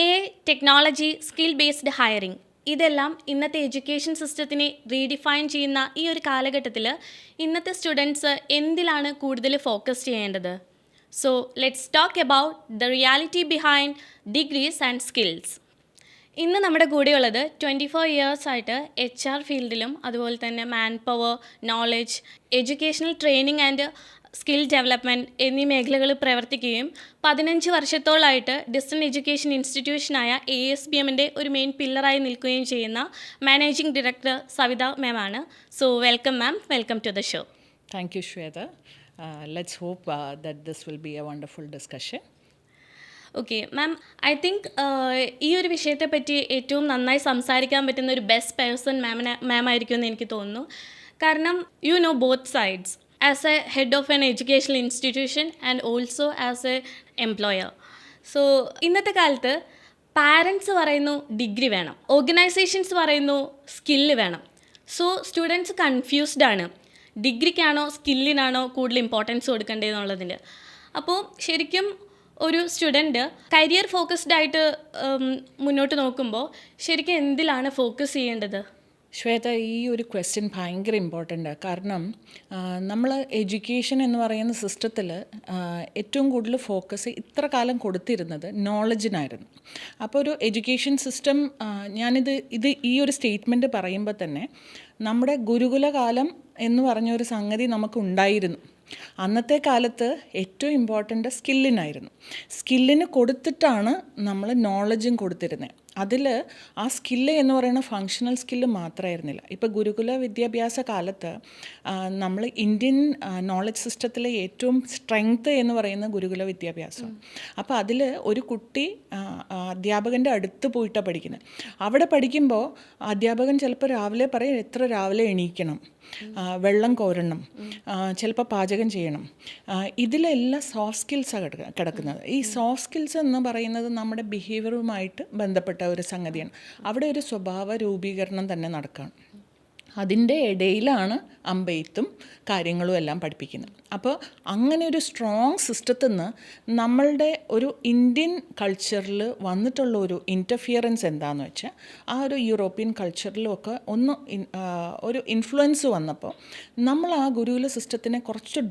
A technology, skill based hiring ഇതെല്ലാം ഇന്നത്തെ education സിസ്റ്റത്തിനെ redefine ചെയ്യുന്ന ഈ ഒരു കാലഘട്ടത്തിൽ ഇന്നത്തെ സ്റ്റുഡൻസ് എന്തിലാണ് കൂടുതൽ ഫോക്കസ് ചെയ്യേണ്ടത്? So let's talk about the reality behind degrees and skills. ഇന്ന് നമ്മുടെ കൂടെയുള്ളത് 24 ഇയേഴ്സായിട്ട് HR ഫീൽഡിലും അതുപോലെ തന്നെ man power, knowledge, educational training and skill development എന്നീ മേഖലകളിൽ പ്രവർത്തിക്കുകയും 15 വർഷത്തോളമായിട്ട് ഡിസ്റ്റൻസ് എഡ്യൂക്കേഷൻ ഇൻസ്റ്റിറ്റ്യൂഷനായ ASBMൻ്റെ ഒരു മെയിൻ പില്ലറായി നിൽക്കുകയും ചെയ്യുന്ന മാനേജിംഗ് ഡയറക്ടർ സവിത മാം ആണ്. So welcome ma'am, welcome to the show. Thank you, Shweta. Let's hope that this will be a wonderful discussion. Okay ma'am, I think ഈ ഒരു വിഷയത്തെപ്പറ്റി ഏറ്റവും നന്നായി സംസാരിക്കാൻ പറ്റുന്ന ഒരു ബെസ്റ്റ് പേഴ്സൺ മാം ആയിരിക്കുമെന്ന് എനിക്ക് തോന്നുന്നു. കാരണം you know both sides as A head of N educational institution and also as A employer. So ഇന്നത്തെ കാലത്ത് പാരൻസ് പറയുന്നു ഡിഗ്രി വേണം, ഓർഗനൈസേഷൻസ് പറയുന്നു സ്കില്ല് വേണം. സോ സ്റ്റുഡൻസ് കൺഫ്യൂസ്ഡ് ആണ്, ഡിഗ്രിക്കാണോ സ്കില്ലിനാണോ കൂടുതൽ ഇമ്പോർട്ടൻസ് കൊടുക്കേണ്ടതെന്നുള്ളതിൻ്റെ. അപ്പോൾ ശരിക്കും ഒരു സ്റ്റുഡൻറ്റ് കരിയർ ഫോക്കസ്ഡ് ആയിട്ട് മുന്നോട്ട് നോക്കുമ്പോൾ ശരിക്കും എന്തിലാണ് ഫോക്കസ് ചെയ്യേണ്ടത്? ശ്വേത, ഈ ഒരു ക്വസ്റ്റ്യൻ ഭയങ്കര ഇമ്പോർട്ടൻ്റ്. കാരണം നമ്മൾ എഡ്യൂക്കേഷൻ എന്ന് പറയുന്ന സിസ്റ്റത്തിൽ ഏറ്റവും കൂടുതൽ ഫോക്കസ് ഇത്ര കാലം കൊടുത്തിരുന്നത് നോളജിനായിരുന്നു. അപ്പോൾ ഒരു എഡ്യൂക്കേഷൻ സിസ്റ്റം, ഇത് ഈ ഒരു സ്റ്റേറ്റ്മെൻറ്റ് പറയുമ്പോൾ തന്നെ നമ്മുടെ ഗുരുകുലകാലം എന്ന് പറഞ്ഞൊരു സംഗതി നമുക്കുണ്ടായിരുന്നു. അന്നത്തെ കാലത്ത് ഏറ്റവും ഇമ്പോർട്ടൻ്റ് സ്കില്ലിനായിരുന്നു. സ്കില്ലിന് കൊടുത്തിട്ടാണ് നമ്മൾ നോളജും കൊടുത്തിരുന്നത്. അതിൽ ആ സ്കില്ല് എന്ന് പറയുന്ന ഫങ്ഷണൽ സ്കില്ല് മാത്രമായിരുന്നില്ല. ഇപ്പോൾ ഗുരുകുല വിദ്യാഭ്യാസ കാലത്ത് നമ്മൾ ഇന്ത്യൻ നോളജ് സിസ്റ്റത്തിലെ ഏറ്റവും സ്ട്രെങ്ത് എന്ന് പറയുന്നത് ഗുരുകുല വിദ്യാഭ്യാസം. അപ്പോൾ അതിൽ ഒരു കുട്ടി അധ്യാപകൻ്റെ അടുത്ത് പോയിട്ടാണ് പഠിക്കുന്നത്. അവിടെ പഠിക്കുമ്പോൾ അധ്യാപകൻ ചിലപ്പോൾ രാവിലെ പറയും എത്ര രാവിലെ എണീക്കണം, വെള്ളം കോരണം, ചിലപ്പോൾ പാചകം ചെയ്യണം. ഇതിലെല്ലാം സോഫ്റ്റ് സ്കിൽസാണ് കിടക്കുന്നത്. ഈ സോഫ്റ്റ് സ്കിൽസ് എന്ന് പറയുന്നത് നമ്മുടെ ബിഹേവിയറുമായിട്ട് ബന്ധപ്പെട്ട ഒരു സംഗതിയാണ്. അവിടെ ഒരു സ്വഭാവ രൂപീകരണം തന്നെ നടക്കുകയാണ്. അതിൻ്റെ ഇടയിലാണ് അമ്പെയ്ത്തും കാര്യങ്ങളും എല്ലാം പഠിപ്പിക്കുന്നത്. അപ്പോൾ അങ്ങനെ ഒരു സ്ട്രോങ് സിസ്റ്റത്തിൽ നിന്ന് നമ്മളുടെ ഒരു ഇന്ത്യൻ കൾച്ചറിൽ വന്നിട്ടുള്ള ഒരു ഇൻ്റർഫിയറൻസ് എന്താണെന്ന് വെച്ചാൽ ആ ഒരു യൂറോപ്യൻ കൾച്ചറിലുമൊക്കെ ഒരു ഇൻഫ്ലുവൻസ് വന്നപ്പോൾ നമ്മൾ ആ ഗുരുകുല സിസ്റ്റത്തിനെ കുറച്ച്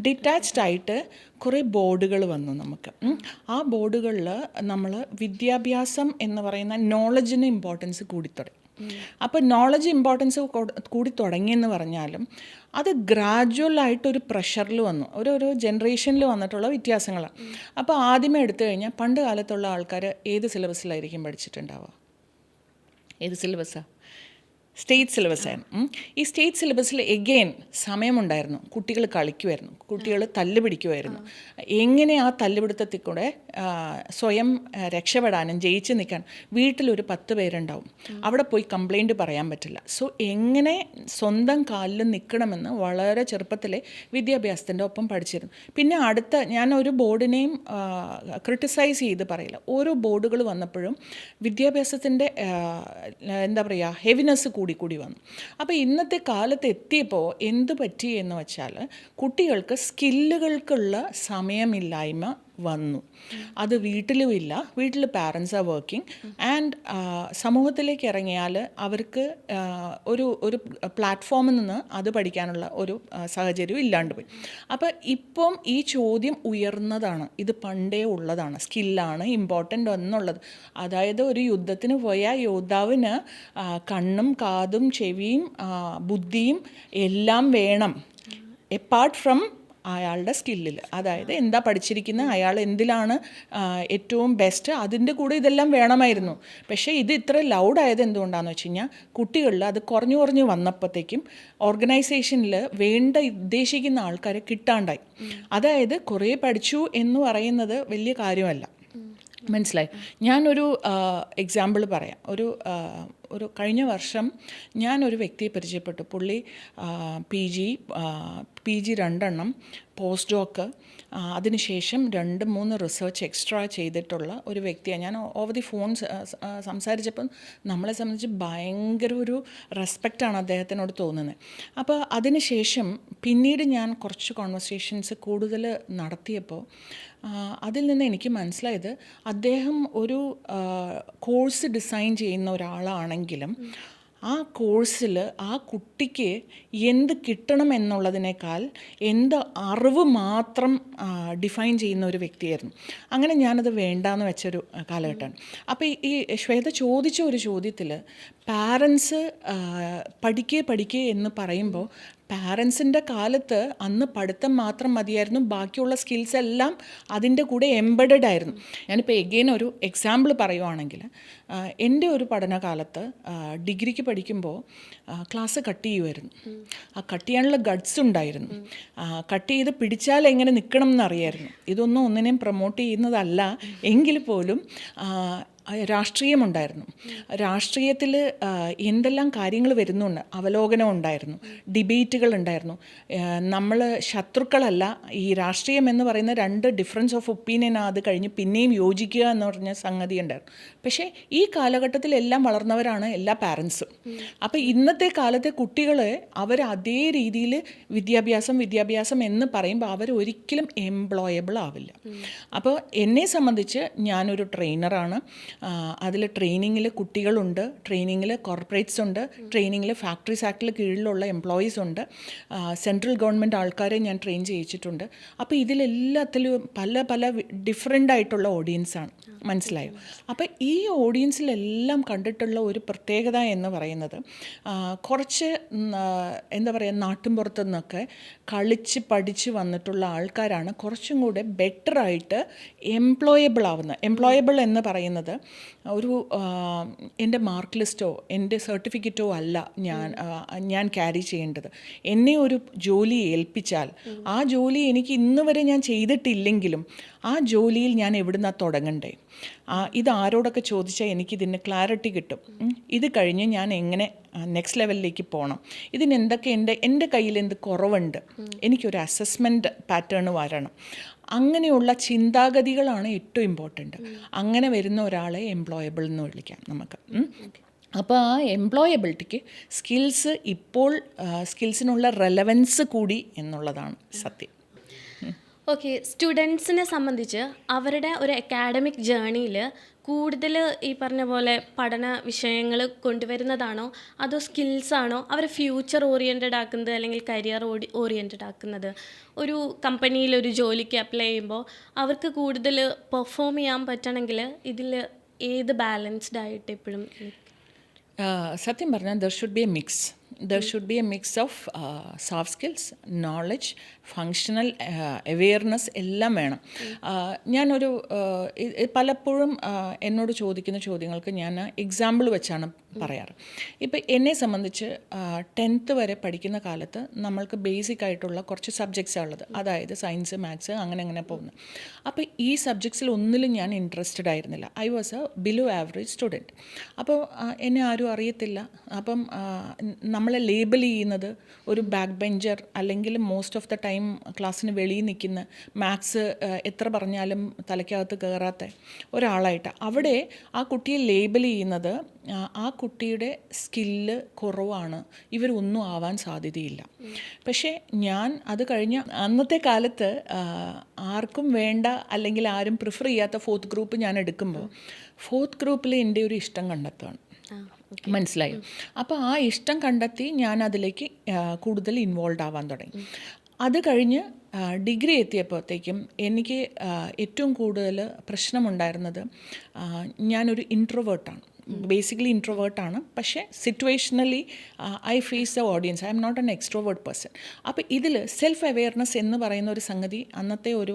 ഡിറ്റാച്ച്ഡ് ആയിട്ട് കുറേ ബോർഡുകൾ വന്നു നമുക്ക്. ആ ബോർഡുകളിൽ നമ്മൾ വിദ്യാഭ്യാസം എന്ന് പറയുന്ന നോളജിന് ഇമ്പോർട്ടൻസ് കൂടിത്തുടങ്ങി. അപ്പോൾ നോളജ് ഇമ്പോർട്ടൻസ് കൂടി തുടങ്ങിയെന്ന് പറഞ്ഞാലും അത് ഗ്രാജുവലായിട്ടൊരു പ്രഷറിൽ വന്നു, ഒരു ജനറേഷനിൽ വന്നിട്ടുള്ള വ്യത്യാസങ്ങളാണ്. അപ്പോൾ ആദ്യമേ എടുത്തു കഴിഞ്ഞാൽ പണ്ട് കാലത്തുള്ള ആൾക്കാർ ഏത് സിലബസിലായിരിക്കും പഠിച്ചിട്ടുണ്ടാവുക? ഏത് സിലബസാണ്? സ്റ്റേറ്റ് സിലബസായിരുന്നു. ഈ സ്റ്റേറ്റ് സിലബസിൽ എഗെയിൻ സമയമുണ്ടായിരുന്നു, കുട്ടികൾ കളിക്കുമായിരുന്നു, കുട്ടികൾ തല്ല് പിടിക്കുമായിരുന്നു. എങ്ങനെ ആ തല്ലുപിടുത്തത്തിൽ കൂടെ സ്വയം രക്ഷപ്പെടാനും ജയിച്ച് നിൽക്കാൻ വീട്ടിലൊരു 10 പേരുണ്ടാവും. അവിടെ പോയി കംപ്ലൈൻറ്റ് പറയാൻ പറ്റില്ല. സോ എങ്ങനെ സ്വന്തം കാലിൽ നിൽക്കണമെന്ന് വളരെ ചെറുപ്പത്തിലെ വിദ്യാഭ്യാസത്തിൻ്റെ ഒപ്പം പഠിച്ചിരുന്നു. പിന്നെ ഞാൻ ഒരു ബോർഡിനെയും ക്രിട്ടിസൈസ് ചെയ്ത് പറയില്ല. ഓരോ ബോർഡുകൾ വന്നപ്പോഴും വിദ്യാഭ്യാസത്തിൻ്റെ എന്താ പറയുക, ഹെവിനെസ് കൂടി വന്നു. അപ്പോൾ ഇന്നത്തെ കാലത്ത് എത്തിയപ്പോൾ എന്ത് പറ്റി എന്ന് വെച്ചാൽ കുട്ടികൾക്ക് സ്കില്ലുകൾക്കുള്ള സമയമില്ലായ്മ വന്നു. അത് വീട്ടിലും ഇല്ല, വീട്ടിൽ പാരൻസ് ആർ വർക്കിംഗ് ആൻഡ് സമൂഹത്തിലേക്ക് ഇറങ്ങിയാൽ അവർക്ക് ഒരു പ്ലാറ്റ്ഫോമിൽ നിന്ന് അത് പഠിക്കാനുള്ള ഒരു സാഹചര്യം ഇല്ലാണ്ട് പോയി. അപ്പോൾ ഇപ്പം ഈ ചോദ്യം ഉയർന്നതാണ്. ഇത് പണ്ടേ ഉള്ളതാണ്, സ്കില്ലാണ് ഇമ്പോർട്ടൻ്റ് എന്നുള്ളത്. അതായത് ഒരു യുദ്ധത്തിന് പോയാൽ യോദ്ധാവിന് കണ്ണും കാതും ചെവിയും ബുദ്ധിയും എല്ലാം വേണം, എപ്പാർട്ട് ഫ്രം അയാളുടെ സ്കില്ലിൽ. അതായത് എന്താ പഠിച്ചിരിക്കുന്നത്, അയാൾ എന്തിലാണ് ഏറ്റവും ബെസ്റ്റ്, അതിൻ്റെ കൂടെ ഇതെല്ലാം വേണമായിരുന്നു. പക്ഷേ ഇത് ഇത്ര ലൗഡായത് എന്തുകൊണ്ടാണെന്ന് വെച്ച് കഴിഞ്ഞാൽ കുട്ടികളിൽ അത് കുറഞ്ഞു വന്നപ്പോഴത്തേക്കും ഓർഗനൈസേഷനിൽ ഉദ്ദേശിക്കുന്ന ആൾക്കാരെ കിട്ടാണ്ടായി. അതായത് കുറേ പഠിച്ചു എന്ന് പറയുന്നത് വലിയ കാര്യമല്ല. മനസ്സിലായി? ഞാനൊരു എക്സാമ്പിൾ പറയാം. ഒരു കഴിഞ്ഞ വർഷം ഞാനൊരു വ്യക്തിയെ പരിചയപ്പെട്ടു. പുള്ളി PG PG 2 പോസ്റ്റ് ഡോക്ക്, അതിനുശേഷം 2-3 റിസർച്ച് എക്സ്ട്രാ ചെയ്തിട്ടുള്ള ഒരു വ്യക്തിയാണ് ഞാൻ. ഓവർ ദി ഫോൺ സംസാരിച്ചപ്പം നമ്മളെ സംബന്ധിച്ച് ഭയങ്കര ഒരു റെസ്പെക്റ്റാണ് അദ്ദേഹത്തിനോട് തോന്നുന്നത്. അപ്പോൾ അതിനുശേഷം പിന്നീട് ഞാൻ കുറച്ച് കോൺവെർസേഷൻസ് കൂടുതൽ നടത്തിയപ്പോൾ അതിൽ നിന്ന് എനിക്ക് മനസ്സിലായത് അദ്ദേഹം ഒരു കോഴ്സ് ഡിസൈൻ ചെയ്യുന്ന ഒരാളാണെങ്കിലും ആ കോഴ്സിൽ ആ കുട്ടിക്ക് എന്ത് കിട്ടണം എന്നുള്ളതിനേക്കാൾ എന്ത് അറിവ് മാത്രം ഡിഫൈൻ ചെയ്യുന്ന ഒരു വ്യക്തിയായിരുന്നു. അങ്ങനെ ഞാനത് വേണ്ടാന്ന് വെച്ചൊരു കാലഘട്ടമാണ്. അപ്പോൾ ഈ ശ്വേത ചോദിച്ച ഒരു ചോദ്യത്തിൽ പാരൻസ് പഠിക്കേ എന്ന് പറയുമ്പോൾ പാരൻസിൻ്റെ കാലത്ത് അന്ന് പഠിത്തം മാത്രം മതിയായിരുന്നു, ബാക്കിയുള്ള സ്കിൽസ് എല്ലാം അതിൻ്റെ കൂടെ എംബഡഡ് ആയിരുന്നു. ഞാനിപ്പോൾ എഗെയിൻ ഒരു എക്സാമ്പിൾ പറയുവാണെങ്കിൽ എൻ്റെ ഒരു പഠനകാലത്ത് ഡിഗ്രിക്ക് പഠിക്കുമ്പോൾ ക്ലാസ് കട്ട് ചെയ്യുമായിരുന്നു. ആ കട്ട് ചെയ്യാനുള്ള ഗഡ്സ് ഉണ്ടായിരുന്നു. കട്ട് ചെയ്ത് പിടിച്ചാൽ എങ്ങനെ നിൽക്കണം എന്നറിയായിരുന്നു. ഇതൊന്നും ഒന്നിനെയും പ്രൊമോട്ട് ചെയ്യുന്നതല്ല എങ്കിൽ പോലും രാഷ്ട്രീയമുണ്ടായിരുന്നു. രാഷ്ട്രീയത്തിൽ എന്തെല്ലാം കാര്യങ്ങൾ വരുന്നുണ്ട്, അവലോകനം ഉണ്ടായിരുന്നു, ഡിബേറ്റുകൾ ഉണ്ടായിരുന്നു. നമ്മൾ ശത്രുക്കളല്ല. ഈ രാഷ്ട്രീയം എന്ന് പറയുന്ന 2 ഡിഫറൻസ് ഓഫ് ഒപ്പീനിയൻ, അത് കഴിഞ്ഞ് പിന്നെയും യോജിക്കുക എന്ന് പറഞ്ഞ സംഗതി ഉണ്ടായിരുന്നു. പക്ഷേ ഈ കാലഘട്ടത്തിൽ എല്ലാം വളർന്നവരാണ് എല്ലാ പാരൻസും. അപ്പോൾ ഇന്നത്തെ കാലത്തെ കുട്ടികളെ അവർ അതേ രീതിയിൽ വിദ്യാഭ്യാസം എന്ന് പറയുമ്പോൾ അവർ ഒരിക്കലും എംപ്ലോയബിൾ ആവില്ല. അപ്പോൾ എന്നെ സംബന്ധിച്ച് ഞാനൊരു ട്രെയിനറാണ്. അതിൽ ട്രെയിനിങ്ങിൽ കുട്ടികളുണ്ട്, ട്രെയിനിങ്ങിൽ കോർപ്പറേറ്റ്സ് ഉണ്ട്, ട്രെയിനിങ്ങിൽ ഫാക്ടറീസ് ആക്ടിൽ കീഴിലുള്ള എംപ്ലോയീസ് ഉണ്ട്, സെൻട്രൽ ഗവൺമെൻറ് ആൾക്കാരെ ഞാൻ ട്രെയിൻ ചെയ്യിച്ചിട്ടുണ്ട്. അപ്പോൾ ഇതിലെല്ലാത്തിലും പല ഡിഫറെൻ്റ് ആയിട്ടുള്ള ഓഡിയൻസാണ്. മനസ്സിലായോ? അപ്പോൾ ഈ ഓഡിയൻസിലെല്ലാം കണ്ടിട്ടുള്ള ഒരു പ്രത്യേകത എന്ന് പറയുന്നത് കുറച്ച് എന്താ പറയുക, നാട്ടിൻപുറത്തു നിന്നൊക്കെ കളിച്ച് പഠിച്ച് വന്നിട്ടുള്ള ആൾക്കാരാണ് കുറച്ചും കൂടെ ബെറ്ററായിട്ട് എംപ്ലോയബിൾ ആവുന്നത്. എംപ്ലോയബിൾ എന്ന് പറയുന്നത് ഒരു എൻ്റെ മാർക്ക് ലിസ്റ്റോ എൻ്റെ സർട്ടിഫിക്കറ്റോ അല്ല ഞാൻ ക്യാരി ചെയ്യേണ്ടത്. എന്നെ ഒരു ജോലി ഏൽപ്പിച്ചാൽ ആ ജോലി എനിക്ക് ഇന്ന് വരെ ഞാൻ ചെയ്തിട്ടില്ലെങ്കിലും ആ ജോലിയിൽ ഞാൻ എവിടുന്നാണ് തുടങ്ങണ്ടേ, ഇത് ആരോടൊക്കെ ചോദിച്ചാൽ എനിക്കിതിന് ക്ലാരിറ്റി കിട്ടും. ഇത് കഴിഞ്ഞ് ഞാൻ എങ്ങനെ നെക്സ്റ്റ് ലെവലിലേക്ക് പോകണം, ഇതിനെന്തൊക്കെ എൻ്റെ കയ്യിൽ എന്ത് കുറവുണ്ട്, എനിക്കൊരു അസസ്മെൻറ്റ് പാറ്റേൺ വരണം. അങ്ങനെയുള്ള ചിന്താഗതികളാണ് ഏറ്റവും ഇമ്പോർട്ടൻറ്റ്. അങ്ങനെ വരുന്ന ഒരാളെ എംപ്ലോയബിൾ എന്ന് വിളിക്കാം നമുക്ക്. അപ്പോൾ ആ എംപ്ലോയബിലിറ്റിക്ക് സ്കിൽസിനുള്ള റെലവൻസ് കൂടി എന്നുള്ളതാണ് സത്യം. ഓക്കെ, സ്റ്റുഡൻസിനെ സംബന്ധിച്ച് അവരുടെ ഒരു അക്കാഡമിക് ജേണിയിൽ കൂടുതൽ ഈ പറഞ്ഞ പോലെ പഠന വിഷയങ്ങൾ കൊണ്ടുവരുന്നതാണോ അതോ സ്കിൽസാണോ അവർ ഫ്യൂച്ചർ ഓറിയൻറ്റഡ് ആക്കുന്നത് അല്ലെങ്കിൽ കരിയർ ഓറിയൻറ്റഡ് ആക്കുന്നത്? ഒരു കമ്പനിയിൽ ഒരു ജോലിക്ക് അപ്ലൈ ചെയ്യുമ്പോൾ അവർക്ക് കൂടുതൽ പെർഫോം ചെയ്യാൻ പറ്റണമെങ്കിൽ ഇതിൽ ഏത് ബാലൻസ്ഡ് ആയിട്ട് എപ്പോഴും? സത്യം പറഞ്ഞാൽ there should be A mix of soft skills, knowledge, functional awareness എല്ലാം വേണം. ഞാനൊരു പലപ്പോഴും എന്നോട് ചോദിക്കുന്ന ചോദ്യങ്ങൾക്ക് ഞാൻ എക്സാമ്പിൾ വെച്ചാണ് പറയാറ്. ഇപ്പം എന്നെ സംബന്ധിച്ച് 10th വരെ പഠിക്കുന്ന കാലത്ത് നമ്മൾക്ക് ബേസിക് ആയിട്ടുള്ള കുറച്ച് സബ്ജക്ട്സാണ് ഉള്ളത്, അതായത് സയൻസ്, മാത്സ്, അങ്ങനെ പോകുന്നത്. അപ്പോൾ ഈ സബ്ജക്ട്സിൽ ഒന്നിലും ഞാൻ ഇൻട്രസ്റ്റഡ് ആയിരുന്നില്ല. I was A below average student. അപ്പോൾ എന്നെ ആരും അറിയത്തില്ല. അപ്പം നമ്മളെ ലേബൽ ചെയ്യുന്നത് ഒരു ബാക്ക് ബെഞ്ചർ, അല്ലെങ്കിൽ മോസ്റ്റ് ഓഫ് ദ ടൈം ക്ലാസ്സിന് വെളിയിൽ നിൽക്കുന്ന, മാത്സ് എത്ര പറഞ്ഞാലും തലയ്ക്കകത്ത് കയറാത്ത ഒരാളായിട്ട്. അവിടെ ആ കുട്ടിയെ ലേബൽ ചെയ്യുന്നത് ആ കുട്ടിയുടെ സ്കില്ല് കുറവാണ്, ഇവരൊന്നും ആവാൻ സാധ്യതയില്ല. പക്ഷേ ഞാൻ അത് കഴിഞ്ഞ് അന്നത്തെ കാലത്ത് ആർക്കും വേണ്ട അല്ലെങ്കിൽ ആരും പ്രിഫർ ചെയ്യാത്ത 4th ഗ്രൂപ്പ് ഞാൻ എടുക്കുമ്പോൾ 4th ഗ്രൂപ്പിൽ എൻ്റെ ഒരു ഇഷ്ടം കണ്ടെത്തുകയാണ്. മനസ്സിലായോ? അപ്പോൾ ആ ഇഷ്ടം കണ്ടെത്തി ഞാൻ അതിലേക്ക് കൂടുതൽ ഇൻവോൾവ് ആവാൻ തുടങ്ങി. അത് കഴിഞ്ഞ് ഡിഗ്രി എത്തിയപ്പോഴത്തേക്കും എനിക്ക് ഏറ്റവും കൂടുതൽ പ്രശ്നമുണ്ടായിരുന്നത്, ഞാനൊരു ഇൻട്രോവേർട്ടാണ്, ബേസിക്കലി ഇൻട്രോവേർട്ടാണ്. പക്ഷേ situationally I face the audience, I'm not an extrovert person. അപ്പോൾ ഇതിൽ സെൽഫ് അവെയർനെസ് എന്ന് പറയുന്ന ഒരു സംഗതി അന്നത്തെ ഒരു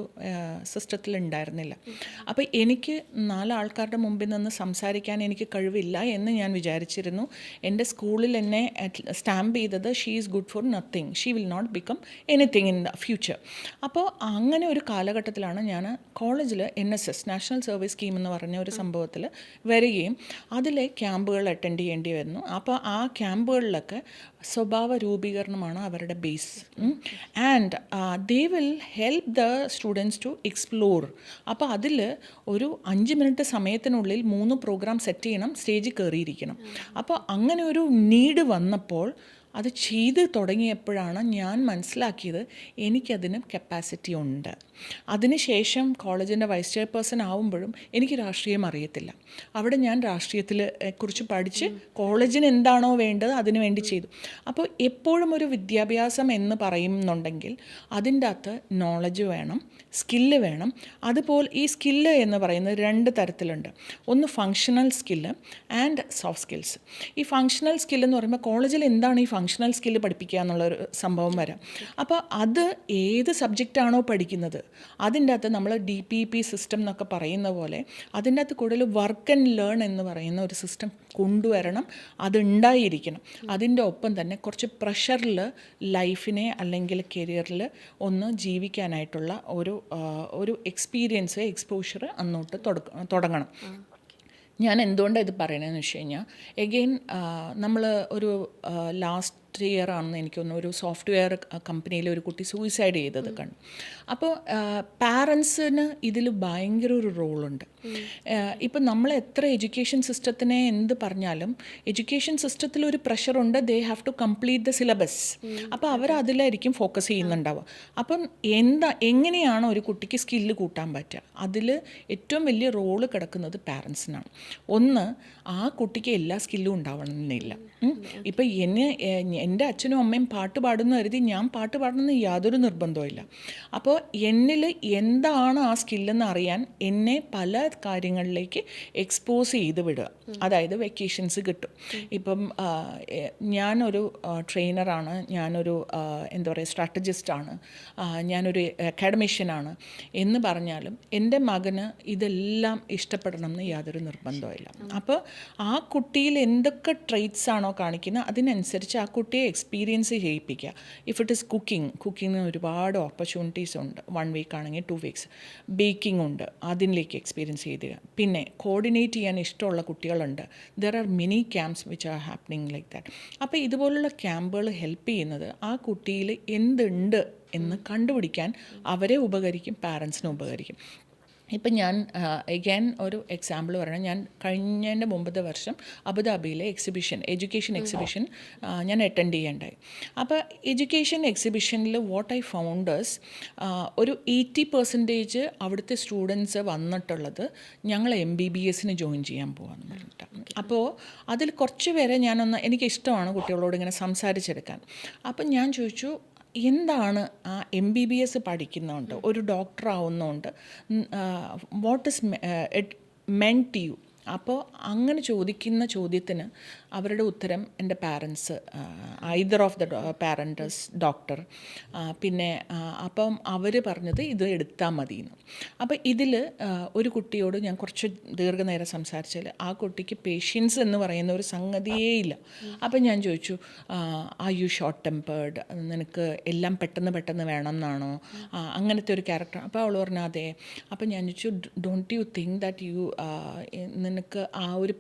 സിസ്റ്റത്തിൽ ഉണ്ടായിരുന്നില്ല. അപ്പോൾ എനിക്ക് 4 ആൾക്കാരുടെ മുമ്പിൽ നിന്ന് സംസാരിക്കാൻ എനിക്ക് കഴിവില്ല എന്ന് ഞാൻ വിചാരിച്ചിരുന്നു. എൻ്റെ സ്കൂളിൽ എന്നെ സ്റ്റാമ്പ് ചെയ്തത് she is good for nothing, she will not become anything in the future. അപ്പോൾ അങ്ങനെ ഒരു കാലഘട്ടത്തിലാണ് ഞാൻ കോളേജിൽ NSS നാഷണൽ സർവീസ് സ്കീം എന്ന് പറഞ്ഞ ഒരു സംഭവത്തിൽ വരികയും അതിലെ ക്യാമ്പുകൾ അറ്റൻഡ് ചെയ്യേണ്ടി വരുന്നു. അപ്പോൾ ആ ക്യാമ്പുകളിലൊക്കെ സ്വഭാവ രൂപീകരണമാണ് അവരുടെ base. And they will help the students to explore. അപ്പോൾ അതിൽ ഒരു 5 മിനിറ്റ് സമയത്തിനുള്ളിൽ 3 പ്രോഗ്രാം സെറ്റ് ചെയ്യണം, സ്റ്റേജിൽ കയറിയിരിക്കണം. അപ്പോൾ അങ്ങനെ ഒരു നീഡ് വന്നപ്പോൾ അത് ചെയ്ത് തുടങ്ങിയപ്പോഴാണ് ഞാൻ മനസ്സിലാക്കിയത് എനിക്കതിന് കപ്പാസിറ്റി ഉണ്ട്. അതിനുശേഷം കോളേജിൻ്റെ വൈസ് ചെയർപേഴ്സൺ ആവുമ്പോഴും എനിക്ക് രാഷ്ട്രീയം അറിയത്തില്ല. അവിടെ ഞാൻ രാഷ്ട്രീയത്തിൽ കുറിച്ച് പഠിച്ച് കോളേജിന് എന്താണോ വേണ്ടത് അതിനു വേണ്ടി ചെയ്തു. അപ്പോൾ എപ്പോഴും ഒരു വിദ്യാഭ്യാസം എന്ന് പറയുന്നുണ്ടെങ്കിൽ അതിൻ്റെ അകത്ത് നോളജ് വേണം, സ്കില്ല് വേണം. അതുപോലെ ഈ സ്കില്ല് എന്ന് പറയുന്നത് 2 തരത്തിലുണ്ട്. ഒന്ന് functional skill and soft skills. ഈ ഫങ്ഷണൽ സ്കില്ല് എന്ന് പറയുമ്പോൾ കോളേജിൽ എന്താണ് ഈ ഫങ്ഷണൽ സ്കില്ല് പഠിപ്പിക്കുക എന്നുള്ളൊരു സംഭവം വരാം. അപ്പോൾ അത് ഏത് സബ്ജക്റ്റാണോ പഠിക്കുന്നത് അതിൻ്റെ അകത്ത് നമ്മൾ DPP സിസ്റ്റം എന്നൊക്കെ പറയുന്ന പോലെ അതിൻ്റെ അകത്ത് കൂടുതൽ വർക്ക് ആൻഡ് ലേൺ എന്ന് പറയുന്ന ഒരു സിസ്റ്റം കൊണ്ടുവരണം. അതുണ്ടായിരിക്കണം. അതിൻ്റെ ഒപ്പം തന്നെ കുറച്ച് പ്രഷറിൽ ലൈഫിനെ അല്ലെങ്കിൽ കരിയറിൽ ഒന്ന് ജീവിക്കാനായിട്ടുള്ള ഒരു എക്സ്പീരിയൻസ്, എക്സ്പോഷർ അന്നോട്ട് തുടങ്ങണം. ഞാൻ എന്തുകൊണ്ടാണ് ഇത് പറയണതെന്ന് വെച്ച് കഴിഞ്ഞാൽ, എഗെയിൻ നമ്മൾ ഒരു ലാസ്റ്റ് ഇയർ ആണെന്ന് എനിക്ക് തോന്നുന്നു ഒരു സോഫ്റ്റ്വെയർ കമ്പനിയിൽ ഒരു കുട്ടി സൂയിസൈഡ് ചെയ്തത് കണ്ടു. അപ്പോൾ പാരൻസിന് ഇതിൽ ഭയങ്കര ഒരു റോളുണ്ട്. ഇപ്പം നമ്മൾ എത്ര എഡ്യൂക്കേഷൻ സിസ്റ്റത്തിനെ എന്ത് പറഞ്ഞാലും എഡ്യൂക്കേഷൻ സിസ്റ്റത്തിൽ ഒരു പ്രഷറുണ്ട്. They have to complete the syllabus. അപ്പോൾ അവർ അതിലായിരിക്കും ഫോക്കസ് ചെയ്യുന്നുണ്ടാവുക. അപ്പം എങ്ങനെയാണ് ഒരു കുട്ടിക്ക് സ്കില്ല് കൂട്ടാൻ പറ്റുക? അതിൽ ഏറ്റവും വലിയ റോള് കിടക്കുന്നത് പാരൻസിനാണ്. ഒന്ന്, ആ കുട്ടിക്ക് എല്ലാ സ്കില്ലും ഉണ്ടാവണമെന്നില്ല. ഇപ്പം എൻ്റെ അച്ഛനും അമ്മയും പാട്ട് പാടുന്ന കരുതി ഞാൻ പാട്ട് പാടണമെന്ന് യാതൊരു നിർബന്ധവുമില്ല. അപ്പോൾ എന്നിൽ എന്താണ് ആ സ്കില്ലെന്ന് അറിയാൻ എന്നെ പല കാര്യങ്ങളിലേക്ക് എക്സ്പോസ് ചെയ്ത് വിടുക. അതായത് വെക്കേഷൻസ് കിട്ടും. ഇപ്പം ഞാനൊരു ട്രെയിനറാണ്, ഞാനൊരു എന്താ പറയുക സ്ട്രാറ്റജിസ്റ്റാണ്, ഞാനൊരു അക്കാഡമിഷ്യനാണ് എന്ന് പറഞ്ഞാലും എൻ്റെ മകന് ഇതെല്ലാം ഇഷ്ടപ്പെടണം എന്ന് യാതൊരു നിർബന്ധവുമില്ല. അപ്പോൾ ആ കുട്ടിയിൽ എന്തൊക്കെ ട്രെയ്റ്റ്സ് ആണോ കാണിക്കുന്നത് അതിനനുസരിച്ച് ആ കുട്ടിയെ എക്സ്പീരിയൻസ് ചെയ്യിപ്പിക്കുക. ഇഫ് ഇറ്റ് ഇസ് കുക്കിങ്ങിന് ഒരുപാട് ഓപ്പർച്യൂണിറ്റീസ് ഉണ്ട്. 1 വീക്ക് ആണെങ്കിൽ 2 വീക്സ്. ബേക്കിംഗ് ഉണ്ട്, അതിലേക്ക് എക്സ്പീരിയൻസ് ചെയ്തുക. പിന്നെ കോർഡിനേറ്റ് ചെയ്യാൻ ഇഷ്ടമുള്ള കുട്ടികളുണ്ട്. There are many camps which are happening like that. അപ്പോൾ ഇതുപോലുള്ള ക്യാമ്പുകൾ ഹെൽപ്പ് ചെയ്യുന്നത് ആ കുട്ടിയിൽ എന്തുണ്ട് എന്ന് കണ്ടുപിടിക്കാൻ അവരെ ഉപകരിക്കും, പാരൻസിനെ ഉപകരിക്കും. ഇപ്പം ഞാൻ എഗെയിൻ ഒരു എക്സാമ്പിൾ പറയണം. ഞാൻ കഴിഞ്ഞതിൻ്റെ മുമ്പത്തെ വർഷം അബുദാബിയിലെ എഡ്യൂക്കേഷൻ എക്സിബിഷൻ ഞാൻ അറ്റൻഡ് ചെയ്യേണ്ടായി. അപ്പോൾ എഡ്യൂക്കേഷൻ എക്സിബിഷനിൽ വാട്ട് ഐ ഫൗണ്ടേഴ്സ് ഒരു 80% അവിടുത്തെ സ്റ്റുഡൻസ് വന്നിട്ടുള്ളത് ഞങ്ങൾ MBBS ജോയിൻ ചെയ്യാൻ പോകാമെന്ന് പറഞ്ഞിട്ടാണ്. അപ്പോൾ അതിൽ കുറച്ച് പേരെ എനിക്കിഷ്ടമാണ് കുട്ടികളോട് ഇങ്ങനെ സംസാരിച്ചെടുക്കാൻ. അപ്പം ഞാൻ ചോദിച്ചു, എന്താണ് ആ MBBS പഠിക്കുന്നതുകൊണ്ട് ഒരു ഡോക്ടർ ആവുന്നതുകൊണ്ട് what is it meant to you? അപ്പോൾ അങ്ങനെ ചോദിക്കുന്ന ചോദ്യത്തിന് അവരുടെ ഉത്തരം എൻ്റെ parents, either of the parents doctor. പിന്നെ അപ്പം അവർ പറഞ്ഞത് ഇത് എടുത്താൽ മതിയെന്ന്. അപ്പോൾ ഇതിൽ ഒരു കുട്ടിയോട് ഞാൻ കുറച്ച് ദീർഘനേരം സംസാരിച്ചാൽ ആ കുട്ടിക്ക് പേഷ്യൻസ് എന്ന് പറയുന്ന ഒരു സംഗതിയേ ഇല്ല. അപ്പം ഞാൻ ചോദിച്ചു, ആർ യു ഷോർട്ട് ടെമ്പേർഡ്, നിനക്ക് എല്ലാം പെട്ടെന്ന് വേണം എന്നാണോ, അങ്ങനത്തെ ഒരു ക്യാരക്ടർ? അപ്പോൾ അവൾ പറഞ്ഞു അതെ. അപ്പം ഞാൻ ചോദിച്ചു, don't you think that you നിനക്ക് ആ ഒരു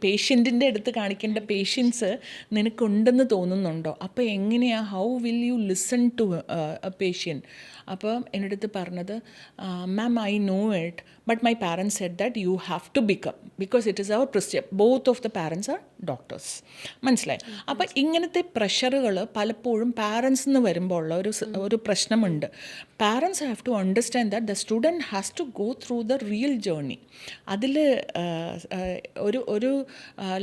പേഷ്യൻറ്റിൻ്റെ അടുത്ത് കാണിക്കേണ്ട പേഷ്യൻസ് നിനക്കുണ്ടെന്ന് തോന്നുന്നുണ്ടോ? അപ്പോൾ എങ്ങനെയാണ്, how will you listen to a patient? അപ്പോൾ എൻ്റെ അടുത്ത് പറഞ്ഞത്, ma'am I know it but my parents said that you have to become because it is our prestige. Both of the parents are doctors. മനസ്സിലായി? അപ്പോൾ ഇങ്ങനത്തെ പ്രഷറുകൾ പലപ്പോഴും parents എന്ന് വരുമ്പോൾ ഉള്ള ഒരു പ്രശ്നമുണ്ട്. Parents have to understand that the student has to go through the real journey. അതിൽ ഒരു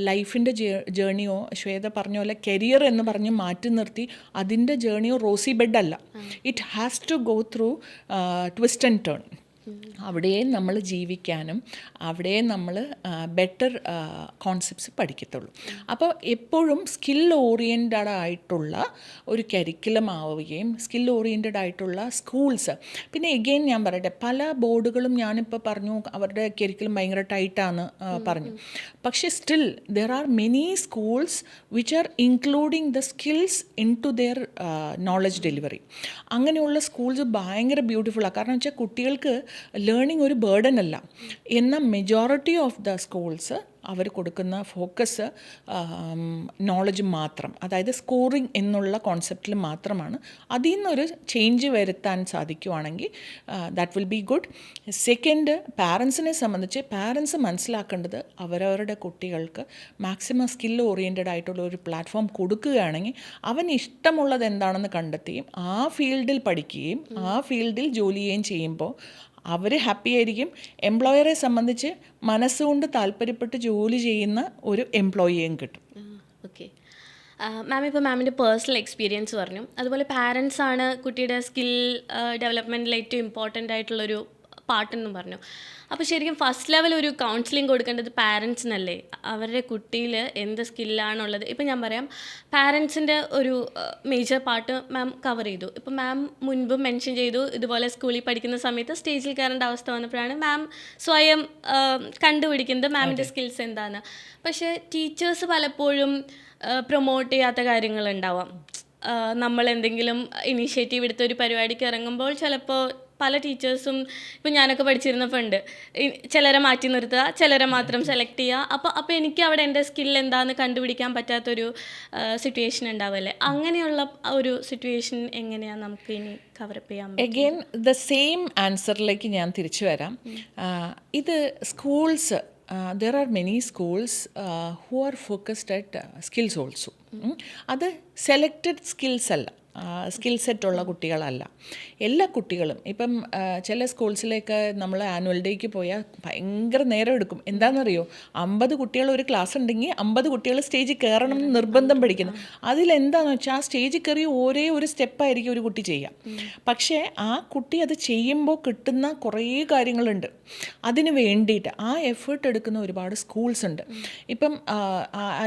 ലൈഫിൻ്റെ ജേർണിയോ ശ്വേത പറഞ്ഞ പോലെ കരിയർ എന്ന് പറഞ്ഞ് മാറ്റി നിർത്തി അതിൻ്റെ ജേർണിയോ റോസി ബെഡല്ല. It has to go through twist and turn. അവിടെ നമ്മൾ ജീവിക്കാനും അവിടെ നമ്മൾ ബെറ്റർ കോൺസെപ്റ്റ്സ് പഠിക്കത്തുള്ളൂ. അപ്പോൾ എപ്പോഴും സ്കിൽ ഓറിയൻറ്റഡ് ആയിട്ടുള്ള ഒരു കരിക്കുലം ആവുകയും സ്കിൽ ഓറിയൻറ്റഡ് ആയിട്ടുള്ള സ്കൂൾസ്. പിന്നെ എഗെയിൻ ഞാൻ പറയട്ടെ, പല ബോർഡുകളും ഞാനിപ്പോൾ പറഞ്ഞു അവരുടെ കരിക്കുലം ഭയങ്കര ടൈറ്റാന്ന് പറഞ്ഞു. പക്ഷേ still there are many schools which are including the skills into their knowledge delivery. അങ്ങനെയുള്ള സ്കൂൾസ് ഭയങ്കര ബ്യൂട്ടിഫുള്ളാണ്. കാരണം വെച്ചാൽ കുട്ടികൾക്ക് ലേണിംഗ് ഒരു ബേർഡൻ അല്ല. എന്നാൽ മെജോറിറ്റി ഓഫ് ദ സ്കൂൾസ് അവർ കൊടുക്കുന്ന ഫോക്കസ് നോളജ് മാത്രം, അതായത് സ്കോറിങ് എന്നുള്ള കോൺസെപ്റ്റിൽ മാത്രമാണ്. അതിൽ നിന്നൊരു ചേഞ്ച് വരുത്താൻ സാധിക്കുവാണെങ്കിൽ that will be good. Second, പാരൻസിനെ സംബന്ധിച്ച് പാരൻസ് മനസ്സിലാക്കേണ്ടത് അവരവരുടെ കുട്ടികൾക്ക് മാക്സിമം സ്കിൽ ഓറിയൻറ്റഡ് ആയിട്ടുള്ള ഒരു പ്ലാറ്റ്ഫോം കൊടുക്കുകയാണെങ്കിൽ അവൻ ഇഷ്ടമുള്ളത് എന്താണെന്ന് കണ്ടെത്തുകയും ആ ഫീൽഡിൽ പഠിക്കുകയും ആ ഫീൽഡിൽ ജോലി ചെയ്യുകയും ചെയ്യുമ്പോൾ അവർ ഹാപ്പി ആയിരിക്കും. എംപ്ലോയറെ സംബന്ധിച്ച് മനസ്സുകൊണ്ട് താല്പര്യപ്പെട്ട് ജോലി ചെയ്യുന്ന ഒരു എംപ്ലോയിയെയും കിട്ടും. ഓക്കെ മാം, ഇപ്പോൾ മാമിൻ്റെ പേഴ്സണൽ എക്സ്പീരിയൻസ് പറഞ്ഞു, അതുപോലെ പാരൻസ് ആണ് കുട്ടിയുടെ സ്കിൽ ഡെവലപ്മെൻറ്റിൽ ഏറ്റവും ഇമ്പോർട്ടൻ്റ് ആയിട്ടുള്ളൊരു പാട്ടെന്നും പറഞ്ഞു. അപ്പോൾ ശരിക്കും ഫസ്റ്റ് ലെവൽ ഒരു കൗൺസിലിംഗ് കൊടുക്കേണ്ടത് പാരൻസിനല്ലേ? അവരുടെ കുട്ടിയിൽ എന്ത് സ്കില്ലാണുള്ളത്. ഇപ്പം ഞാൻ പറയാം, പാരൻസിൻ്റെ ഒരു മേജർ പാർട്ട് മാം കവർ ചെയ്തു. ഇപ്പം മാം മുൻപ് മെൻഷൻ ചെയ്തു, ഇതുപോലെ സ്കൂളിൽ പഠിക്കുന്ന സമയത്ത് സ്റ്റേജിൽ കയറേണ്ട അവസ്ഥ വന്നപ്പോഴാണ് മാം സ്വയം കണ്ടുപിടിക്കുന്നത് മാമിൻ്റെ സ്കിൽസ് എന്താണ്. പക്ഷേ ടീച്ചേഴ്സ് പലപ്പോഴും പ്രൊമോട്ട് ചെയ്യാത്ത കാര്യങ്ങളുണ്ടാവാം. നമ്മൾ എന്തെങ്കിലും ഇനീഷ്യേറ്റീവ് എടുത്ത ഒരു പരിപാടിക്ക് ഇറങ്ങുമ്പോൾ ചിലപ്പോൾ പല ടീച്ചേഴ്സും, ഇപ്പം ഞാനൊക്കെ പഠിച്ചിരുന്നപ്പോൾ ഉണ്ട്, ചിലരെ മാറ്റി നിർത്തുക, ചിലരെ മാത്രം സെലക്ട് ചെയ്യുക. അപ്പോൾ എനിക്ക് അവിടെ എൻ്റെ സ്കിൽ എന്താണെന്ന് കണ്ടുപിടിക്കാൻ പറ്റാത്തൊരു സിറ്റുവേഷൻ ഉണ്ടാവില്ലേ? അങ്ങനെയുള്ള ഒരു സിറ്റുവേഷൻ എങ്ങനെയാണ് നമുക്ക് ഇനി കവറപ്പ് ചെയ്യാൻ? എഗെയിൻ ദ സെയിം ആൻസറിലേക്ക് ഞാൻ തിരിച്ചു വരാം. ഇത് schools, there are many schools who are focused at skills also. അത് സെലക്റ്റഡ് സ്കിൽസ് അല്ല, സ്കിൽ സെറ്റുള്ള കുട്ടികളല്ല. എല്ലാ കുട്ടികളും ഇപ്പം ചില സ്കൂൾസിലേക്ക് നമ്മൾ ആനുവൽ ഡേക്ക് പോയാൽ ഭയങ്കര നേരം എടുക്കും. എന്താണെന്നറിയോ, 50 കുട്ടികൾ ഒരു ക്ലാസ് ഉണ്ടെങ്കിൽ 50 കുട്ടികൾ സ്റ്റേജിൽ കയറണം എന്ന് നിർബന്ധം പഠിക്കുന്നു. അതിലെന്താണെന്ന് വെച്ചാൽ ആ സ്റ്റേജിൽ കയറി ഒരേ ഒരു സ്റ്റെപ്പായിരിക്കും ഒരു കുട്ടി ചെയ്യുക. പക്ഷേ ആ കുട്ടി അത് ചെയ്യുമ്പോൾ കിട്ടുന്ന കുറേ കാര്യങ്ങളുണ്ട്. അതിന് വേണ്ടിയിട്ട് ആ എഫേർട്ട് എടുക്കുന്ന ഒരുപാട് സ്കൂൾസ് ഉണ്ട്. ഇപ്പം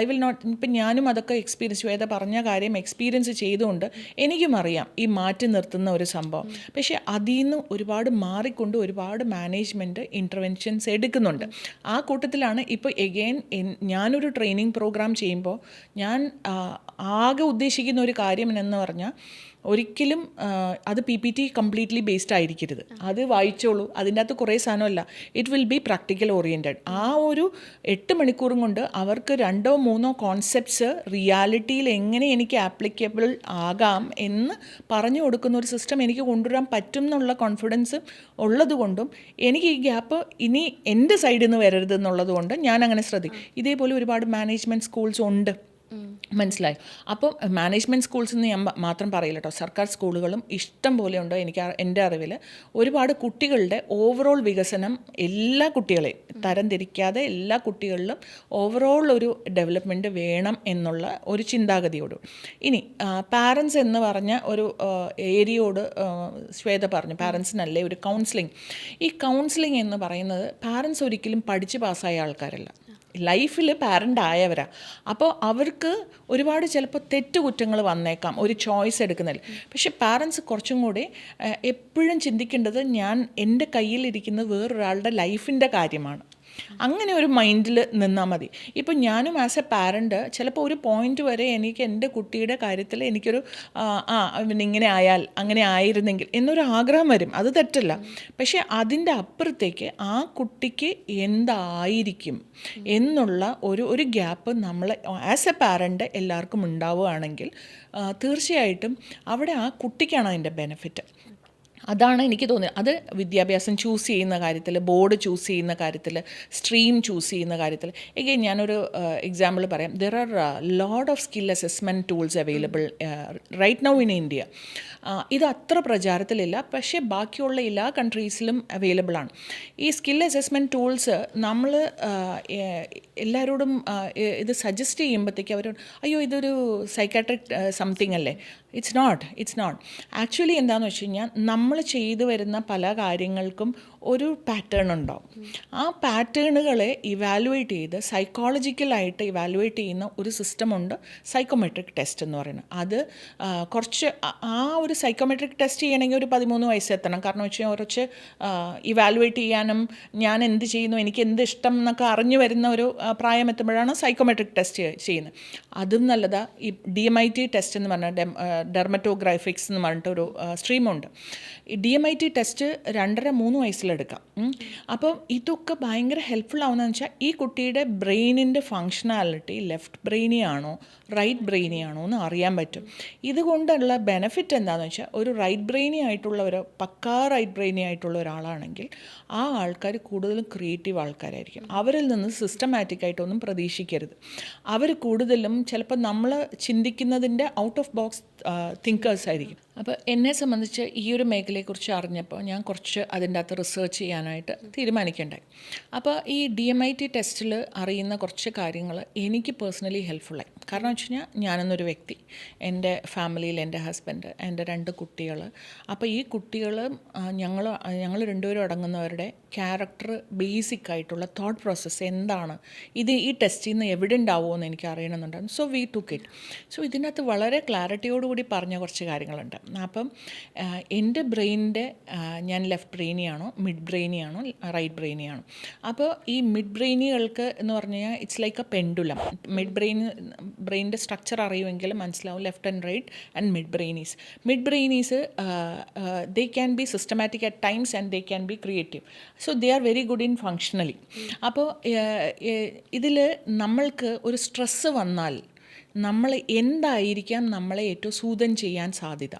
ഐ വിൽ നോട്ട്, ഇപ്പം ഞാനും അതൊക്കെ എക്സ്പീരിയൻസ്, വേദ പറഞ്ഞ കാര്യം എക്സ്പീരിയൻസ് ചെയ്തുകൊണ്ട് എനിക്കും അറിയാം ഈ മാറ്റി നിർത്തുന്ന ഒരു സംഭവം. പക്ഷേ അതിൽ നിന്ന് ഒരുപാട് മാറിക്കൊണ്ട് ഒരുപാട് മാനേജ്മെൻറ്റ് ഇൻ്റർവെൻഷൻസ് എടുക്കുന്നുണ്ട്. ആ കൂട്ടത്തിലാണ് ഇപ്പോൾ എഗെയിൻ ഞാനൊരു ട്രെയിനിങ് പ്രോഗ്രാം ചെയ്യുമ്പോൾ ഞാൻ ആകെ ഉദ്ദേശിക്കുന്ന ഒരു കാര്യം എന്ന് പറഞ്ഞാൽ, ഒരിക്കലും അത് PPT കംപ്ലീറ്റ്ലി ബേസ്ഡ് ആയിരിക്കരുത്. അത് വായിച്ചോളൂ, അതിൻ്റെ അകത്ത് കുറേ സാധനമല്ല. It will B practical oriented. ആ ഒരു 8 മണിക്കൂറും കൊണ്ട് അവർക്ക് 2-3 കോൺസെപ്റ്റ്സ് റിയാലിറ്റിയിൽ എങ്ങനെ എനിക്ക് ആപ്ലിക്കബിൾ ആകാം എന്ന് പറഞ്ഞു കൊടുക്കുന്ന ഒരു സിസ്റ്റം എനിക്ക് കൊണ്ടുവരാൻ പറ്റും എന്നുള്ള കോൺഫിഡൻസ് ഉള്ളതുകൊണ്ടും എനിക്ക് ഈ ഗ്യാപ്പ് ഇനി എൻ്റെ സൈഡിൽ നിന്ന് വരരുത് എന്നുള്ളതുകൊണ്ട് ഞാൻ അങ്ങനെ ശ്രദ്ധിക്കും. ഇതേപോലെ ഒരുപാട് മാനേജ്മെൻറ്റ് സ്കൂൾസ് ഉണ്ട്, മനസ്സിലായി. അപ്പോൾ മാനേജ്മെൻറ്റ് സ്കൂൾസ് എന്ന് ഞാൻ മാത്രം പറയില്ല കേട്ടോ, സർക്കാർ സ്കൂളുകളും ഇഷ്ടം പോലെ ഉണ്ട്. എൻ്റെ അറിവിൽ ഒരുപാട് കുട്ടികളുടെ ഓവറോൾ വികസനം, എല്ലാ കുട്ടികളെയും തരംതിരിക്കാതെ എല്ലാ കുട്ടികളിലും ഓവറോൾ ഒരു ഡെവലപ്മെൻറ്റ് വേണം എന്നുള്ള ഒരു ചിന്താഗതിയോട്. ഇനി പാരൻസ് എന്ന് പറഞ്ഞ ഒരു ഏരിയയോട് ശ്വേത പറഞ്ഞു, പാരൻസിനല്ലേ ഒരു കൗൺസിലിംഗ്. ഈ കൗൺസിലിംഗ് എന്ന് പറയുന്നത് പാരൻസ് ഒരിക്കലും പഠിച്ച് പാസ്സായ ആൾക്കാരല്ല, ലൈഫിൽ പാരൻ്റ് ആയവരാ. അപ്പോൾ അവർക്ക് ഒരുപാട് ചിലപ്പോൾ തെറ്റുകുറ്റങ്ങൾ വന്നേക്കാം ഒരു ചോയ്സ് എടുക്കുന്നതിൽ. പക്ഷെ പാരൻസ് കുറച്ചും കൂടി എപ്പോഴും ചിന്തിക്കേണ്ടത് ഞാൻ എൻ്റെ കയ്യിലിരിക്കുന്നത് വേറൊരാളുടെ ലൈഫിൻ്റെ കാര്യമാണ്. അങ്ങനെ ഒരു മൈൻഡിൽ നിന്നാൽ മതി. ഇപ്പം ഞാനും ആസ് എ പാരൻറ്റ് ചിലപ്പോൾ ഒരു പോയിൻ്റ് വരെ എനിക്ക് എൻ്റെ കുട്ടിയുടെ കാര്യത്തിൽ എനിക്കൊരു ഇങ്ങനെ ആയാൽ അങ്ങനെ ആയിരുന്നെങ്കിൽ എന്നൊരു ആഗ്രഹം വരും, അത് തെറ്റല്ല. പക്ഷേ അതിൻ്റെ അപ്പുറത്തേക്ക് ആ കുട്ടിക്ക് എന്തായിരിക്കും എന്നുള്ള ഒരു ഗ്യാപ്പ് നമ്മൾ ആസ് എ പാരൻറ്റ് എല്ലാവർക്കും ഉണ്ടാവുകയാണെങ്കിൽ തീർച്ചയായിട്ടും അവിടെ ആ കുട്ടിക്കാണ് അതിൻ്റെ ബെനിഫിറ്റ്. അതാണ് എനിക്ക് തോന്നുന്നത്. അത് വിദ്യാഭ്യാസം ചൂസ് ചെയ്യുന്ന കാര്യത്തിൽ, ബോർഡ് ചൂസ് ചെയ്യുന്ന കാര്യത്തിൽ, സ്ട്രീം ചൂസ് ചെയ്യുന്ന കാര്യത്തിൽ. എഗെയിൻ ഞാനൊരു എക്സാമ്പിൾ പറയാം. There are lot of skill assessment tools available right now in India. ഇത് അത്ര പ്രചാരത്തിലില്ല, പക്ഷേ ബാക്കിയുള്ള എല്ലാ കൺട്രീസിലും അവൈലബിൾ ആണ്. ഈ സ്കിൽ അസസ്മെൻറ്റ് ടൂൾസ് നമ്മൾ എല്ലാവരോടും ഇത് സജസ്റ്റ് ചെയ്യുമ്പോഴത്തേക്ക് അവർ അയ്യോ ഇതൊരു സൈക്കാട്രിക് സംതിങ് അല്ലേ. It's not. ആക്ച്വലി എന്താണെന്ന് വെച്ച് കഴിഞ്ഞാൽ നമ്മൾ ചെയ്തു വരുന്ന പല കാര്യങ്ങൾക്കും ഒരു പാറ്റേൺ ഉണ്ടാവും. ആ പാറ്റേണുകളെ ഇവാലുവേറ്റ് ചെയ്ത് സൈക്കോളജിക്കലായിട്ട് ഇവാലുവേറ്റ് ചെയ്യുന്ന ഒരു സിസ്റ്റമുണ്ട്, സൈക്കോമെട്രിക് ടെസ്റ്റ് എന്ന് പറയുന്നത്. അത് കുറച്ച് ആ ഒരു സൈക്കോമെട്രിക് ടെസ്റ്റ് ചെയ്യണമെങ്കിൽ ഒരു 13 വയസ്സ് എത്തണം. കാരണം വെച്ചാൽ കുറച്ച് ഇവാലുവേറ്റ് ചെയ്യാനും ഞാൻ എന്ത് ചെയ്യുന്നു, എനിക്ക് എന്ത് ഇഷ്ടം എന്നൊക്കെ അറിഞ്ഞു വരുന്ന ഒരു പ്രായം എത്തുമ്പോഴാണ് സൈക്കോമെട്രിക് ടെസ്റ്റ് ചെയ്യുന്നത്. അതും നല്ലതാണ്. ഈ DMIT ടെസ്റ്റ് എന്ന് പറഞ്ഞാൽ ഡെർമറ്റോഗ്രാഫിക്സ് എന്ന് പറഞ്ഞിട്ടൊരു സ്ട്രീമുണ്ട്. ഈ DMIT ടെസ്റ്റ് 2.5-3 വയസ്സിൽ കണക്കിലെടുക്കാം. അപ്പം ഇതൊക്കെ ഭയങ്കര ഹെൽപ്ഫുൾ ആവുന്നതെന്ന് വെച്ചാൽ ഈ കുട്ടിയുടെ ബ്രെയിനിൻ്റെ ഫങ്ഷണാലിറ്റി ലെഫ്റ്റ് ബ്രെയിനി ആണോ റൈറ്റ് ബ്രെയിനി ആണോ എന്ന് അറിയാൻ പറ്റും. ഇതുകൊണ്ടുള്ള ബെനിഫിറ്റ് എന്താണെന്ന് വെച്ചാൽ ഒരു റൈറ്റ് ബ്രെയിനി ആയിട്ടുള്ള ഒരു പക്കാ റൈറ്റ് ബ്രെയിനി ആയിട്ടുള്ള ഒരാളാണെങ്കിൽ ആ ആൾക്കാർ കൂടുതലും ക്രിയേറ്റീവ് ആൾക്കാരായിരിക്കും. അവരിൽ നിന്ന് സിസ്റ്റമാറ്റിക് ആയിട്ടൊന്നും പ്രതീക്ഷിക്കരുത്. അവർ കൂടുതലും ചിലപ്പോൾ നമ്മൾ ചിന്തിക്കുന്നതിൻ്റെ ഔട്ട് ഓഫ് ബോക്സ് തിങ്കേഴ്സ് ആയിരിക്കും. അപ്പോൾ എന്നെ സംബന്ധിച്ച് ഈ ഒരു മേഖലയെക്കുറിച്ച് അറിഞ്ഞപ്പോൾ ഞാൻ കുറച്ച് അതിൻ്റെ അകത്ത് റിസർച്ച് ചെയ്യാനായിട്ട് തീരുമാനിക്കേണ്ടായി. അപ്പോൾ ഈ DMIT ടെസ്റ്റിൽ അറിയുന്ന കുറച്ച് കാര്യങ്ങൾ എനിക്ക് പേഴ്സണലി ഹെൽപ്ഫുള്ളായി. കാരണം വെച്ച് കഴിഞ്ഞാൽ ഞാനെന്നൊരു വ്യക്തി, എൻ്റെ ഫാമിലിയിൽ എൻ്റെ ഹസ്ബൻഡ്, എൻ്റെ 2 കുട്ടികൾ. അപ്പോൾ ഈ കുട്ടികൾ ഞങ്ങൾ രണ്ടുപേരും അടങ്ങുന്നവരുടെ ക്യാരക്ടർ ബേസിക് ആയിട്ടുള്ള തോട്ട് പ്രോസസ്സ് എന്താണ്, ഇത് ഈ ടെസ്റ്റിൽ നിന്ന് എവിഡൻ്റ് ആവുമോ എന്ന് എനിക്ക് അറിയണമെന്നുണ്ടായിരുന്നു. So we took it. So ഇതിനകത്ത് വളരെ ക്ലാരിറ്റിയോടുകൂടി പറഞ്ഞ കുറച്ച് കാര്യങ്ങളുണ്ട്. അപ്പം എൻ്റെ ബ്രെയിനിൻ്റെ ഞാൻ ലെഫ്റ്റ് ബ്രെയിനിയാണോ മിഡ് ബ്രെയിനിയാണോ റൈറ്റ് ബ്രെയിനിയാണോ. അപ്പോൾ ഈ മിഡ് ബ്രെയിനികൾക്ക് എന്ന് പറഞ്ഞു കഴിഞ്ഞാൽ ഇറ്റ്സ് ലൈക്ക് എ പെൻഡുലം. ബ്രെയിനിൻ്റെ സ്ട്രക്ചർ അറിയുമെങ്കിൽ മനസ്സിലാവും left and right and mid brainies they can be systematic at times and they can be creative. So they are very good in functionally. അപ്പോൾ ഇതിൽ നമ്മൾക്ക് ഒരു സ്ട്രെസ്സ് വന്നാൽ നമ്മൾ എന്തായിരിക്കാം നമ്മളെ ഏറ്റവും സൂതൻ ചെയ്യാൻ സാധ്യത,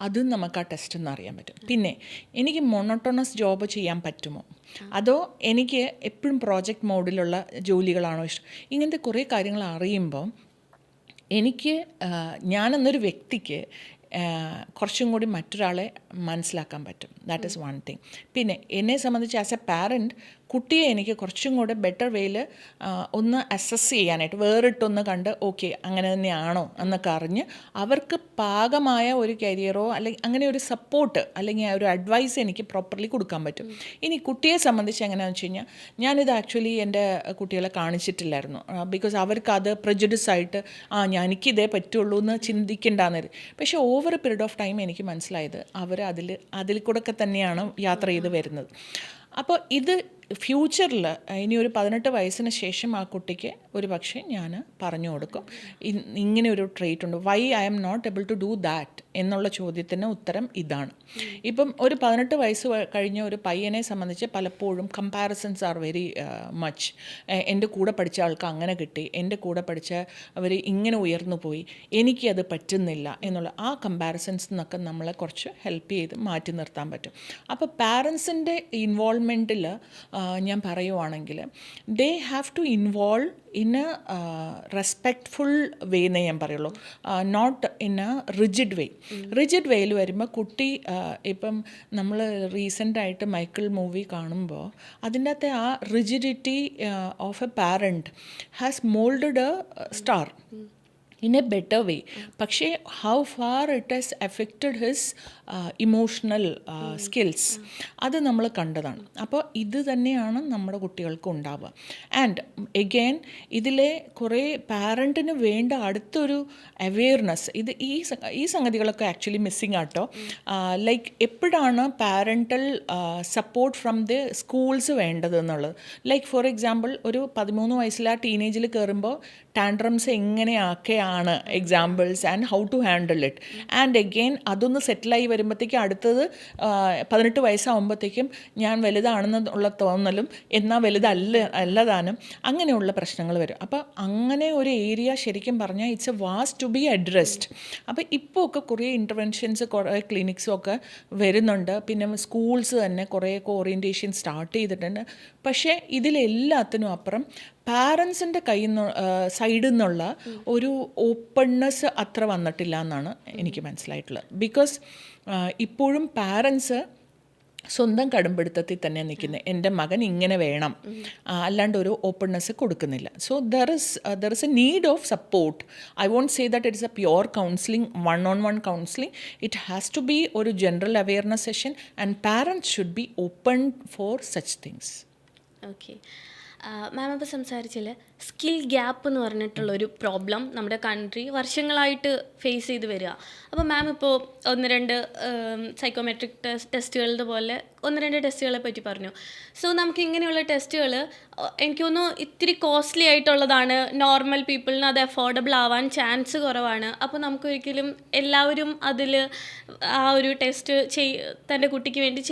അതും നമുക്ക് ആ ടെസ്റ്റിൽ നിന്ന് അറിയാൻ പറ്റും. പിന്നെ എനിക്ക് മോണോട്ടോണസ് ജോബ് ചെയ്യാൻ പറ്റുമോ, അതോ എനിക്ക് എപ്പോഴും പ്രോജക്റ്റ് മോഡിലുള്ള ജോലികളാണോ ഇഷ്ടം, ഇങ്ങനത്തെ കുറേ കാര്യങ്ങൾ അറിയുമ്പോൾ എനിക്ക് ഞാനെന്നൊരു വ്യക്തിക്ക് കുറച്ചും കൂടി മറ്റൊരാളെ മനസ്സിലാക്കാൻ പറ്റും. That is one thing. പിന്നെ എന്നെ സംബന്ധിച്ച് ആസ് എ പാരൻറ്റ് കുട്ടിയെ എനിക്ക് കുറച്ചും കൂടെ ബെറ്റർ വേയിൽ ഒന്ന് അസസ് ചെയ്യാനായിട്ട് വേറിട്ടൊന്ന് കണ്ട് ഓക്കെ അങ്ങനെ തന്നെയാണോ എന്നൊക്കെ അറിഞ്ഞ് അവർക്ക് പാകമായ ഒരു കരിയറോ അല്ലെങ്കിൽ അങ്ങനെ ഒരു സപ്പോർട്ട് അല്ലെങ്കിൽ ഒരു അഡ്വൈസ് എനിക്ക് പ്രോപ്പർലി കൊടുക്കാൻ പറ്റും. ഇനി കുട്ടിയെ സംബന്ധിച്ച് എങ്ങനെയാണെന്ന് വെച്ച് കഴിഞ്ഞാൽ ഞാനിത് ആക്ച്വലി എൻ്റെ കുട്ടികളെ കാണിച്ചിട്ടില്ലായിരുന്നു. ബിക്കോസ് അവർക്കത് പ്രെജുഡിസ് ആയിട്ട് എനിക്കിതേ പറ്റുള്ളൂ എന്ന് ചിന്തിക്കേണ്ടാന്ന്. പക്ഷേ over a period of time എനിക്ക് മനസ്സിലായത് അവർ അതിൽ കൂടെ തന്നെയാണ് യാത്ര ചെയ്ത് വരുന്നത്. അപ്പോൾ ഇത് ഫ്യൂച്ചറിൽ ഇനി ഒരു 18 വയസ്സിന് ശേഷം ആ കുട്ടിക്ക് ഒരു പക്ഷേ ഞാൻ പറഞ്ഞു കൊടുക്കും ഇങ്ങനെ ഒരു ട്രെയ്റ്റ് ഉണ്ട്, why I'm not able to do that എന്നുള്ള ചോദ്യത്തിന് ഉത്തരം ഇതാണ്. ഇപ്പം ഒരു 18 വയസ്സ് കഴിഞ്ഞ ഒരു പയ്യനെ സംബന്ധിച്ച് പലപ്പോഴും കമ്പാരിസൺസ് ആർ വെരി മച്ച്. എൻ്റെ കൂടെ പഠിച്ച ആൾക്ക് അങ്ങനെ കിട്ടി, എൻ്റെ കൂടെ പഠിച്ച അവർ ഇങ്ങനെ ഉയർന്നു പോയി, എനിക്കത് പറ്റുന്നില്ല എന്നുള്ള ആ കമ്പാരിസൺസ് എന്നൊക്കെ നമ്മളെ കുറച്ച് ഹെൽപ്പ് ചെയ്ത് മാറ്റി നിർത്താൻ പറ്റും. അപ്പോൾ പാരൻസിൻ്റെ ഇൻവോൾവ്മെൻറ്റിൽ ഞാൻ പറയുവാണെങ്കിൽ they have to involve in a respectful way എന്നേ ഞാൻ പറയുള്ളൂ, not in a rigid way. Rigid വേയിൽ വരുമ്പോൾ കുട്ടി ഇപ്പം നമ്മൾ റീസെൻ്റായിട്ട് മൈക്കിൾ മൂവി കാണുമ്പോൾ അതിൻ്റെ അകത്തെ ആ rigidity of A parent has moulded A star in a better way. പക്ഷേ how far it has affected his emotional skills അത് നമ്മൾ കണ്ടതാണ്. അപ്പോൾ ഇത് തന്നെയാണ് നമ്മുടെ കുട്ടികൾക്ക് ഉണ്ടാവുക. ആൻഡ് എഗെയിൻ ഇതിലെ കുറേ പാരൻറ്റിന് വേണ്ട അടുത്തൊരു അവെയർനെസ്, ഇത് ഈ സംഗതികളൊക്കെ ആക്ച്വലി മിസ്സിങ് ആട്ടോ. ലൈക്ക് എപ്പോഴാണ് parental support from the schools വേണ്ടത് എന്നുള്ളത്. ലൈക്ക് ഫോർ എക്സാമ്പിൾ ഒരു 13 വയസ്സിൽ ആ ടീനേജിൽ കയറുമ്പോൾ ടാൻഡ്രംസ് എങ്ങനെയൊക്കെയാണ് examples and how to handle it. And again അതൊന്ന് സെറ്റിലായി വരുമ്പോഴത്തേക്കും അടുത്തത് 18 വയസ്സാകുമ്പോഴത്തേക്കും ഞാൻ വലുതാണെന്നുള്ള തോന്നലും എന്നാൽ വലുതല്ലതാനും അങ്ങനെയുള്ള പ്രശ്നങ്ങൾ വരും. അപ്പോൾ അങ്ങനെ ഒരു ഏരിയ ശരിക്കും പറഞ്ഞാൽ it's a vast to be addressed. അപ്പോൾ ഇപ്പോൾ ഒക്കെ കുറേ ഇൻ്റർവെൻഷൻസ് കുറേ ക്ലിനിക്സും ഒക്കെ വരുന്നുണ്ട്. പിന്നെ സ്കൂൾസ് തന്നെ കുറേയൊക്കെ ഓറിയൻറ്റേഷൻ സ്റ്റാർട്ട് ചെയ്തിട്ടുണ്ട്. പക്ഷേ ഇതിലെല്ലാത്തിനും അപ്പുറം പാരൻസിൻ്റെ സൈഡിൽ നിന്നുള്ള ഒരു ഓപ്പൺനെസ് അത്ര വന്നിട്ടില്ല എന്നാണ് എനിക്ക് മനസ്സിലായിട്ടുള്ളത്. ബിക്കോസ് ഇപ്പോഴും പാരൻസ് സ്വന്തം കടുംപിടുത്തത്തിൽ തന്നെ നിൽക്കുന്നത്, എൻ്റെ മകൻ ഇങ്ങനെ വേണം, അല്ലാണ്ട് ഒരു ഓപ്പൺനെസ് കൊടുക്കുന്നില്ല. So there is a need of support. I won't say that it is a pure counselling, one counselling. It has to be ഒരു general awareness session and parents should be open for such things. Okay ma'am, അപ്പോൾ സംസാരിച്ചില്ല skill gap എന്ന് പറഞ്ഞിട്ടുള്ളൊരു problem നമ്മുടെ country വർഷങ്ങളായിട്ട് face ചെയ്ത് വരിക. അപ്പോൾ മാം ഇപ്പോൾ 1-2 സൈക്കോമെട്രിക് ടെസ്റ്റുകളുടെ പോലെ ഒന്ന് രണ്ട് ടെസ്റ്റുകളെ പറ്റി പറഞ്ഞു. സോ നമുക്ക് ഇങ്ങനെയുള്ള ടെസ്റ്റുകൾ എനിക്ക് തോന്നുന്നു ഇത്തിരി കോസ്റ്റ്ലി ആയിട്ടുള്ളതാണ്. നോർമൽ പീപ്പിളിന് അത് അഫോർഡബിൾ ആവാൻ ചാൻസ് കുറവാണ്. അപ്പോൾ നമുക്കൊരിക്കലും എല്ലാവരും അതിൽ ആ ഒരു ടെസ്റ്റ് തൻ്റെ കുട്ടിക്ക് വേണ്ടി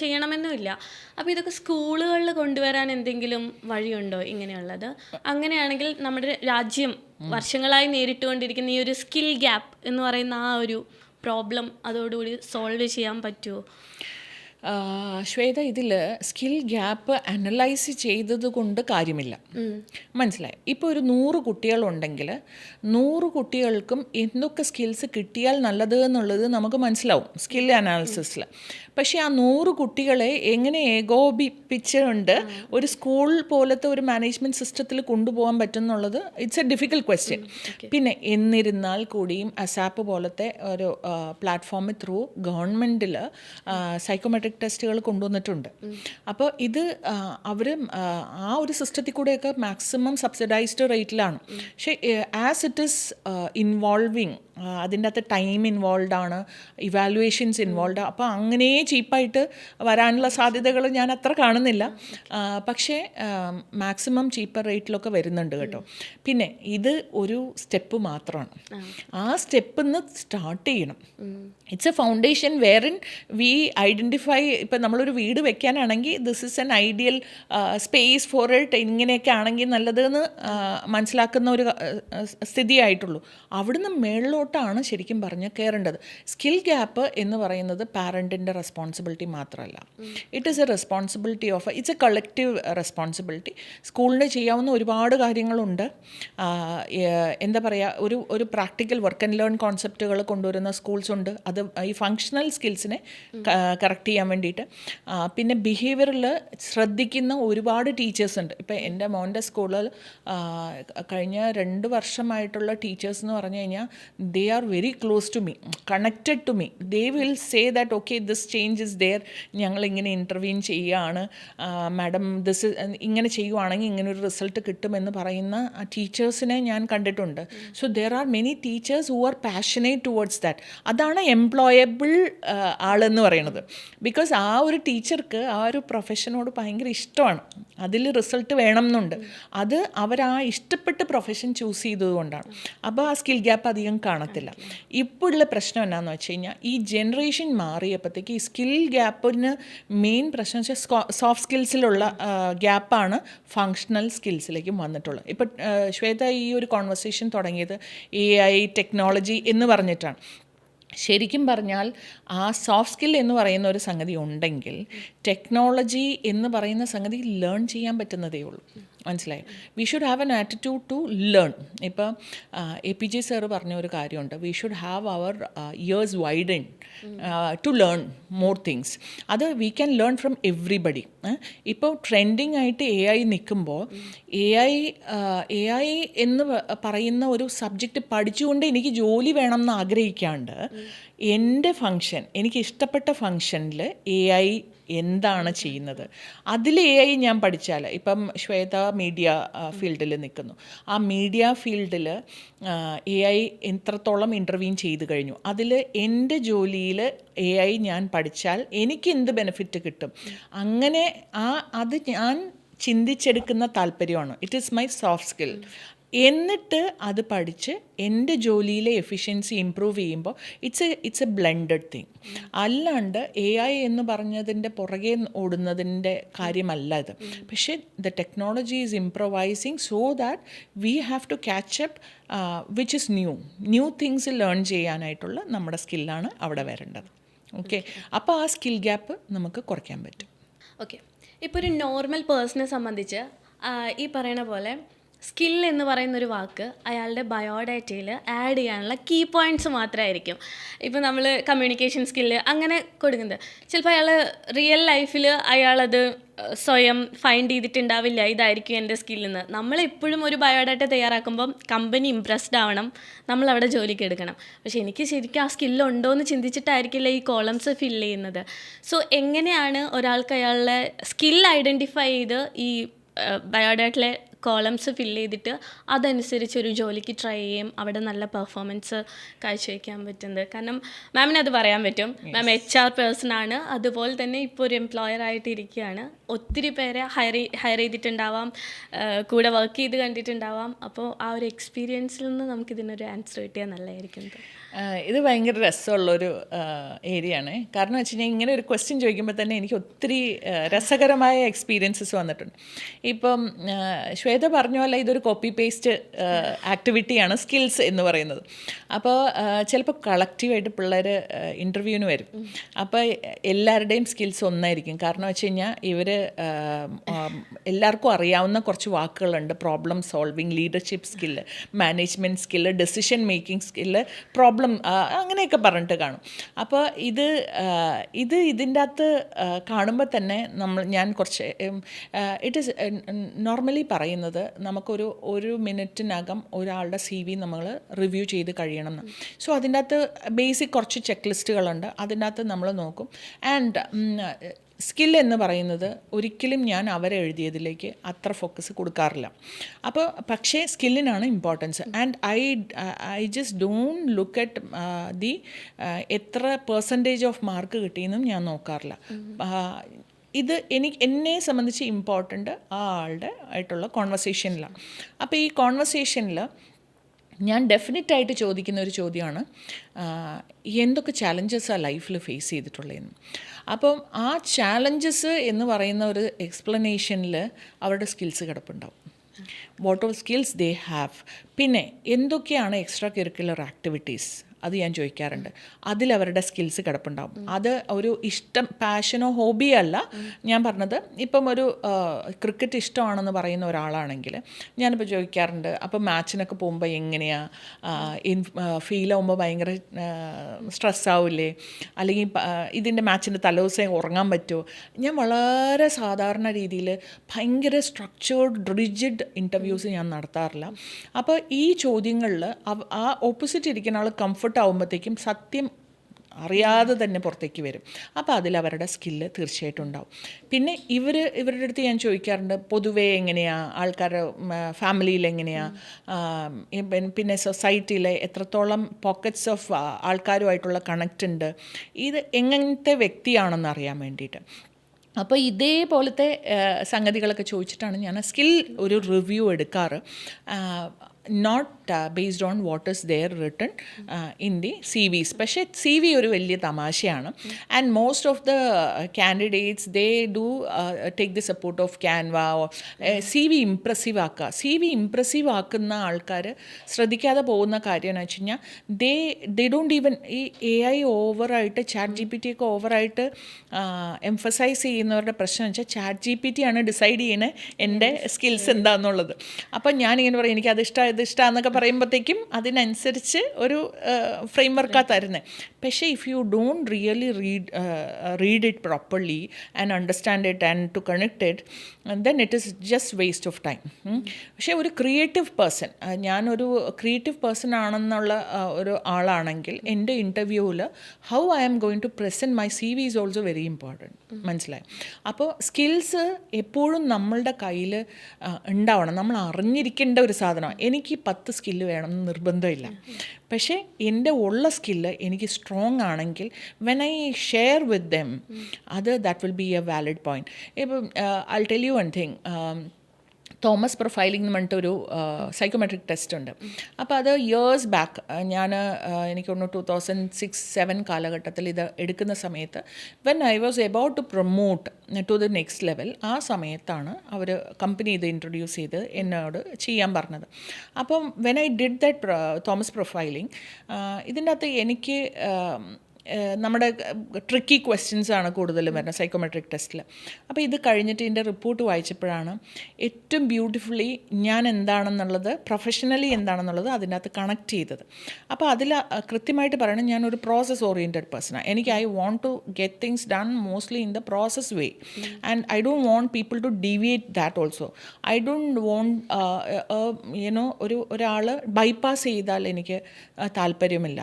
ചെയ്യണമെന്നുമില്ല. അപ്പോൾ ഇതൊക്കെ സ്കൂളുകളിൽ കൊണ്ടുവരാൻ എന്തെങ്കിലും വഴിയുണ്ടോ ഇങ്ങനെയുള്ളത്? അങ്ങനെയാണെങ്കിൽ നമ്മുടെ രാജ്യം വർഷങ്ങളായി നേരിട്ടുകൊണ്ടിരിക്കുന്ന ഈ ഒരു സ്കിൽ ഗ്യാപ്പ് എന്ന് പറയുന്ന ആ ഒരു പ്രോബ്ലം അതോടുകൂടി സോൾവ് ചെയ്യാൻ പറ്റുമോ? ശ്വേത, ഇതിൽ സ്കിൽ ഗ്യാപ്പ് അനലൈസ് ചെയ്തത് കൊണ്ട് കാര്യമില്ല. മനസ്സിലായി? ഇപ്പോൾ ഒരു 100 കുട്ടികളുണ്ടെങ്കിൽ 100 കുട്ടികൾക്കും എന്തൊക്കെ സ്കിൽസ് കിട്ടിയാൽ നല്ലത് എന്നുള്ളത് നമുക്ക് മനസ്സിലാവും സ്കിൽ അനാലിസിസിൽ. പക്ഷേ ആ 100 കുട്ടികളെ എങ്ങനെ ഏകോപിപ്പിച്ചുകൊണ്ട് ഒരു സ്കൂൾ പോലത്തെ ഒരു മാനേജ്മെൻറ്റ് സിസ്റ്റത്തിൽ കൊണ്ടുപോകാൻ പറ്റും എന്നുള്ളത് ഇറ്റ്സ് എ ഡിഫിക്കൽട്ട് ക്വസ്റ്റ്യൻ. പിന്നെ എന്നിരുന്നാൽ കൂടിയും അസാപ്പ് പോലത്തെ ഒരു പ്ലാറ്റ്ഫോമിൽ ത്രൂ ഗവൺമെൻറ്റിൽ സൈക്കോമെട്രിക് ടെസ്റ്റുകൾ കൊണ്ടുവന്നിട്ടുണ്ട്. അപ്പോൾ ഇത് അവർ ആ ഒരു സിസ്റ്റത്തിൽ കൂടെയൊക്കെ മാക്സിമം സബ്സിഡൈസ്ഡ് റേറ്റിലാണ്. പക്ഷേ ആസ് ഇറ്റ് ഈസ് ഇൻവോൾവിങ്, അതിൻ്റെ അകത്ത് ടൈം ഇൻവോൾവ് ആണ്, ഇവാലുവേഷൻസ് ഇൻവോൾവ്. അപ്പോൾ അങ്ങനെ ചീപ്പായിട്ട് വരാനുള്ള സാധ്യതകൾ ഞാൻ അത്ര കാണുന്നില്ല. പക്ഷേ മാക്സിമം ചീപ്പർ റേറ്റിലൊക്കെ വരുന്നുണ്ട് കേട്ടോ. പിന്നെ ഇത് ഒരു സ്റ്റെപ്പ് മാത്രമാണ്. ആ സ്റ്റെപ്പിൽ നിന്ന് സ്റ്റാർട്ട് ചെയ്യണം. It's a foundation wherein we identify. ഇപ്പം നമ്മളൊരു വീട് വെക്കാനാണെങ്കിൽ this is an ideal space for it, ഇങ്ങനെയൊക്കെ ആണെങ്കിൽ നല്ലതെന്ന് മനസ്സിലാക്കുന്ന ഒരു സ്ഥിതിയായിട്ടുള്ളൂ. അവിടുന്ന് മേളിലോട്ടാണ് ശരിക്കും പറഞ്ഞ് കയറേണ്ടത്. സ്കിൽ ഗ്യാപ്പ് എന്ന് പറയുന്നത് പാരൻറ്റിൻ്റെ റെസ്പോൺസിബിലിറ്റി മാത്രമല്ല. It is A responsibility of its A collective responsibility. സ്കൂളിന് ചെയ്യാവുന്ന ഒരുപാട് കാര്യങ്ങളുണ്ട്. എന്താ പറയുക, ഒരു പ്രാക്ടിക്കൽ വർക്ക് ആൻഡ് ലേൺ കോൺസെപ്റ്റുകൾ കൊണ്ടുവരുന്ന സ്കൂൾസ് ഉണ്ട്. അത് ഈ ഫങ്ഷണൽ സ്കിൽസിനെ കറക്റ്റ് ചെയ്യാൻ വേണ്ടിയിട്ട്. പിന്നെ ബിഹേവിയറിൽ ശ്രദ്ധിക്കുന്ന ഒരുപാട് ടീച്ചേഴ്സ് ഉണ്ട്. ഇപ്പം എൻ്റെ മോൻ്റെ സ്കൂളിൽ കഴിഞ്ഞ 2 വർഷമായിട്ടുള്ള ടീച്ചേഴ്സ് എന്ന് പറഞ്ഞു കഴിഞ്ഞാൽ they are very close to me, connected to me. They will say that okay this change is there, ഞങ്ങളിങ്ങനെ ഇൻ്റർവ്യൂൻ ചെയ്യുകയാണ് മാഡം, ദിസ് ഇങ്ങനെ ചെയ്യുവാണെങ്കിൽ ഇങ്ങനൊരു റിസൾട്ട് കിട്ടുമെന്ന് പറയുന്ന ടീച്ചേഴ്സിനെ ഞാൻ കണ്ടിട്ടുണ്ട്. So there are many teachers who are passionate towards that. അതാണ് എംപ്ലോയബിൾ ആളെന്ന് പറയുന്നത്. ബിക്കോസ് ആ ഒരു ടീച്ചർക്ക് ആ ഒരു പ്രൊഫഷനോട് ഭയങ്കര ഇഷ്ടമാണ്, അതിൽ റിസൾട്ട് വേണം എന്നുണ്ട്. അത് അവരാ ഇഷ്ടപ്പെട്ട പ്രൊഫഷൻ ചൂസ് ചെയ്തതുകൊണ്ടാണ്. അപ്പോൾ ആ സ്കിൽ ഗ്യാപ്പ് അധികം കാണത്തില്ല. ഇപ്പോൾ ഉള്ള പ്രശ്നം എന്നാന്ന് വെച്ച് കഴിഞ്ഞാൽ ഈ ജനറേഷൻ മാറിയപ്പോഴത്തേക്ക് ഈ സ്കിൽ ഗ്യാപ്പിന് മെയിൻ പ്രശ്നം വെച്ചാൽ സോഫ്റ്റ് സ്കിൽസിലുള്ള ഗ്യാപ്പാണ് ഫങ്ഷണൽ സ്കിൽസിലേക്കും വന്നിട്ടുള്ളത്. ഇപ്പം ശ്വേത ഈ ഒരു കോൺവെർസേഷൻ തുടങ്ങിയത് AI ടെക്നോളജി എന്ന് പറഞ്ഞിട്ടാണ്. ശരിക്കും പറഞ്ഞാൽ ആ സോഫ്റ്റ് സ്കിൽ എന്ന് പറയുന്ന ഒരു സംഗതി ഉണ്ടെങ്കിൽ ടെക്നോളജി എന്ന് പറയുന്ന സംഗതി ലേൺ ചെയ്യാൻ പറ്റുന്നതേ ഉള്ളൂ. മനസ്സിലായി? We should have an attitude to learn. ഇപ്പം APJ സാറ് പറഞ്ഞ ഒരു കാര്യമുണ്ട്, we should have our ears widen to learn more things. അത് we can learn from everybody. ഇപ്പോൾ ട്രെൻഡിങ് ആയിട്ട് AI നിൽക്കുമ്പോൾ AI എന്ന് പറയുന്ന ഒരു സബ്ജക്റ്റ് പഠിച്ചുകൊണ്ട് എനിക്ക് ജോലി വേണം എന്ന് ആഗ്രഹിക്കാണ്ട് എൻ്റെ ഫങ്ഷൻ, എനിക്ക് ഇഷ്ടപ്പെട്ട ഫങ്ഷനിൽ AI എന്താണ് ചെയ്യുന്നത്, അതിൽ AI ഞാൻ പഠിച്ചാൽ, ഇപ്പം ശ്വേത മീഡിയ ഫീൽഡിൽ നിൽക്കുന്നു, ആ മീഡിയ ഫീൽഡിൽ AI എത്രത്തോളം ഇൻ്റർവ്യൂ ചെയ്ത് കഴിഞ്ഞു, അതിൽ എൻ്റെ ജോലിയിൽ AI ഞാൻ പഠിച്ചാൽ എനിക്ക് എന്ത് ബെനിഫിറ്റ് കിട്ടും, അങ്ങനെ അത് ഞാൻ ചിന്തിച്ചെടുക്കുന്ന താല്പര്യമാണ്. It is my soft skill. എന്നിട്ട് അത് പഠിച്ച് എൻ്റെ ജോലിയിലെ എഫിഷ്യൻസി ഇമ്പ്രൂവ് ചെയ്യുമ്പോൾ ഇറ്റ്സ് എ ബ്ലെൻഡഡ് തിങ്. അല്ലാണ്ട് AI എന്ന് പറഞ്ഞതിൻ്റെ പുറകെ ഓടുന്നതിൻ്റെ കാര്യമല്ല ഇത്. പക്ഷേ the technology is improvising so that we have to catch up which is new things learn ചെയ്യാനായിട്ടുള്ള നമ്മുടെ സ്കില്ലാണ് അവിടെ വരേണ്ടത്. ഓക്കെ, അപ്പോൾ ആ സ്കിൽ ഗ്യാപ്പ് നമുക്ക് കുറയ്ക്കാൻ പറ്റും. ഓക്കെ, ഇപ്പോൾ ഒരു നോർമൽ പേഴ്സണെ സംബന്ധിച്ച് ഈ പറയുന്ന പോലെ സ്കിൽ എന്ന് പറയുന്നൊരു വാക്ക് അയാളുടെ ബയോഡാറ്റയിൽ ആഡ് ചെയ്യാനുള്ള കീ പോയിൻറ്റ്സ് മാത്രമായിരിക്കും. ഇപ്പോൾ നമ്മൾ കമ്മ്യൂണിക്കേഷൻ സ്കില്ല് അങ്ങനെ കൊടുക്കുന്നത്. ചിലപ്പോൾ അയാൾ റിയൽ ലൈഫിൽ അയാളത് സ്വയം ഫൈൻഡ് ചെയ്തിട്ടുണ്ടാവില്ല ഇതായിരിക്കും എൻ്റെ സ്കില്ലെന്ന്. നമ്മളെപ്പോഴും ഒരു ബയോഡാറ്റ തയ്യാറാക്കുമ്പം കമ്പനി ഇംപ്രസ്ഡ് ആവണം, നമ്മളവിടെ ജോലിക്ക് എടുക്കണം. പക്ഷേ എനിക്ക് ശരിക്കും ആ സ്കില്ലുണ്ടോ എന്ന് ചിന്തിച്ചിട്ടായിരിക്കില്ല ഈ കോളംസ് ഫില്ല് ചെയ്യുന്നത്. സോ എങ്ങനെയാണ് ഒരാൾക്ക് അയാളുടെ സ്കിൽ ഐഡൻറ്റിഫൈ ചെയ്ത് ഈ ബയോഡാറ്റയിലെ കോളംസ് ഫില്ല് ചെയ്തിട്ട് അതനുസരിച്ച് ഒരു ജോലിക്ക് ട്രൈ ചെയ്യും, അവിടെ നല്ല പെർഫോമൻസ് കാഴ്ചവെക്കാൻ പറ്റുന്നത്. കാരണം മാമിന് അത് പറയാൻ പറ്റും. മാം HR പേഴ്സൺ ആണ്, അതുപോലെ തന്നെ ഇപ്പോൾ ഒരു എംപ്ലോയർ ആയിട്ട് ഇരിക്കുകയാണ്. ഒത്തിരി പേരെ ഹയർ ചെയ്തിട്ടുണ്ടാവാം, കൂടെ വർക്ക് ചെയ്ത് കണ്ടിട്ടുണ്ടാവാം. അപ്പോൾ ആ ഒരു എക്സ്പീരിയൻസിൽ നിന്ന് നമുക്കിതിനൊരു ആൻസർ കിട്ടിയാൽ നല്ലതായിരിക്കും. ഇത് ഭയങ്കര രസമുള്ളൊരു ഏരിയ ആണ്. കാരണം വെച്ച് കഴിഞ്ഞാൽ ഇങ്ങനെ ഒരു ക്വസ്റ്റ്യൻ ചോദിക്കുമ്പോൾ തന്നെ എനിക്ക് ഒത്തിരി രസകരമായ എക്സ്പീരിയൻസസ് വന്നിട്ടുണ്ട്. ഇപ്പം ശ്വേത പറഞ്ഞ പോലെ ഇതൊരു കോപ്പി പേസ്റ്റ് ആക്ടിവിറ്റിയാണ് സ്കിൽസ് എന്ന് പറയുന്നത്. അപ്പോൾ ചിലപ്പോൾ കളക്റ്റീവായിട്ട് പിള്ളേർ ഇൻ്റർവ്യൂവിന് വരും. അപ്പോൾ എല്ലാവരുടെയും സ്കിൽസ് ഒന്നായിരിക്കും. കാരണം വെച്ച് കഴിഞ്ഞാൽ ഇവർ എല്ലാവർക്കും അറിയാവുന്ന കുറച്ച് വാക്കുകളുണ്ട്. Problem solving, leadership skill, management skill, decision making skill, problem അങ്ങനെയൊക്കെ പറഞ്ഞിട്ട് കാണും. അപ്പോൾ ഇതിൻ്റെ അകത്ത് കാണുമ്പോൾ തന്നെ ഞാൻ കുറച്ച് ഇറ്റ് ഈസ് നോർമലി പറയുന്നത് ഒരു മിനിറ്റിനകം ഒരാളുടെ CV നമ്മൾ റിവ്യൂ ചെയ്ത് കഴിയണം എന്ന്. സോ അതിൻ്റെ അകത്ത് ബേസിക് കുറച്ച് ചെക്ക് ലിസ്റ്റുകളുണ്ട്. അതിൻ്റെ അകത്ത് നമ്മൾ നോക്കും. ആൻഡ് സ്കിൽ എന്ന് പറയുന്നത് ഒരിക്കലും ഞാൻ അവരെ എഴുതിയതിലേക്ക് അത്ര ഫോക്കസ് കൊടുക്കാറില്ല. അപ്പോൾ പക്ഷേ സ്കില്ലിനാണ് importance. And I just don't look at എത്ര പെർസെൻറ്റേജ് ഓഫ് മാർക്ക് കിട്ടിയെന്നും ഞാൻ നോക്കാറില്ല. ഇത് എന്നെ സംബന്ധിച്ച് ഇമ്പോർട്ടൻ്റ് ആ ആളുടെ ആയിട്ടുള്ള കോൺവെർസേഷനിലാണ്. അപ്പോൾ ഈ കോൺവെർസേഷനിൽ ഞാൻ ഡെഫിനറ്റായിട്ട് ചോദിക്കുന്ന ഒരു ചോദ്യമാണ്, എന്തൊക്കെ ചാലഞ്ചസാണ് ലൈഫിൽ ഫേസ് ചെയ്തിട്ടുള്ളതെന്ന്. അപ്പം ആ ചാലഞ്ചസ് എന്ന് പറയുന്ന ഒരു എക്സ്പ്ലനേഷനിൽ അവരുടെ സ്കിൽസ് കിടപ്പുണ്ടാവും. What of skills they have. പിന്നെ എന്തൊക്കെയാണ് എക്സ്ട്രാ കരിക്കുലർ ആക്ടിവിറ്റീസ്, അത് ഞാൻ ചോദിക്കാറുണ്ട്. അതിലവരുടെ സ്കിൽസ് കിടപ്പുണ്ടാവും. അത് ഒരു ഇഷ്ടം, പാഷനോ ഹോബിയോ അല്ല ഞാൻ പറഞ്ഞത്. ഇപ്പം ഒരു ക്രിക്കറ്റ് ഇഷ്ടമാണെന്ന് പറയുന്ന ഒരാളാണെങ്കിൽ ഞാനിപ്പോൾ ചോദിക്കാറുണ്ട്, അപ്പം മാച്ചിനൊക്കെ പോകുമ്പോൾ എങ്ങനെയാണ് ഫീൽ ആകുമ്പോൾ ഭയങ്കര സ്ട്രെസ്സാവില്ലേ, അല്ലെങ്കിൽ ഇതിൻ്റെ മാച്ചിൻ്റെ തലേദിവസം ഉറങ്ങാൻ പറ്റുമോ. ഞാൻ വളരെ സാധാരണ രീതിയിൽ ഭയങ്കര സ്ട്രക്ചേർഡ് റിജിഡ് ഇൻ്റർവ്യൂസ് ഞാൻ നടത്താറില്ല. അപ്പോൾ ഈ ചോദ്യങ്ങളിൽ ആ ഓപ്പോസിറ്റ് ഇരിക്കുന്ന ആൾ കംഫർട്ട് ആകുമ്പോഴത്തേക്കും സത്യം അറിയാതെ തന്നെ പുറത്തേക്ക് വരും. അപ്പോൾ അതിലവരുടെ സ്കില്ല് തീർച്ചയായിട്ടും ഉണ്ടാവും. പിന്നെ ഇവരുടെ അടുത്ത് ഞാൻ ചോദിക്കാറുണ്ട്, പൊതുവേ എങ്ങനെയാണ് ആൾക്കാരുടെ ഫാമിലിയിൽ എങ്ങനെയാണ്, പിന്നെ സൊസൈറ്റിയിലെ എത്രത്തോളം പോക്കറ്റ്സ് ഓഫ് ആൾക്കാരുമായിട്ടുള്ള കണക്റ്റ് ഉണ്ട്, ഇത് എങ്ങനത്തെ വ്യക്തിയാണെന്ന് അറിയാൻ വേണ്ടിയിട്ട്. അപ്പോൾ ഇതേപോലത്തെ സംഗതികളൊക്കെ ചോദിച്ചിട്ടാണ് ഞാൻ സ്കിൽ ഒരു റിവ്യൂ എടുക്കാറ്. Not based on what is there written in the CVs. പക്ഷേ CV ഒരു വലിയ തമാശയാണ്. And most of the candidates they do take the support of Canva. CV impressive ആക്കുക. CV ഇംപ്രസീവ് ആക്കുന്ന ആൾക്കാർ ശ്രദ്ധിക്കാതെ പോകുന്ന കാര്യം എന്ന് വെച്ച് കഴിഞ്ഞാൽ ദേ ഡോണ്ട് ഈവൻ ഈ AI ഓവറായിട്ട് ChatGPT ഒക്കെ ഓവറായിട്ട് എംഫസൈസ് ചെയ്യുന്നവരുടെ പ്രശ്നം എന്ന് വെച്ചാൽ ChatGPT ആണ് ഡിസൈഡ് ചെയ്യുന്നത് എൻ്റെ സ്കിൽസ് എന്താണെന്നുള്ളത്. അപ്പം ഞാനിങ്ങനെ പറയും, എനിക്കത് ഇഷ്ടമെന്നൊക്കെ പറയുമ്പോഴത്തേക്കും അതിനനുസരിച്ച് ഒരു ഫ്രെയിം വർക്കാണ് തരുന്നത്. പക്ഷേ if you don't really read it properly and understand it and to connect it, then it is just waste of time. പക്ഷേ ഒരു ക്രിയേറ്റീവ് പേഴ്സൺ, ഞാനൊരു ക്രിയേറ്റീവ് പേഴ്സൺ ആണെന്നുള്ള ഒരു ആളാണെങ്കിൽ എൻ്റെ ഇൻ്റർവ്യൂവിൽ how I am going to present my CV is also very important. മനസ്സിലായി? അപ്പോൾ സ്കിൽസ് എപ്പോഴും നമ്മളുടെ കയ്യിൽ ഉണ്ടാവണം. നമ്മൾ അറിഞ്ഞിരിക്കേണ്ട ഒരു സാധനമാണ്. എനിക്ക് 10 സ്കില്ല് വേണമെന്ന് നിർബന്ധമില്ല. പക്ഷേ എൻ്റെ ഉള്ള സ്കില്ല് എനിക്ക് സ്ട്രോങ് ആണെങ്കിൽ when I share with them, that will be a valid point. ഇപ്പം I tell you one thing. Thomas profiling എന്ന് പറഞ്ഞിട്ടൊരു സൈക്കോമെട്രിക് ടെസ്റ്റ് ഉണ്ട്. അപ്പോൾ അത് ഇയേഴ്സ് ബാക്ക് എനിക്ക് തോന്നുന്നു 2006-07 കാലഘട്ടത്തിൽ ഇത് എടുക്കുന്ന സമയത്ത് when I was about to promote to the next level, ആ സമയത്താണ് അവർ കമ്പനി ഇത് ഇൻട്രൊഡ്യൂസ് ചെയ്ത് എന്നോട് ചെയ്യാൻ പറഞ്ഞത്. അപ്പം when I did that Thomas profiling, ഇതിൻ്റെ അകത്ത് എനിക്ക് നമ്മുടെ ട്രിക്കി ക്വസ്റ്റ്യൻസാണ് കൂടുതലും വരുന്നത് സൈക്കോമെട്രിക് ടെസ്റ്റിൽ. അപ്പോൾ ഇത് കഴിഞ്ഞിട്ട് ഇതിൻ്റെ റിപ്പോർട്ട് വായിച്ചപ്പോഴാണ് ഏറ്റവും ബ്യൂട്ടിഫുള്ളി ഞാൻ എന്താണെന്നുള്ളത്, പ്രൊഫഷണലി എന്താണെന്നുള്ളത് അതിൻ്റെ അകത്ത് കണക്ട് ചെയ്തത്. അപ്പോൾ അതിൽ കൃത്യമായിട്ട് പറയണം, ഞാനൊരു പ്രോസസ് ഓറിയൻറ്റഡ് പേഴ്സണാണ്. എനിക്ക് I want to get things done mostly in the process way, and I don't want people to deviate that also. I don't want ഒരാൾ ബൈപ്പാസ് ചെയ്താൽ എനിക്ക് താല്പര്യമില്ല.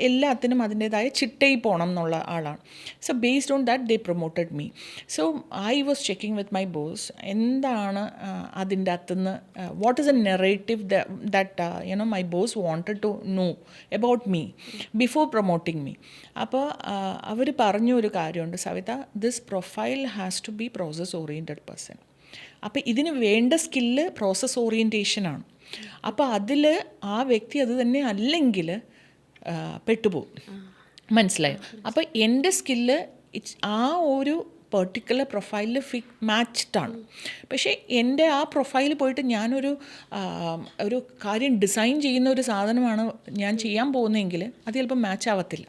എല്ലാത്തിനും അതിൻ്റേതായ ചിട്ട ചിട്ടയിൽ പോകണം എന്നുള്ള ആളാണ്. So based on that they promoted me. So I was checking with my boss എന്താണ് അതിൻ്റെ അകത്തുനിന്ന് what is a narrative that my boss wanted to know about me before promoting me. അപ്പോൾ അവർ പറഞ്ഞ ഒരു കാര്യമുണ്ട്, Savitha, this profile has to be process oriented person. അപ്പോൾ ഇതിന് വേണ്ട സ്കില്ല് പ്രോസസ് ഓറിയൻറ്റേഷനാണ്. അപ്പോൾ അതിൽ ആ വ്യക്തി അത് തന്നെ അല്ലെങ്കിൽ പെട്ടുപോകും. മനസ്സിലായോ? അപ്പോൾ എൻ്റെ സ്കില്ല് ആ ഒരു പെർട്ടിക്കുലർ പ്രൊഫൈലിൽ മാച്ച്ഡാണ്. പക്ഷേ എൻ്റെ ആ പ്രൊഫൈൽ പോയിട്ട് ഞാനൊരു ഒരു കാര്യം ഡിസൈൻ ചെയ്യുന്ന ഒരു സാധനമാണ് ഞാൻ ചെയ്യാൻ പോകുന്നതെങ്കിൽ അത് ചിലപ്പോൾ മാച്ച് ആവത്തില്ല.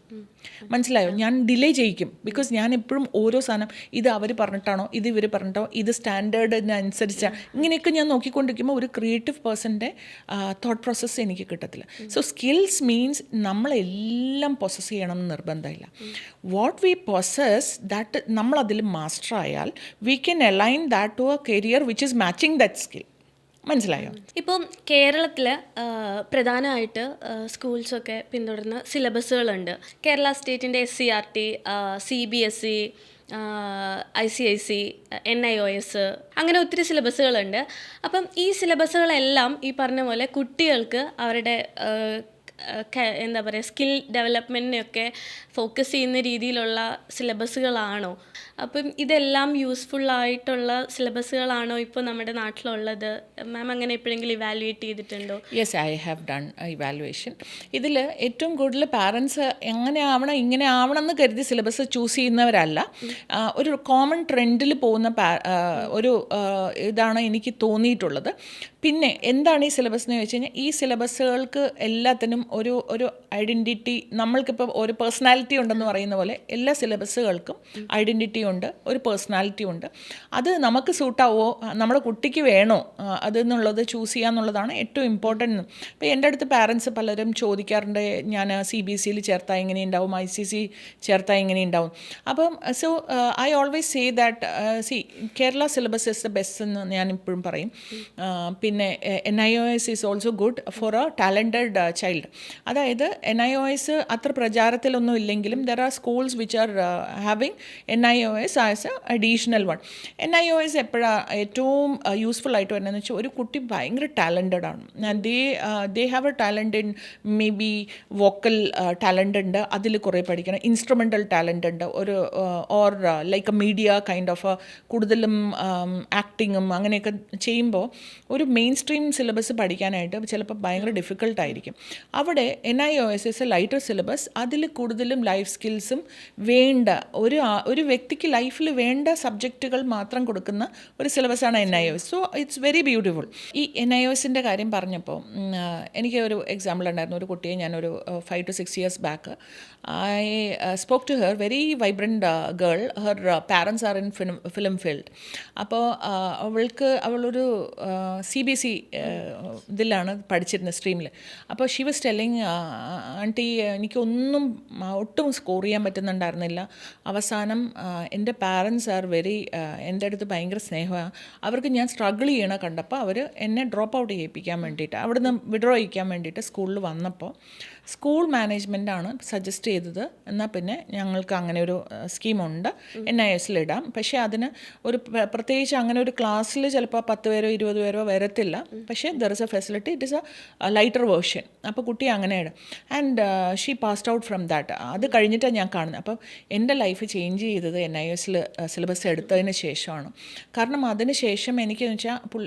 മനസ്സിലായോ? ഞാൻ ഡിലേ ചെയ്യിക്കും. ബിക്കോസ് ഞാൻ എപ്പോഴും ഓരോ സാധനം ഇത് അവർ പറഞ്ഞിട്ടാണോ, ഇത് ഇവർ പറഞ്ഞിട്ടോ, ഇത് സ്റ്റാൻഡേർഡിനനുസരിച്ചാണ്, ഇങ്ങനെയൊക്കെ ഞാൻ നോക്കിക്കൊണ്ടിരിക്കുമ്പോൾ ഒരു ക്രിയേറ്റീവ് പേഴ്സൻ്റെ തോട്ട് പ്രോസസ്സ് എനിക്ക് കിട്ടത്തില്ല. സോ സ്കിൽസ് മീൻസ് നമ്മളെല്ലാം പൊസസ് ചെയ്യണം എന്ന് നിർബന്ധമില്ല. വാട്ട് വി പൊസസ് ദാറ്റ് നമ്മളതിൽ മാസ്റ്റർ ആയാൽ we can align that to a career which is matching that skill. മനസ്സിലായോ? ഇപ്പം കേരളത്തിൽ പ്രധാനമായിട്ട് സ്കൂൾസൊക്കെ പിന്തുടരുന്ന സിലബസുകളുണ്ട്. Kerala സ്റ്റേറ്റിൻ്റെ SCRT, CBSE, ICIC, NIOS, അങ്ങനെ ഒത്തിരി സിലബസുകളുണ്ട്. അപ്പം ഈ സിലബസുകളെല്ലാം ഈ പറഞ്ഞ പോലെ കുട്ടികൾക്ക് അവരുടെ എന്താ പറയുക സ്കിൽ ഡെവലപ്മെൻറ്റിനെയൊക്കെ ഫോക്കസ് ചെയ്യുന്ന രീതിയിലുള്ള സിലബസുകളാണോ? അപ്പം ഇതെല്ലാം യൂസ്ഫുള്ളായിട്ടുള്ള സിലബസുകളാണോ ഇപ്പോൾ നമ്മുടെ നാട്ടിലുള്ളത്? മാം അങ്ങനെ എപ്പോഴെങ്കിലും ഇവാലുവേറ്റ് ചെയ്തിട്ടുണ്ടോ? Yes, I have done evaluation. ഇതിൽ ഏറ്റവും കൂടുതൽ പാരൻസ് എങ്ങനെ ആവണം ഇങ്ങനെ ആവണം എന്ന് കരുതി സിലബസ് ചൂസ് ചെയ്യുന്നവരല്ല. ഒരു കോമൺ ട്രെൻഡിൽ പോകുന്ന ഒരു ഇതാണ് എനിക്ക് തോന്നിയിട്ടുള്ളത്. പിന്നെ എന്താണ് ഈ സിലബസ് എന്ന് ചോദിച്ചു കഴിഞ്ഞാൽ, ഈ സിലബസുകൾക്ക് എല്ലാത്തിനും ഒരു ഐഡൻറ്റിറ്റി, നമ്മൾക്കിപ്പോൾ ഒരു പേഴ്സണാലിറ്റി ഉണ്ടെന്ന് പറയുന്ന പോലെ എല്ലാ സിലബസുകൾക്കും ഐഡൻറ്റിറ്റി ഉണ്ട്, ഒരു പേഴ്സണാലിറ്റി ഉണ്ട്. അത് നമുക്ക് സൂട്ടാവോ, നമ്മുടെ കുട്ടിക്ക് വേണോ അതെന്നുള്ളത് ചൂസ് ചെയ്യുക എന്നുള്ളതാണ് ഏറ്റവും ഇമ്പോർട്ടൻറ്റ്. ഇപ്പോൾ എൻ്റെ അടുത്ത് പാരൻസ് പലരും ചോദിക്കാറുണ്ട്, ഞാൻ CBSE ചേർത്താൽ എങ്ങനെ ഉണ്ടാവും, ICC ചേർത്താൽ എങ്ങനെ ഉണ്ടാവും. അപ്പം so I always say that Kerala syllabus is the best എന്ന് ഞാൻ ഇപ്പോഴും പറയും. പിന്നെ NIOS is also good for A talented child. അതായത് NIOS അത്ര പ്രചാരത്തിലൊന്നും ഇല്ലെങ്കിലും there are schools which are having NIOS as A additional one. NIOS എപ്പോഴാണ് ഏറ്റവും യൂസ്ഫുൾ ആയിട്ട് വരുന്നതെന്ന് വെച്ചാൽ, ഒരു കുട്ടി ഭയങ്കര ടാലൻറ്റഡ് ആണ്, they have A talent in may be vocal talent ഉണ്ട്, അതിൽ കുറേ പഠിക്കണം, ഇൻസ്ട്രുമെൻ്റൽ ടാലൻ്റ് ഉണ്ട്, ഒരു or like A media kind of കൂടുതലും ആക്ടിങ്ങും അങ്ങനെയൊക്കെ ചെയ്യുമ്പോൾ ഒരു മെയിൻ സ്ട്രീം സിലബസ് പഠിക്കാനായിട്ട് ചിലപ്പോൾ ഭയങ്കര ഡിഫിക്കൽട്ടായിരിക്കും. അവിടെ NIOS is A lighter syllabus. അതിൽ കൂടുതലും ലൈഫ് സ്കിൽസും വേണ്ട ഒരു വ്യക്തിക്ക് ലൈഫിൽ വേണ്ട സബ്ജക്റ്റുകൾ മാത്രം കൊടുക്കുന്ന ഒരു സിലബസാണ് NIOS. So it's very beautiful. ഈ NIOSൻ്റെ കാര്യം പറഞ്ഞപ്പോൾ എനിക്ക് ഒരു എക്സാമ്പിൾ ഉണ്ടായിരുന്നു. ഒരു കുട്ടിയെ ഞാനൊരു 5 to 6 years back I spoke to her, very vibrant girl. Her parents are in film field. അപ്പോൾ അവളൊരു CBSE ഇതിലാണ് പഠിച്ചിരുന്നത്, സ്ട്രീമിൽ. അപ്പോൾ ഷി വാസ് ടെല്ലിങ്, ആൻറ്റി എനിക്കൊന്നും ഒട്ടും സ്കോർ ചെയ്യാൻ പറ്റുന്നുണ്ടായിരുന്നില്ല. അവസാനം എൻ്റെ പാരൻസ് ആർ എൻ്റെ അടുത്ത് ഭയങ്കര സ്നേഹമാണ്. അവർക്ക് ഞാൻ സ്ട്രഗിൾ ചെയ്യണ കണ്ടപ്പോൾ അവർ എന്നെ ഡ്രോപ്പ് ഔട്ട് ചെയ്യിപ്പിക്കാൻ വേണ്ടിയിട്ട്, അവിടുന്ന് വിഡ്രോ ചെയ്യിക്കാൻ വേണ്ടിയിട്ട് സ്കൂളിൽ വന്നപ്പോൾ സ്കൂൾ മാനേജ്മെൻറ്റാണ് സജസ്റ്റ് ചെയ്തത്, എന്നാൽ പിന്നെ ഞങ്ങൾക്ക് അങ്ങനെ ഒരു സ്കീമുണ്ട്, NIOSലിടാം. പക്ഷേ അതിന് ഒരു പ്രത്യേകിച്ച് അങ്ങനെ ഒരു ക്ലാസ്സിൽ ചിലപ്പോൾ 10 പേരോ 20 പേരോ വരത്തില്ല. പക്ഷേ there is A facility, it is A lighter version. അപ്പോൾ കുട്ടി അങ്ങനെ ഇടും. And she passed out from that. അത് കഴിഞ്ഞിട്ടാണ് ഞാൻ കാണുന്നത്. അപ്പോൾ എൻ്റെ ലൈഫ് ചേഞ്ച് ചെയ്തത് NIOSൽ സിലബസ് എടുത്തതിന് ശേഷമാണ്. കാരണം അതിന് ശേഷം എനിക്കെന്ന് വെച്ചാൽ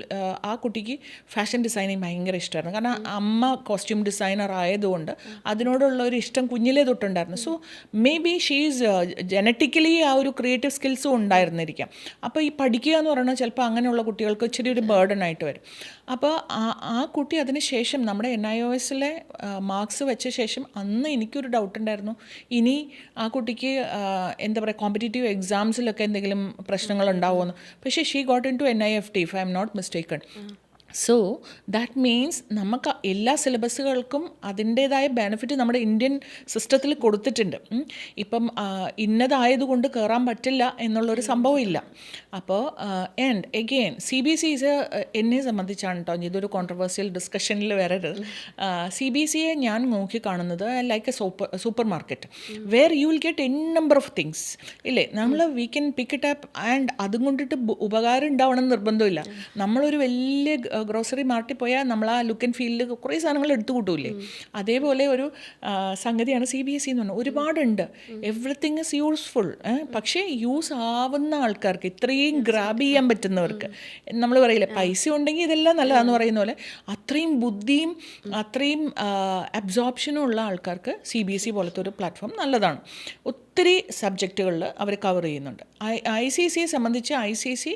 ആ കുട്ടിക്ക് ഫാഷൻ ഡിസൈനിങ് ഭയങ്കര ഇഷ്ടമായിരുന്നു. കാരണം അമ്മ കോസ്റ്റ്യൂം ഡിസൈനർ ആയതുകൊണ്ട് അതിനോടുള്ള ഒരു ഇഷ്ടം കുഞ്ഞിലേ തൊട്ടുണ്ടായിരുന്നു. So maybe she's genetically ആ ഒരു ക്രിയേറ്റീവ് സ്കിൽസും ഉണ്ടായിരുന്നിരിക്കാം. അപ്പോൾ ഈ പഠിക്കുക എന്ന് പറയുന്നത് ചിലപ്പോൾ അങ്ങനെയുള്ള കുട്ടികൾക്ക് ഇച്ചിരി ഒരു ബേർഡൻ ആയിട്ട് വരും. അപ്പോൾ ആ കുട്ടി അതിന് ശേഷം നമ്മുടെ NIOSലെ മാർക്സ് വെച്ച ശേഷം അന്ന് എനിക്കൊരു ഡൗട്ട് ഉണ്ടായിരുന്നു, ഇനി ആ കുട്ടിക്ക് എന്താ പറയുക കോമ്പറ്റേറ്റീവ് എക്സാംസിലൊക്കെ എന്തെങ്കിലും പ്രശ്നങ്ങൾ ഉണ്ടാവുമെന്ന്. പക്ഷേ she got into NIFT, if I'm not mistaken. So that means നമുക്ക് എല്ലാ സിലബസുകൾക്കും അതിൻ്റേതായ ബെനിഫിറ്റ് നമ്മുടെ ഇന്ത്യൻ സിസ്റ്റത്തിൽ കൊടുത്തിട്ടുണ്ട്. ഇപ്പം ഇന്നതായതുകൊണ്ട് കയറാൻ പറ്റില്ല എന്നുള്ളൊരു സംഭവമില്ല. അപ്പോൾ ആൻഡ് എഗെയിൻ CBSE എന്നെ സംബന്ധിച്ചാണ് കേട്ടോ, ഇതൊരു കോൺട്രവേഴ്സ്യൽ ഡിസ്കഷനിൽ വരരുത്. CBSE ഞാൻ നോക്കിക്കാണുന്നത് like a supermarket where you will get n number of things. ഇല്ലേ, നമ്മൾ we can pick it up and അതും കൊണ്ടിട്ട് ഉപകാരം ഉണ്ടാവണം എന്ന് നിർബന്ധമില്ല. നമ്മളൊരു വലിയ ഗ്രോസറി മാർട്ടിൽ പോയാൽ നമ്മൾ ആ ലുക്ക് ആൻഡ് ഫീലിൽ കുറേ സാധനങ്ങൾ എടുത്തു കൂട്ടൂലേ, അതേപോലെ ഒരു സംഗതിയാണ് CBSE എന്ന് പറഞ്ഞാൽ. ഒരുപാടുണ്ട്, എവറിത്തിങ് ഇസ് യൂസ്ഫുൾ. പക്ഷേ യൂസ് ആവുന്ന ആൾക്കാർക്ക്, ഇത്രയും ഗ്രാബ് ചെയ്യാൻ പറ്റുന്നവർക്ക്, നമ്മൾ പറയില്ലേ പൈസ ഉണ്ടെങ്കിൽ ഇതെല്ലാം നല്ലതാണെന്ന് പറയുന്ന പോലെ, അത്രയും ബുദ്ധിയും അത്രയും അബ്സോർപ്ഷനും ഉള്ള ആൾക്കാർക്ക് CBSE പോലത്തെ ഒരു പ്ലാറ്റ്ഫോം നല്ലതാണ്. ഒത്തിരി സബ്ജക്റ്റുകളിൽ അവർ കവർ ചെയ്യുന്നുണ്ട്. ICSE സംബന്ധിച്ച് ICSE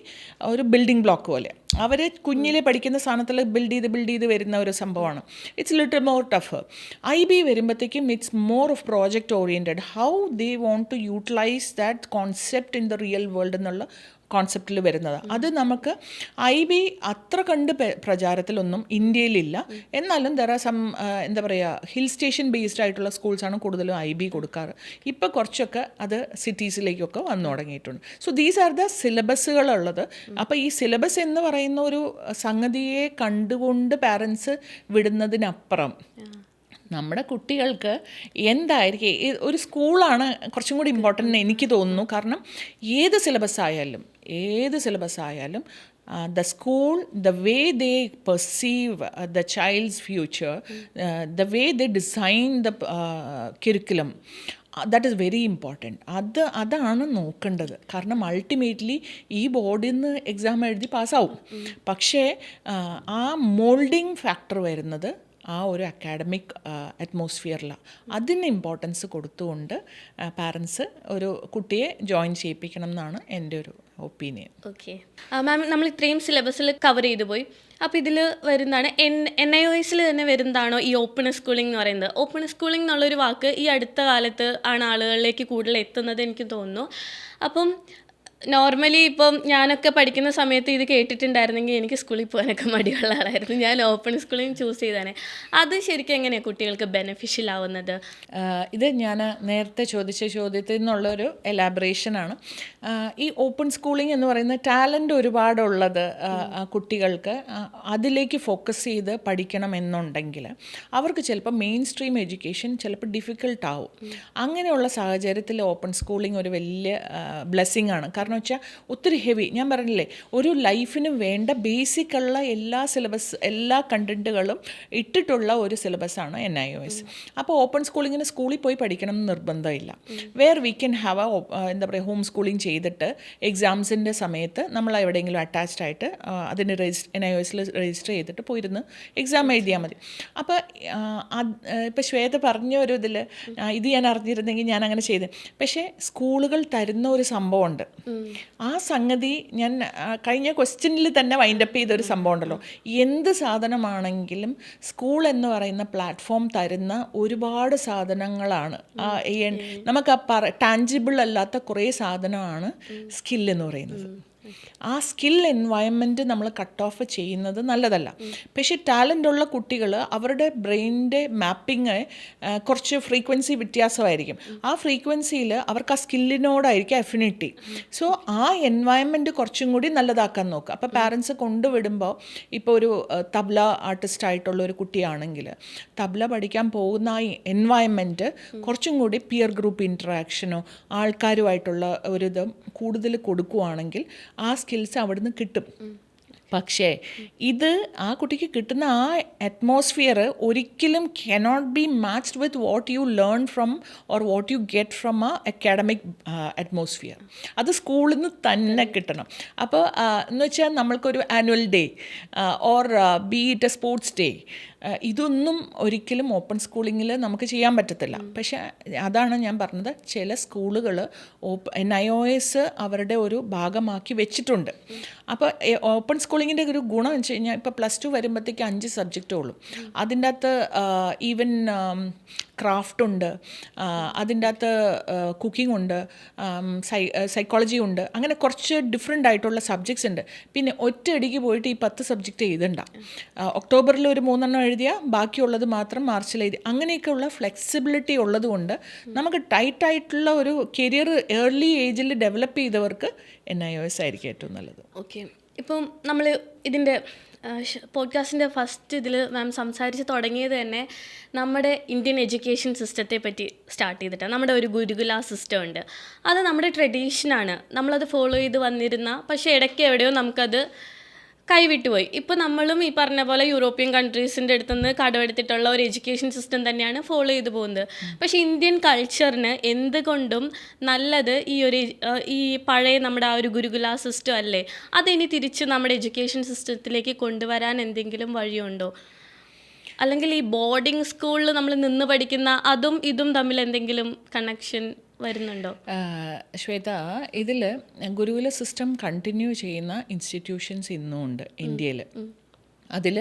ഒരു ബിൽഡിംഗ് ബ്ലോക്ക് പോലെ, അവർ കുഞ്ഞിലെ പഠിക്കുന്ന സാധനത്തിൽ ബിൽഡ് ചെയ്ത് വരുന്ന ഒരു സംഭവമാണ്. It's little more tough. IB വരുമ്പോഴത്തേക്കും it's more of project oriented, how they want to utilize that concept in the real world എന്നുള്ള കോൺസെപ്റ്റിൽ വരുന്നത്. അത് നമുക്ക് IB അത്ര കണ്ട് പ്രചാരത്തിലൊന്നും ഇന്ത്യയിലില്ല. എന്നാലും ദർ ആർ സം എന്താ പറയുക, ഹിൽ സ്റ്റേഷൻ ബേസ്ഡ് ആയിട്ടുള്ള സ്കൂൾസാണ് കൂടുതലും IB കൊടുക്കാറ്. ഇപ്പോൾ കുറച്ചൊക്കെ അത് സിറ്റീസിലേക്കൊക്കെ വന്നു തുടങ്ങിയിട്ടുണ്ട്. സോ ദീസ് ആർ ദ സിലബസുകളുള്ളത്. അപ്പോൾ ഈ സിലബസ് എന്ന് പറയുന്ന ഒരു സംഗതിയെ കണ്ടുകൊണ്ട് പാരൻസ് വിടുന്നതിനപ്പുറം നമ്മുടെ കുട്ടികൾക്ക് എന്തായിരിക്കും ഒരു സ്കൂളാണ് കുറച്ചും കൂടി ഇമ്പോർട്ടൻ്റ് എനിക്ക് തോന്നുന്നു. കാരണം ഏത് സിലബസ് ആയാലും the school, the way they perceive the child's future, the way they design the curriculum, that is very important. അതാണ് നോക്കേണ്ടത്. കാരണം അൾട്ടിമേറ്റ്ലി ഈ ബോർഡിൽ നിന്ന് എക്സാം എഴുതി പാസ്സാവും, പക്ഷേ ആ മോൾഡിങ് ഫാക്ടർ വരുന്നത് ആ ഒരു അക്കാഡമിക് അറ്റ്മോസ്ഫിയറിലാണ്. അതിന് ഇമ്പോർട്ടൻസ് കൊടുത്തുകൊണ്ട് പാരൻസ് ഒരു കുട്ടിയെ ജോയിൻ ചെയ്യിപ്പിക്കണം എന്നാണ് എൻ്റെ ഒരു ഒപ്പീനിയൻ. ഓക്കെ മാം, നമ്മൾ ഇത്രയും സിലബസിൽ കവർ ചെയ്തു പോയി. അപ്പോൾ ഇതിൽ വരുന്നതാണ് NIOS തന്നെ വരുന്നതാണോ ഈ ഓപ്പൺ സ്കൂളിംഗ് എന്ന് പറയുന്നത്? ഓപ്പൺ സ്കൂളിംഗ് എന്നുള്ളൊരു വാക്ക് ഈ അടുത്ത കാലത്ത് ആണ് ആളുകളിലേക്ക് കൂടുതൽ എത്തുന്നത് എനിക്ക് തോന്നുന്നു. അപ്പം നോർമലി ഇപ്പം ഞാനൊക്കെ പഠിക്കുന്ന സമയത്ത് ഇത് കേട്ടിട്ടുണ്ടായിരുന്നെങ്കിൽ എനിക്ക് സ്കൂളിൽ പോകാനൊക്കെ മടിയുള്ള ആളായിരുന്നു. ഞാൻ ഓപ്പൺ സ്കൂളിംഗ് ചൂസ് ചെയ്താനെ. അത് ശരിക്കും എങ്ങനെയാണ് കുട്ടികൾക്ക് ബെനിഫിഷ്യൽ ആവുന്നത്? ഇത് ഞാൻ നേരത്തെ ചോദിച്ച ചോദ്യത്തിൽ നിന്നുള്ളൊരു എലാബറേഷനാണ്. ഈ ഓപ്പൺ സ്കൂളിംഗ് എന്ന് പറയുന്ന ടാലൻ്റ് ഒരുപാടുള്ളത് കുട്ടികൾക്ക് അതിലേക്ക് ഫോക്കസ് ചെയ്ത് പഠിക്കണം എന്നുണ്ടെങ്കിൽ അവർക്ക് ചിലപ്പോൾ മെയിൻ സ്ട്രീം എഡ്യൂക്കേഷൻ ചിലപ്പോൾ ഡിഫിക്കൽട്ട് ആവും. അങ്ങനെയുള്ള സാഹചര്യത്തിൽ ഓപ്പൺ സ്കൂളിംഗ് ഒരു വലിയ ബ്ലെസ്സിങ് ആണ്. കാരണം വെച്ചാൽ ഒത്തിരി ഹെവി, ഞാൻ പറഞ്ഞില്ലേ, ഒരു ലൈഫിന് വേണ്ട ബേസിക്കുള്ള എല്ലാ കണ്ടൻറ്റുകളും ഇട്ടിട്ടുള്ള ഒരു സിലബസാണ് NIOS. അപ്പോൾ ഓപ്പൺ സ്കൂളിങ്ങിന് സ്കൂളിൽ പോയി പഠിക്കണം എന്ന് നിർബന്ധമില്ല. വേർ വി ക്യാൻ ഹാവ് എന്താ പറയുക, ഹോം സ്കൂളിംഗ് ചെയ്തിട്ട് എക്സാംസിൻ്റെ സമയത്ത് നമ്മൾ എവിടെയെങ്കിലും അറ്റാച്ച്ഡ് ആയിട്ട് അതിന് NIOSൽ രജിസ്റ്റർ ചെയ്തിട്ട് പോയിരുന്ന് എക്സാം എഴുതിയാൽ മതി. അപ്പോൾ ഇപ്പോൾ ശ്വേത പറഞ്ഞ ഒരു ഇതിൽ ഇത് ഞാൻ അറിഞ്ഞിരുന്നെങ്കിൽ ഞാൻ അങ്ങനെ ചെയ്തത്. പക്ഷേ സ്കൂളുകൾ തരുന്ന ഒരു സംഭവമുണ്ട്, ആ സംഗതി ഞാൻ കഴിഞ്ഞ ക്വസ്റ്റ്യനിൽ തന്നെ വൈൻഡപ്പ് ചെയ്തൊരു സംഭവം ഉണ്ടല്ലോ. എന്ത് സാധനമാണെങ്കിലും സ്കൂൾ എന്ന് പറയുന്ന പ്ലാറ്റ്ഫോം തരുന്ന ഒരുപാട് സാധനങ്ങളാണ്. നമുക്ക് ടാഞ്ചിബിൾ അല്ലാത്ത കുറേ സാധനമാണ് സ്കില്ലെന്ന് പറയുന്നത്. ആ സ്കിൽ എൻവയൺമെൻറ്റ് നമ്മൾ കട്ട് ഓഫ് ചെയ്യുന്നത് നല്ലതല്ല. പക്ഷേ ടാലൻ്റ് ഉള്ള കുട്ടികൾ അവരുടെ ബ്രെയിനിൻ്റെ മാപ്പിങ് കുറച്ച് ഫ്രീക്വൻസി വ്യത്യാസമായിരിക്കും. ആ ഫ്രീക്വൻസിയിൽ അവർക്ക് ആ സ്കില്ലിനോടായിരിക്കും അഫിനിറ്റി. സോ ആ എൻവയൺമെൻറ്റ് കുറച്ചും കൂടി നല്ലതാക്കാൻ നോക്കുക. അപ്പോൾ പാരൻസ് കൊണ്ടുവിടുമ്പോൾ ഇപ്പോൾ ഒരു തബ്ല ആർട്ടിസ്റ്റ് ആയിട്ടുള്ള ഒരു കുട്ടിയാണെങ്കിൽ തബ്ല പഠിക്കാൻ പോകുന്ന ആ എൻവയൺമെൻറ്റ് കുറച്ചും കൂടി പിയർ ഗ്രൂപ്പ് ഇൻട്രാക്ഷനോ ആൾക്കാരുമായിട്ടുള്ള ഒരിത് കൂടുതൽ കൊടുക്കുകയാണെങ്കിൽ ആ സ്കിൽസ് അവിടുന്ന് കിട്ടും. പക്ഷേ ഇത് ആ കുട്ടിക്ക് കിട്ടുന്ന ആ അറ്റ്മോസ്ഫിയർ ഒരിക്കലും cannot be matched with what you learn from or what you get from A academic atmosphere. അത് സ്കൂളിൽ നിന്ന് തന്നെ കിട്ടണം. അപ്പോൾ എന്ന് വെച്ചാൽ നമ്മൾക്കൊരു annual day or B it A sports day, ഇതൊന്നും ഒരിക്കലും ഓപ്പൺ സ്കൂളിങ്ങിൽ നമുക്ക് ചെയ്യാൻ പറ്റത്തില്ല. പക്ഷേ അതാണ് ഞാൻ പറഞ്ഞത്, ചില സ്കൂളുകൾ NIOS അവരുടെ ഒരു ഭാഗമാക്കി വെച്ചിട്ടുണ്ട്. അപ്പോൾ ഓപ്പൺ സ്കൂളിങ്ങിൻ്റെ ഒരു ഗുണം എന്ന് വെച്ച് കഴിഞ്ഞാൽ ഇപ്പോൾ +2 വരുമ്പോഴത്തേക്ക് 5 സബ്ജക്റ്റേ ഉള്ളൂ. അതിൻ്റെ അകത്ത് ഈവൻ ക്രാഫ്റ്റ് ഉണ്ട്, അതിൻ്റെ അകത്ത് കുക്കിംഗ് ഉണ്ട്, സൈക്കോളജി ഉണ്ട്, അങ്ങനെ കുറച്ച് ഡിഫറെൻ്റ് ആയിട്ടുള്ള സബ്ജക്ട്സ് ഉണ്ട്. പിന്നെ ഒറ്റയടിക്ക് പോയിട്ട് ഈ 10 സബ്ജക്റ്റ് എഴുതണ്ട. ഒക്ടോബറിൽ ഒരു 3 എഴുതിയാൽ ബാക്കിയുള്ളത് മാത്രം മാർച്ചിൽ എഴുതി. അങ്ങനെയൊക്കെയുള്ള ഫ്ലെക്സിബിലിറ്റി ഉള്ളതുകൊണ്ട് നമുക്ക് ടൈറ്റായിട്ടുള്ള ഒരു കരിയർ ഏർലി ഏജിൽ ഡെവലപ്പ് ചെയ്തവർക്ക് NIOS ആയിരിക്കും ഏറ്റവും നല്ലത്. ഓക്കെ, ഇപ്പം നമ്മൾ ഇതിൻ്റെ പോഡ്കാസ്റ്റിൻ്റെ ഫസ്റ്റ് ഇതിൽ മാം സംസാരിച്ച് തുടങ്ങിയത് തന്നെ നമ്മുടെ ഇന്ത്യൻ എഡ്യൂക്കേഷൻ സിസ്റ്റത്തെ പറ്റി സ്റ്റാർട്ട് ചെയ്തിട്ടാണ്. നമ്മുടെ ഒരു ഗുരുകുല സിസ്റ്റം ഉണ്ട്, അത് നമ്മുടെ ട്രഡീഷനാണ്, നമ്മളത് ഫോളോ ചെയ്ത് വന്നിരുന്ന, പക്ഷേ ഇടയ്ക്ക് എവിടെയോ നമുക്കത് കൈവിട്ടുപോയി. ഇപ്പോൾ നമ്മളും ഈ പറഞ്ഞ പോലെ യൂറോപ്യൻ കൺട്രീസിൻ്റെ അടുത്തുനിന്ന് കടമെടുത്തിട്ടുള്ള ഒരു എഡ്യൂക്കേഷൻ സിസ്റ്റം തന്നെയാണ് ഫോളോ ചെയ്ത് പോകുന്നത്. പക്ഷേ ഇന്ത്യൻ കൾച്ചറിന് എന്തുകൊണ്ടും നല്ലത് ഈ പഴയ നമ്മുടെ ആ ഒരു ഗുരുകുല സിസ്റ്റം അല്ലേ? അതിനി തിരിച്ച് നമ്മുടെ എഡ്യൂക്കേഷൻ സിസ്റ്റത്തിലേക്ക് കൊണ്ടുവരാൻ എന്തെങ്കിലും വഴിയുണ്ടോ? അല്ലെങ്കിൽ ഈ ബോർഡിംഗ് സ്കൂളിൽ നമ്മൾ നിന്ന് പഠിക്കുന്ന അതും ഇതും തമ്മിൽ എന്തെങ്കിലും കണക്ഷൻ വരുന്നുണ്ടോ? ശ്വേത, ഇതിൽ ഗുരുകുല സിസ്റ്റം കണ്ടിന്യൂ ചെയ്യുന്ന ഇൻസ്റ്റിറ്റ്യൂഷൻസ് ഇന്നും ഉണ്ട് ഇന്ത്യയിൽ. അതിൽ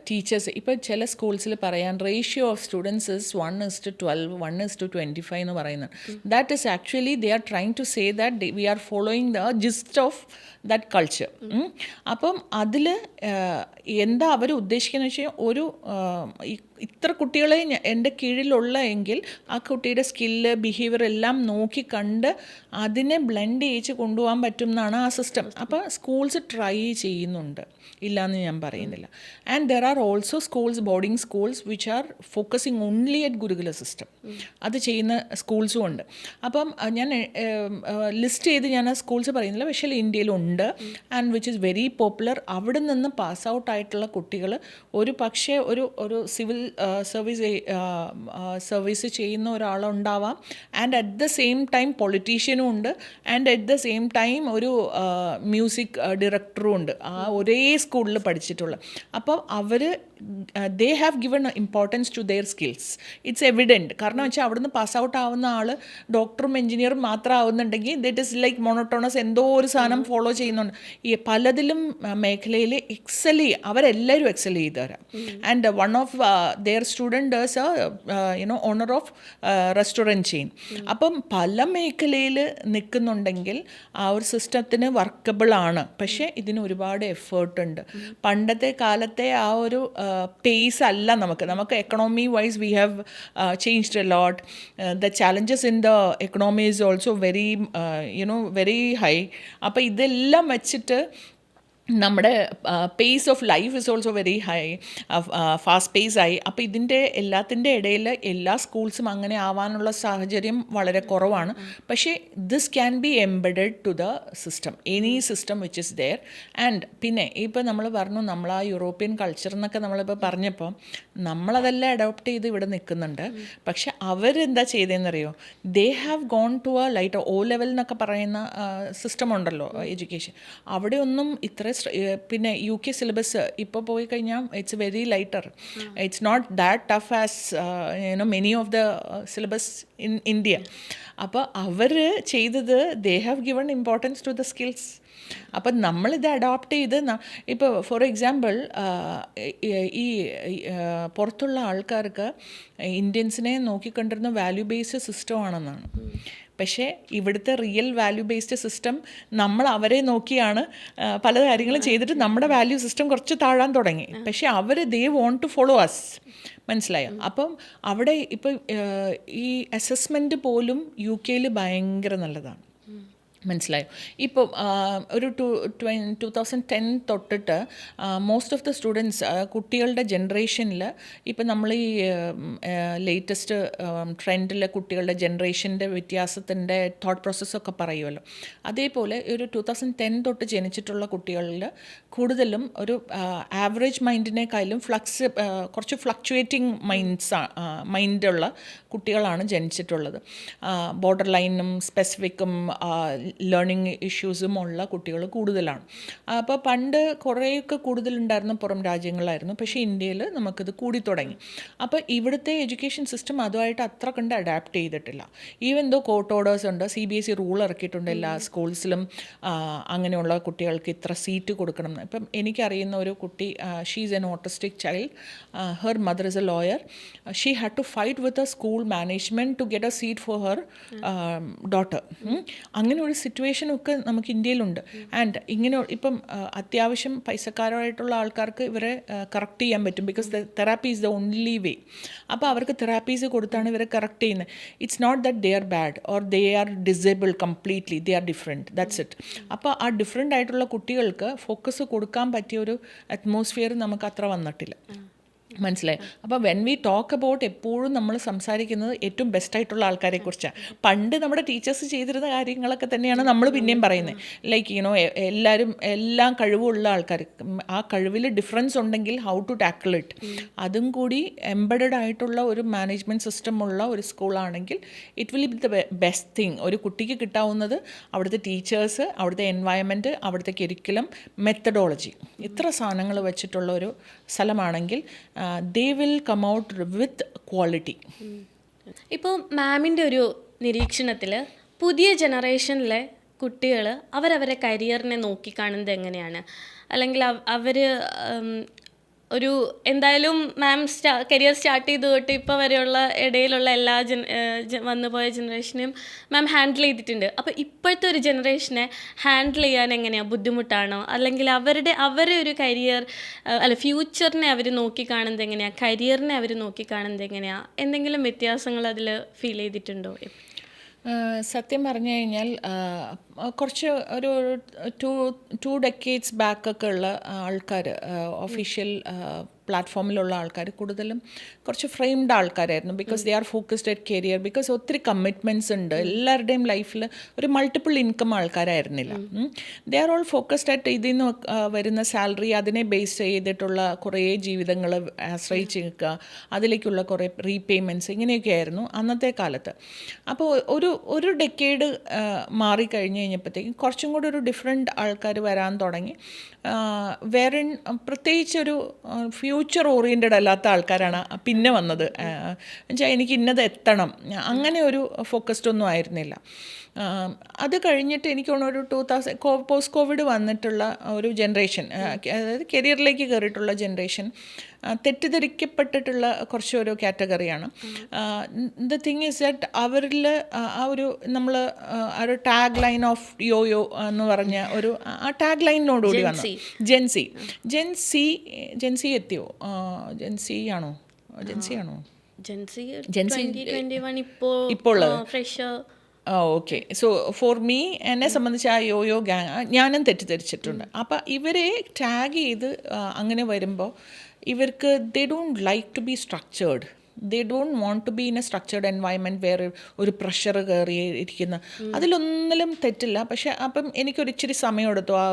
ടീച്ചേഴ്സ് ഇപ്പോൾ ചില സ്കൂൾസിൽ പറയാൻ റേഷ്യോ ഓഫ് സ്റ്റുഡൻസ് ഇസ് 1:12, 1:25 എന്ന് പറയുന്നത്. That is actually they are trying to say that we are following the gist of that culture. അപ്പം അതിൽ എന്താ അവർ ഉദ്ദേശിക്കുന്നത് വെച്ചാൽ ഒരു ഇത്ര കുട്ടികളെ എൻ്റെ കീഴിലുള്ള എങ്കിൽ ആ കുട്ടിയുടെ സ്കില്ല്, ബിഹേവിയർ എല്ലാം നോക്കി കണ്ട് അതിനെ ബ്ലെൻഡ് ചെയ്യിച്ച് കൊണ്ടുപോകാൻ പറ്റും എന്നാണ് ആ സിസ്റ്റം. അപ്പോൾ സ്കൂൾസ് ട്രൈ ചെയ്യുന്നുണ്ട്, ഇല്ലയെന്ന് ഞാൻ പറയുന്നില്ല. And there are also schools, boarding schools which R focusing only at ഗുരുകുല സിസ്റ്റം. അത് ചെയ്യുന്ന സ്കൂൾസും ഉണ്ട്. അപ്പം ഞാൻ ലിസ്റ്റ് ചെയ്ത് ഞാൻ ആ സ്കൂൾസ് പറയുന്നില്ല, പക്ഷേ ഇന്ത്യയിലുണ്ട് and which is very popular. അവിടെ നിന്ന് പാസ് ഔട്ട് ആയിട്ടുള്ള കുട്ടികൾ ഒരു പക്ഷേ ഒരു സിവിൽ സർവീസ് ചെയ്യുന്ന ഒരാളുണ്ടാവാം, and at the same time പൊളിറ്റീഷ്യനും ഉണ്ട്, and at the same time ഒരു മ്യൂസിക് ഡയറക്ടറും ഉണ്ട് ആ ഒരേ സ്കൂളിൽ പഠിച്ചിട്ടുള്ള. അപ്പോൾ അവർ they have given importance to their skills. It's evident. കാരണം വെച്ചാൽ അവിടുന്ന് പാസ് ഔട്ട് ആവുന്ന ആൾ ഡോക്ടറും എഞ്ചിനീയറും മാത്രം ആവുന്നുണ്ടെങ്കിൽ ദറ്റ് ഇസ് ലൈക്ക് മോണോട്ടോണസ്, എന്തോ ഒരു സാധനം ഫോളോ ചെയ്യുന്നുണ്ട്. ഈ പലതിലും മേഖലയിൽ അവരെല്ലാവരും എക്സൽ ചെയ്ത് തരാം. And one of their student is owner of restaurant chain. അപ്പം പല മേഖലയിൽ നിൽക്കുന്നുണ്ടെങ്കിൽ ആ ഒരു സിസ്റ്റത്തിന് വർക്കബിൾ ആണ്. പക്ഷേ ഇതിന് ഒരുപാട് എഫേർട്ട് ഉണ്ട്. പണ്ടത്തെ കാലത്തെ ആ ഒരു പേസ് അല്ല നമുക്ക് economy wise we have changed a lot. The challenges in the economy is also very high. അപ്പോൾ ഇതെല്ലാം വെച്ചിട്ട് നമ്മുടെ pace of life is also very high, fast pace ആയി. അപ്പോൾ ഇതിൻ്റെ എല്ലാത്തിൻ്റെ ഇടയിൽ എല്ലാ സ്കൂൾസും അങ്ങനെ ആവാനുള്ള സാഹചര്യം വളരെ കുറവാണ്. പക്ഷേ this can be embedded to the system, any system which is there. And പിന്നെ ഇപ്പോൾ നമ്മൾ പറഞ്ഞു, നമ്മൾ ആ യൂറോപ്യൻ കൾച്ചർ എന്നൊക്കെ നമ്മളിപ്പോൾ പറഞ്ഞപ്പോൾ നമ്മളതെല്ലാം അഡോപ്റ്റ് ചെയ്ത് ഇവിടെ നിൽക്കുന്നുണ്ട്. പക്ഷെ അവരെന്താ ചെയ്തതെന്നറിയോ? They have gone to a light O level എന്നൊക്കെ പറയുന്ന സിസ്റ്റം ഉണ്ടല്ലോ എഡ്യൂക്കേഷൻ. അവിടെ ഒന്നും ഇത്ര പിന്നെ UK സിലബസ് ഇപ്പോൾ പോയി കഴിഞ്ഞാൽ it's very lighter. It's not that tough as many of the syllabus in India. അപ്പോൾ അവർ ചെയ്തത് they have given importance to the skills. അപ്പം നമ്മളിത് അഡോപ്റ്റ് ചെയ്ത് ഇപ്പോൾ ഫോർ എക്സാമ്പിൾ ഈ പുറത്തുള്ള ആൾക്കാർക്ക് ഇന്ത്യൻസിനെ നോക്കിക്കണ്ടിരുന്ന വാല്യൂ ബേസ്ഡ് സിസ്റ്റമാണെന്നാണ്. പക്ഷേ ഇവിടുത്തെ റിയൽ വാല്യൂ ബേസ്ഡ് സിസ്റ്റം നമ്മൾ അവരെ നോക്കിയാണ് പല കാര്യങ്ങളും ചെയ്തിട്ട് നമ്മുടെ വാല്യൂ സിസ്റ്റം കുറച്ച് താഴാൻ തുടങ്ങി. പക്ഷേ അവർ ദേ വോണ്ട് ടു ഫോളോ അസ്. മനസ്സിലായോ? അപ്പം അവിടെ ഇപ്പോൾ ഈ അസസ്മെൻറ്റ് പോലും UK ഭയങ്കര നല്ലതാണ്. മനസ്സിലായോ? ഇപ്പോൾ ഒരു 2010 തൊട്ടിട്ട് മോസ്റ്റ് ഓഫ് ദ സ്റ്റുഡൻസ് കുട്ടികളുടെ ജനറേഷനിൽ ഇപ്പം നമ്മൾ ഈ ലേറ്റസ്റ്റ് ട്രെൻഡിലെ കുട്ടികളുടെ ജനറേഷൻ്റെ വ്യത്യാസത്തിൻ്റെ തോട്ട് പ്രോസസ്സൊക്കെ പറയുമല്ലോ. അതേപോലെ ഒരു 2010 തൊട്ട് ജനിച്ചിട്ടുള്ള കുട്ടികളിൽ കൂടുതലും ഒരു ആവറേജ് മൈൻഡിനേക്കാളും കുറച്ച് ഫ്ലക്ച്വേറ്റിംഗ് മൈൻഡുള്ള കുട്ടികളാണ് ജനിച്ചിട്ടുള്ളത്. ബോർഡർ ലൈനും സ്പെസിഫിക്കും ലേണിംഗ് ഇഷ്യൂസും ഉള്ള കുട്ടികൾ കൂടുതലാണ്. അപ്പോൾ പണ്ട് കുറേയൊക്കെ കൂടുതലുണ്ടായിരുന്ന പുറം രാജ്യങ്ങളായിരുന്നു, പക്ഷേ ഇന്ത്യയിൽ നമുക്കിത് കൂടി തുടങ്ങി. അപ്പോൾ ഇവിടുത്തെ എഡ്യൂക്കേഷൻ സിസ്റ്റം അതുമായിട്ട് അത്ര കണ്ട് അഡാപ്റ്റ് ചെയ്തിട്ടില്ല. ഈവൻ ദോ കോർട്ട് ഓർഡേഴ്സ് ഉണ്ട്, CBSE റൂൾ ഇറക്കിയിട്ടുണ്ട് എല്ലാ സ്കൂൾസിലും അങ്ങനെയുള്ള കുട്ടികൾക്ക് ഇത്ര സീറ്റ് കൊടുക്കണം എന്ന്. ഇപ്പം എനിക്കറിയുന്ന ഒരു കുട്ടി, she's an autistic child, her mother is a lawyer, she had to fight with a school management to get a seat for her daughter. അങ്ങനെ ഒരു സിറ്റുവേഷനൊക്കെ നമുക്ക് ഇന്ത്യയിലുണ്ട്. ആൻഡ് ഇങ്ങനെ ഇപ്പം അത്യാവശ്യം പൈസക്കാരായിട്ടുള്ള ആൾക്കാർക്ക് ഇവരെ കറക്റ്റ് ചെയ്യാൻ പറ്റും, because therapy is the only way. അപ്പോൾ അവർക്ക് തെറാപ്പീസ് കൊടുത്താണ് ഇവരെ കറക്റ്റ് ചെയ്യുന്നത്. It's not that they are bad or they are disable completely, they are different, that's it. അപ്പോൾ ആ ഡിഫറെൻ്റ് ആയിട്ടുള്ള കുട്ടികൾക്ക് ഫോക്കസ് കൊടുക്കാൻ പറ്റിയ ഒരു അറ്റ്മോസ്ഫിയർ നമുക്ക് അത്ര വന്നിട്ടില്ല. മനസ്സിലായി? അപ്പോൾ വെൻ വി ടോക്ക് അബൌട്ട് എപ്പോഴും നമ്മൾ സംസാരിക്കുന്നത് ഏറ്റവും ബെസ്റ്റായിട്ടുള്ള ആൾക്കാരെക്കുറിച്ചാണ്. പണ്ട് നമ്മുടെ ടീച്ചേഴ്സ് ചെയ്തിരുന്ന കാര്യങ്ങളൊക്കെ തന്നെയാണ് നമ്മൾ പിന്നെയും പറയുന്നത്. ലൈക്ക് എല്ലാവരും എല്ലാം കഴിവുള്ള ആൾക്കാർ, ആ കഴിവിൽ ഡിഫറൻസ് ഉണ്ടെങ്കിൽ ഹൗ ടു ടാക്കിൾ ഇറ്റ്, അതും കൂടി എംബഡഡ് ആയിട്ടുള്ള ഒരു മാനേജ്മെൻറ്റ് സിസ്റ്റം ഉള്ള ഒരു സ്കൂളാണെങ്കിൽ it will be the best thing. ഒരു കുട്ടിക്ക് കിട്ടാവുന്നത് അവിടുത്തെ ടീച്ചേഴ്സ്, അവിടുത്തെ എൻവയൺമെൻറ്റ്, അവിടുത്തെ കരിക്കുലം, മെത്തഡോളജി, ഇത്ര സാധനങ്ങൾ വെച്ചിട്ടുള്ള ഒരു സ്ഥലമാണെങ്കിൽ they will come out with quality. ഇപ്പോൾ മാമിൻ്റെ ഒരു നിരീക്ഷണത്തിൽ പുതിയ ജനറേഷനിലെ കുട്ടികൾ അവരവരെ കരിയറിനെ നോക്കിക്കാണുന്നത് എങ്ങനെയാണ്? അല്ലെങ്കിൽ അവർ ഒരു എന്തായാലും മാം കരിയർ സ്റ്റാർട്ട് ചെയ്ത് തൊട്ട് ഇപ്പോൾ വരെയുള്ള ഇടയിലുള്ള എല്ലാ വന്നുപോയ ജനറേഷനെയും മാം ഹാൻഡിൽ ചെയ്തിട്ടുണ്ട്. അപ്പോൾ ഇപ്പോഴത്തെ ഒരു ജനറേഷനെ ഹാൻഡിൽ ചെയ്യാൻ എങ്ങനെയാണ്? ബുദ്ധിമുട്ടാണോ? അല്ലെങ്കിൽ അവരെ ഒരു കരിയർ ഫ്യൂച്ചറിനെ അവർ നോക്കിക്കാണുന്നത് എങ്ങനെയാണ്? കരിയറിനെ അവർ നോക്കിക്കാണുന്നത് എങ്ങനെയാണ്? എന്തെങ്കിലും വ്യത്യാസങ്ങൾ അതിൽ ഫീൽ ചെയ്തിട്ടുണ്ടോ? സത്യം പറഞ്ഞു കഴിഞ്ഞാൽ കുറച്ച് ഒരു 2 decades ബാക്കൊക്കെ ഉള്ള ആൾക്കാർ, ഒഫീഷ്യൽ പ്ലാറ്റ്ഫോമിലുള്ള ആൾക്കാർ കൂടുതലും കുറച്ച് ഫ്രെയിംഡ് ആൾക്കാരായിരുന്നു. Because they are focused at career, because ഒത്തിരി കമ്മിറ്റ്മെൻറ്റ്സ് ഉണ്ട് എല്ലാവരുടെയും ലൈഫിൽ. ഒരു മൾട്ടിപ്പിൾ ഇൻകം ആൾക്കാരായിരുന്നില്ല. They are all focused at ഇതിൽ നിന്ന് വരുന്ന സാലറി, അതിനെ ബേസ് ചെയ്തിട്ടുള്ള കുറേ ജീവിതങ്ങൾ ആശ്രയിച്ച് നിൽക്കുക, അതിലേക്കുള്ള കുറേ റീപേയ്മെൻറ്റ്സ്, ഇങ്ങനെയൊക്കെ ആയിരുന്നു അന്നത്തെ കാലത്ത്. അപ്പോൾ ഒരു ഡെക്കേഡ് മാറിക്കഴിഞ്ഞ് കഴിഞ്ഞപ്പോഴത്തേക്കും കുറച്ചും കൂടി ഒരു ഡിഫറെൻറ്റ് ആൾക്കാർ വരാൻ തുടങ്ങി. വേറെ പ്രത്യേകിച്ചൊരു ഫ്യൂച്ചർ ഓറിയൻറ്റഡ് അല്ലാത്ത ആൾക്കാരാണ് പിന്നെ വന്നത്. എന്നുവെച്ചാൽ എനിക്ക് ഇന്നത് എത്തണം, അങ്ങനെ ഒരു ഫോക്കസ്ഡ് ഒന്നും ആയിരുന്നില്ല. അത് കഴിഞ്ഞിട്ട് എനിക്ക് തോന്നുന്നു ഒരു 2000 പോസ്റ്റ് കോവിഡ് വന്നിട്ടുള്ള ഒരു ജനറേഷൻ, അതായത് കരിയറിലേക്ക് കയറിയിട്ടുള്ള ജനറേഷൻ തെറ്റിദ്ധരിക്കപ്പെട്ടിട്ടുള്ള കുറച്ചൊരു കാറ്റഗറിയാണ്. ദ തിങ് ഈസ് ദാറ്റ് അവരിൽ ആ ഒരു നമ്മൾ ആ ഒരു ടാഗ് ലൈൻ ഓഫ് യോയോ എന്ന് പറഞ്ഞ ഒരു ആ ടാഗ് ലൈനിനോടുകൂടി വന്നു. ജെൻസി എത്തിയോ? ജെൻസി ആണോ? ഇപ്പോൾ ഓക്കെ. സോ ഫോർ മീ, എന്നെ സംബന്ധിച്ച് ആ യോയോ ഗാങ് ഞാനും തെറ്റിദ്ധരിച്ചിട്ടുണ്ട്. അപ്പം ഇവരെ ടാഗ് ചെയ്ത് അങ്ങനെ വരുമ്പോൾ ഇവർക്ക് they don't like to be structured. They don't want to be in a structured environment വേറെ ഒരു പ്രഷർ കയറി ഇരിക്കുന്ന. അതിലൊന്നിലും തെറ്റില്ല. പക്ഷേ അപ്പം എനിക്കൊരു ഇച്ചിരി സമയമെടുത്തു ആ